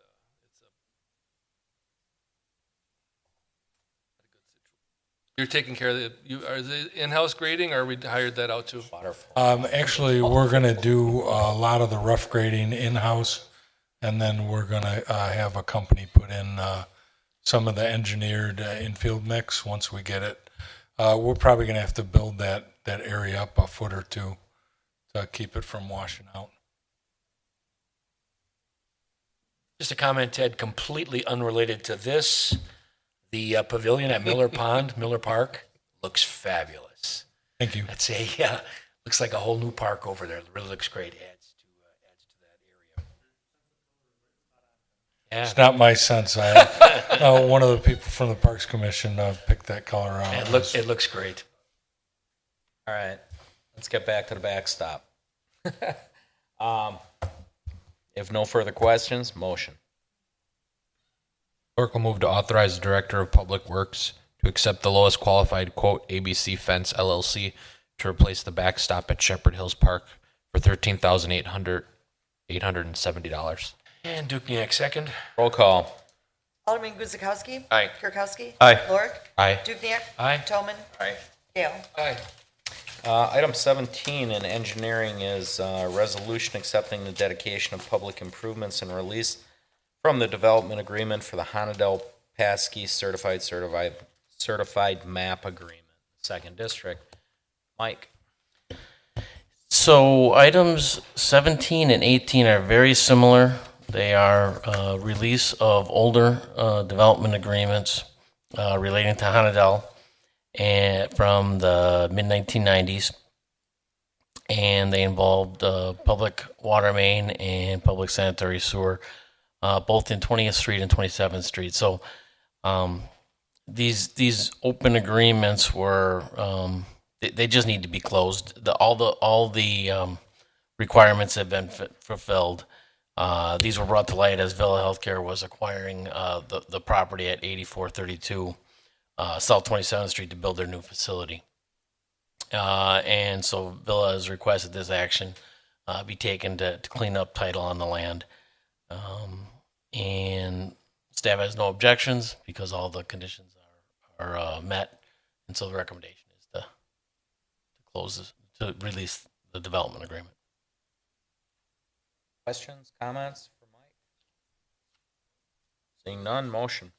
You're taking care of it. Are they in-house grading, or we hired that out too?
actually, we're going to do a lot of the rough grading in-house, and then we're going to have a company put in some of the engineered infield mix once we get it. We're probably going to have to build that area up a foot or two to keep it from washing out.
Just a comment, Ted, completely unrelated to this. The pavilion at Miller Park, looks fabulous.
Thank you.
That's looks like a whole new park over there. It really looks great. Adds to that area. Yeah.
It's not my sense. One of the people from the Parks Commission picked that color out.
It looks great.
All right, let's get back to the backstop. If no further questions, motion.
Clerk will move to authorize the Director of Public Works to accept the lowest qualified quote, ABC Fence LLC, to replace the backstop at Shepherd Hills Park for $13,870.
And Dukenyak, second.
Roll call.
Alderman Guzekowski.
Aye.
Kirkowski.
Aye.
Lorik.
Aye.
Dukenyak.
Aye.
Toman.
Aye.
Gale.
Aye.
Item 17 in engineering is resolution accepting the dedication of public improvements and release from the development agreement for the Hanadel Paskey certified map agreement, second district. Mike.
So items 17 and 18 are very similar. They are release of older development agreements relating to Hanadel and from the mid-1990s. And they involved public water main and public sanitary sewer, both in 20th Street and 27th Street. So these open agreements were they just need to be closed. All the requirements have been fulfilled. These were brought to light as Villa Healthcare was acquiring the property at 8432 South 27th Street to build their new facility. And so Villa has requested this action be taken to clean up title on the land. And staff has no objections because all the conditions are met. And so the recommendation is to close this, to release the development agreement.
Questions, comments for Mike? Seeing none, motion.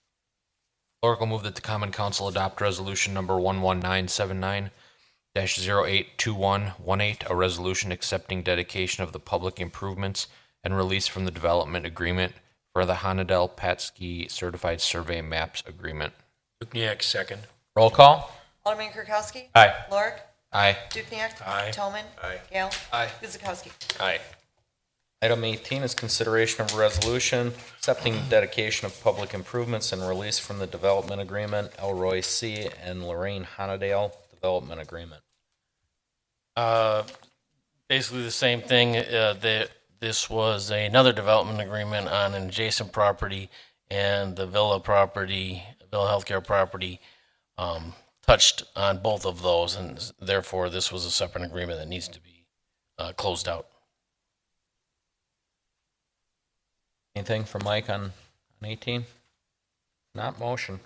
Lorick will move that the Common Council adopt resolution number 11979-082118, a resolution accepting dedication of the public improvements and release from the development agreement for the Hanadel Patsky Certified Survey Maps Agreement.
Dukniak, second.
Roll call.
Alderman Kirkowski.
Aye.
Lorik.
Aye.
Dukniak.
Aye.
Toman.
Aye.
Gale.
Aye.
Guzekowski.
Aye.
Item 18 is consideration of a resolution accepting dedication of public improvements and release from the development agreement, Elroy C. and Lorraine Hanadale Development Agreement.
Basically the same thing. This was another development agreement on an adjacent property, and the Villa Healthcare property, touched on both of those, and therefore this was a separate agreement that needs to be closed out.
Anything for Mike on 18? Not motion.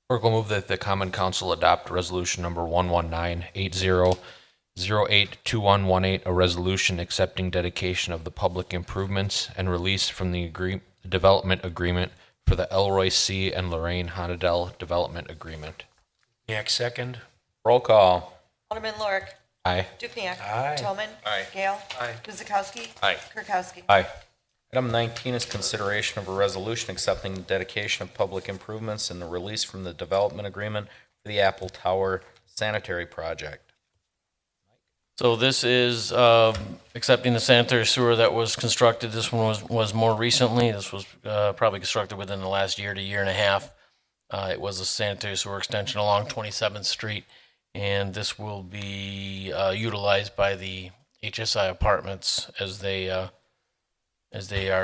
Lorick will move that the Common Council adopt resolution number 11980082118, a resolution accepting dedication of the public improvements and release from the development agreement for the Elroy C. and Lorraine Hanadel Development Agreement.
Dukniak, second.
Roll call.
Alderman Lorik.
Aye.
Dukniak.
Aye.
Toman.
Aye.
Gale.
Aye.
Guzekowski.
Aye.
Kirkowski.
Aye. Item 19 is consideration of a resolution accepting the dedication of public improvements and the release from the development agreement for the Apple Tower Sanitary Project.
So this is accepting the sanitary sewer that was constructed. This one was more recently. This was probably constructed within the last year to year and a half. It was a sanitary sewer extension along 27th Street, and this will be utilized by the HSI apartments as they are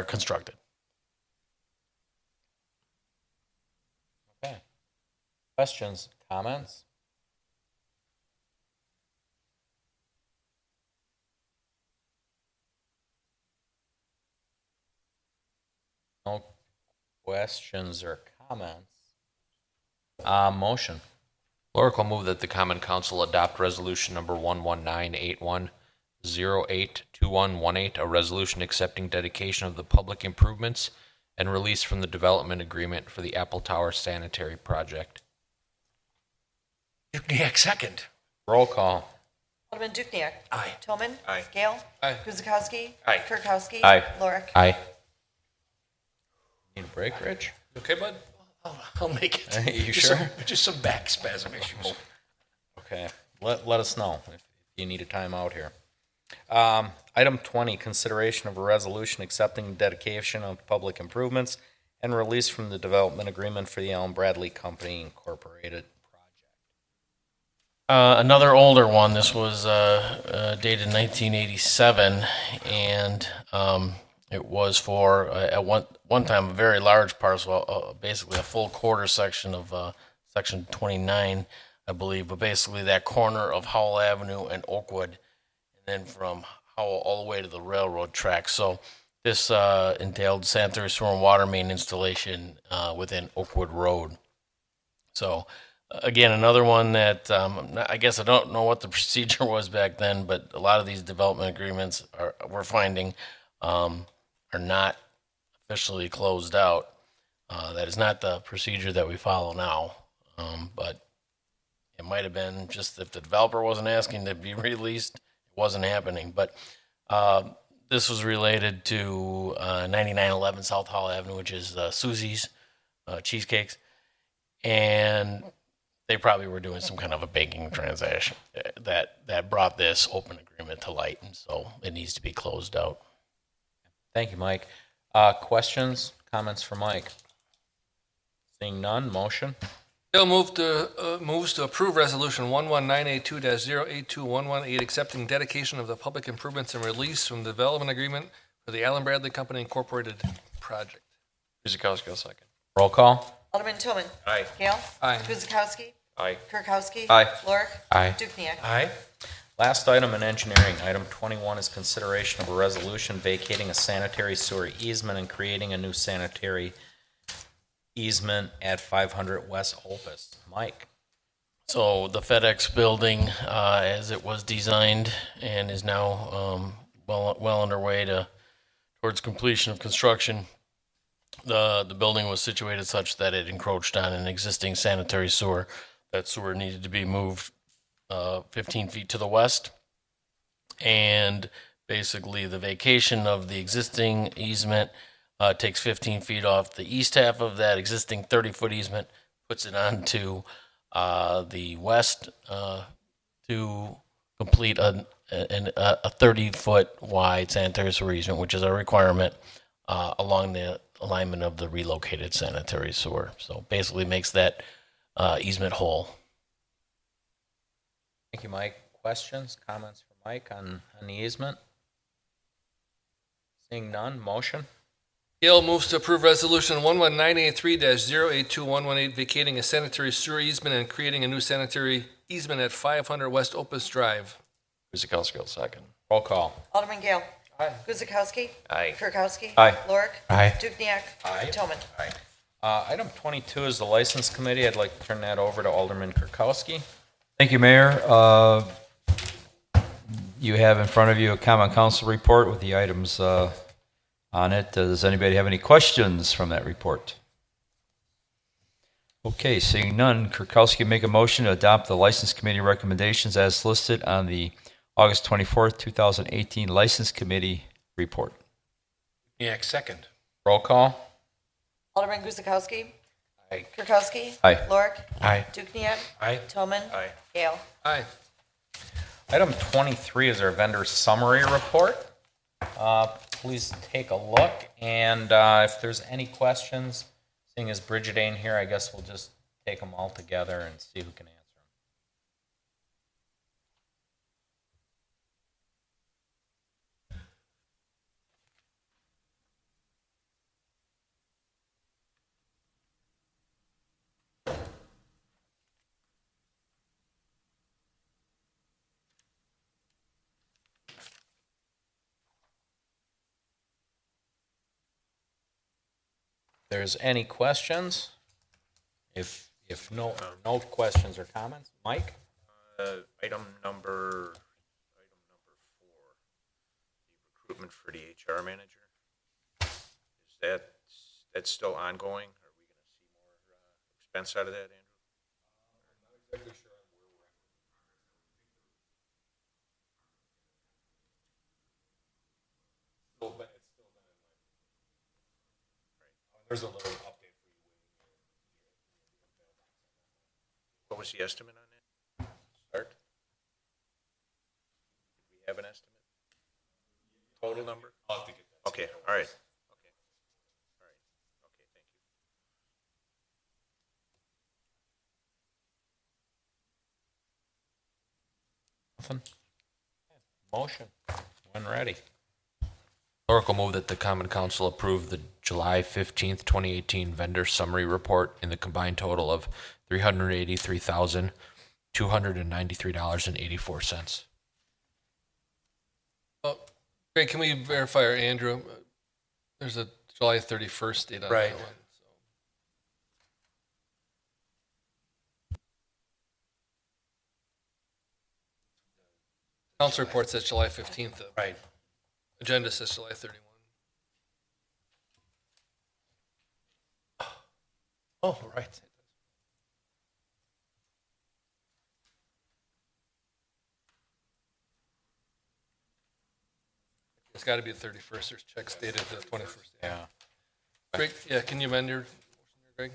constructed.
Okay. Questions, comments? No questions or comments. Motion.
Lorick will move that the Common Council adopt resolution number 11981082118, a resolution accepting dedication of the public improvements and release from the development agreement for the Apple Tower Sanitary Project.
Dukniak, second.
Roll call.
Alderman Dukniak.
Aye.
Toman.
Aye.
Gale.
Aye.
Guzekowski.
Aye.
Kirkowski.
Aye.
Lorik.
Aye. Need a break, Rich?
Okay, bud? I'll make it.
You
Just
sure?
Just some back spasm issues.
Okay, let us know if you need a timeout here. Item 20, consideration of a resolution accepting dedication of public improvements and release from the development agreement for the Allen Bradley Company Incorporated project.
Another older one. This was dated 1987, and it was for at one time a very large parcel, basically a full quarter section of section 29, I believe. But basically that corner of Howell Avenue and Oakwood, and then from Howell all the way to the railroad track. So this entailed sanitary sewer and water main installation within Oakwood Road. So again, another one that I guess I don't know what the procedure was back then, but a lot of these development agreements we're finding are not officially closed out. That is not the procedure that we follow now, but it might have been just if the developer wasn't asking to be released, it wasn't happening. But this was related to 9911 South Hall Avenue, which is Susie's Cheesecakes, and they probably were doing some kind of a banking transaction that brought this open agreement to light, and so it needs to be closed out.
Thank you, Mike. Questions, comments for Mike? Seeing none, motion.
Bill moves to approve resolution 11982-082118, accepting dedication of the public improvements and release from the development agreement for for the Allen Bradley Company Incorporated project.
Guzekowski will second.
Roll call.
Alderman Toman.
Aye.
Gale.
Aye.
Guzekowski.
Aye.
Kirkowski.
Aye.
Lorik.
Aye.
Dukenyak.
Aye.
Last item in engineering, item 21 is consideration of a resolution vacating a sanitary sewer easement and creating a new sanitary easement at 500 West Opus. Mike?
So the FedEx building, as it was designed and is now well underway towards completion of construction, the building was situated such that it encroached on an existing sanitary sewer. That sewer needed to be moved 15 feet to the west, and basically the vacation of the existing easement takes 15 feet off the east half of that existing 30-foot easement, puts it onto the west to complete a 30-foot wide sanitary sewer easement, which is a requirement along the alignment of the relocated sanitary sewer. So basically makes that easement whole.
Thank you, Mike. Questions, comments for Mike on the easement? Seeing none, motion?
Gale moves to approve resolution 11983-082118 vacating a sanitary sewer easement and creating a new sanitary easement at 500 West Opus Drive.
Guzekowski will second.
Roll call.
Alderman Gale.
Aye.
Guzekowski.
Aye.
Kirkowski.
Aye.
Lorik.
Aye.
Dukenyak.
Aye.
Toman.
Item 22 is the License Committee. I'd like to turn that over to Alderman Kirkowski.
Thank you, Mayor. You have in front of you a common council report with the items on it. Does anybody have any questions from that report? Okay, seeing none, Kirkowski make a motion to adopt the License Committee recommendations as listed on the August 24th, 2018 License Committee report.
Dukenyak, second.
Roll call.
Alderman Guzekowski.
Aye.
Kirkowski.
Aye.
Lorik.
Aye.
Dukenyak.
Aye.
Toman.
Aye.
Gale.
Aye.
Item 23 is our vendor summary report. Please take a look, and if there's any questions, seeing as Bridget ain't here, I guess we'll just take them all together and see who can answer them. There's any questions? If no questions or comments, Mike?
Item number 4, the recruitment for the HR manager. Is that's still ongoing? Are we going to see more expense out of that, Andrew?
I'm not exactly sure where we're at. It's still been in line. Right. There's a little update for you.
What was the estimate on that? Start? Do we have an estimate? Total number?
I'll have to get that.
Okay, all right. Okay. All right. Okay, thank you.
Nothing? Motion, when ready.
Lorik will move that the Common Council approve the July 15th, 2018 vendor summary report in the combined total of $383,293.84.
Greg, can we verify, or Andrew, there's a July 31st date on
Right.
that one. So. Council report says July 15th, though.
Right.
Agenda says July 31.
Oh, right.
It's got to be the 31st. There's checks dated the 21st.
Yeah.
Greg, yeah, can you amend your motion there, Greg?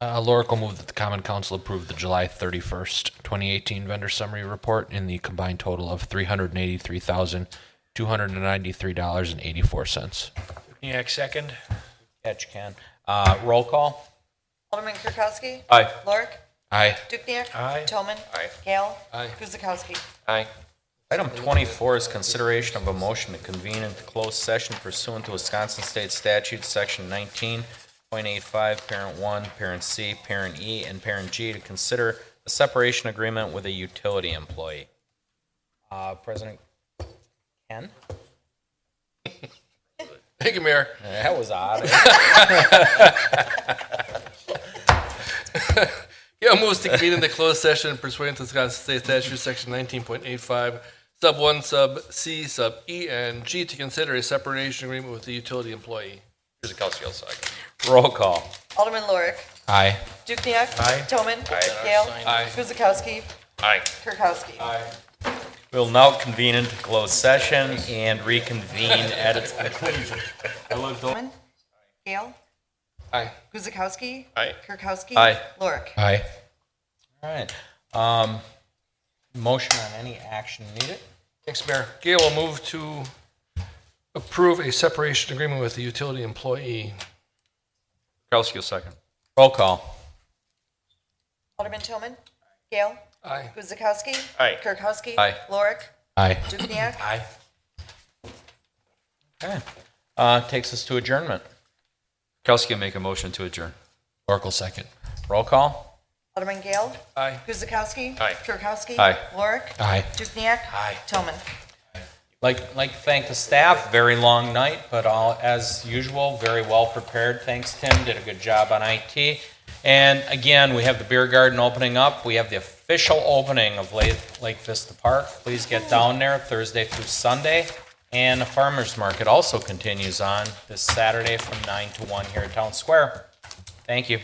Lorik will move that the Common Council approve the July 31st, 2018 vendor summary report in the combined total of $383,293.84.
Dukenyak, second.
Catch can. Roll call.
Alderman Kirkowski.
Aye.
Lorik.
Aye.
Dukenyak.
Aye.
Toman.
Aye.
Gale.
Aye.
Guzekowski.
Aye.
Item 24 is consideration of a motion to convene into closed session pursuant to Wisconsin State Statute, Section 19.85, Parent 1, Parent C, Parent E, and Parent G to consider a separation agreement with a utility employee. President Ken?
Thank you, Mayor.
That was odd.
Gail moves to convene into closed session pursuant to Wisconsin State Statute, Section 19.85, Sub 1, Sub C, Sub E, and G to consider a separation agreement with the utility employee.
Guzekowski, second.
Roll call.
Alderman Lorik.
Aye.
Dukenyak.
Aye.
Toman.
Aye.
Gale.
Aye.
Guzekowski.
Aye.
Kirkowski.
We'll now convene into closed session and reconvene at its conclusion.
Toman. Gale.
Aye.
Guzekowski.
Aye.
Kirkowski.
Aye.
Lorik.
Aye. All right. Motion on any action needed?
Thanks, Mayor. Gail will move to approve a separation agreement with the utility employee.
Kirkowski, second.
Roll call.
Alderman Toman. Gale.
Aye.
Guzekowski.
Aye.
Kirkowski.
Aye.
Lorik.
Aye.
Dukenyak.
Aye. Okay. Takes us to adjournment.
Kirkowski will make a motion to adjourn.
Oracle second.
Roll call.
Alderman Gale.
Aye.
Guzekowski.
Aye.
Kirkowski.
Aye.
Lorik.
Aye.
Dukenyak.
Aye.
Toman.
Like to thank the staff. Very long night, but all as usual, very well prepared. Thanks, Tim. Did a good job on IT. And again, we have the beer garden opening up. We have the official opening of Lake Vista Park. Please get down there Thursday through Sunday. And the farmers market also continues on this Saturday from 9 to 1 here at Town Square. Thank you.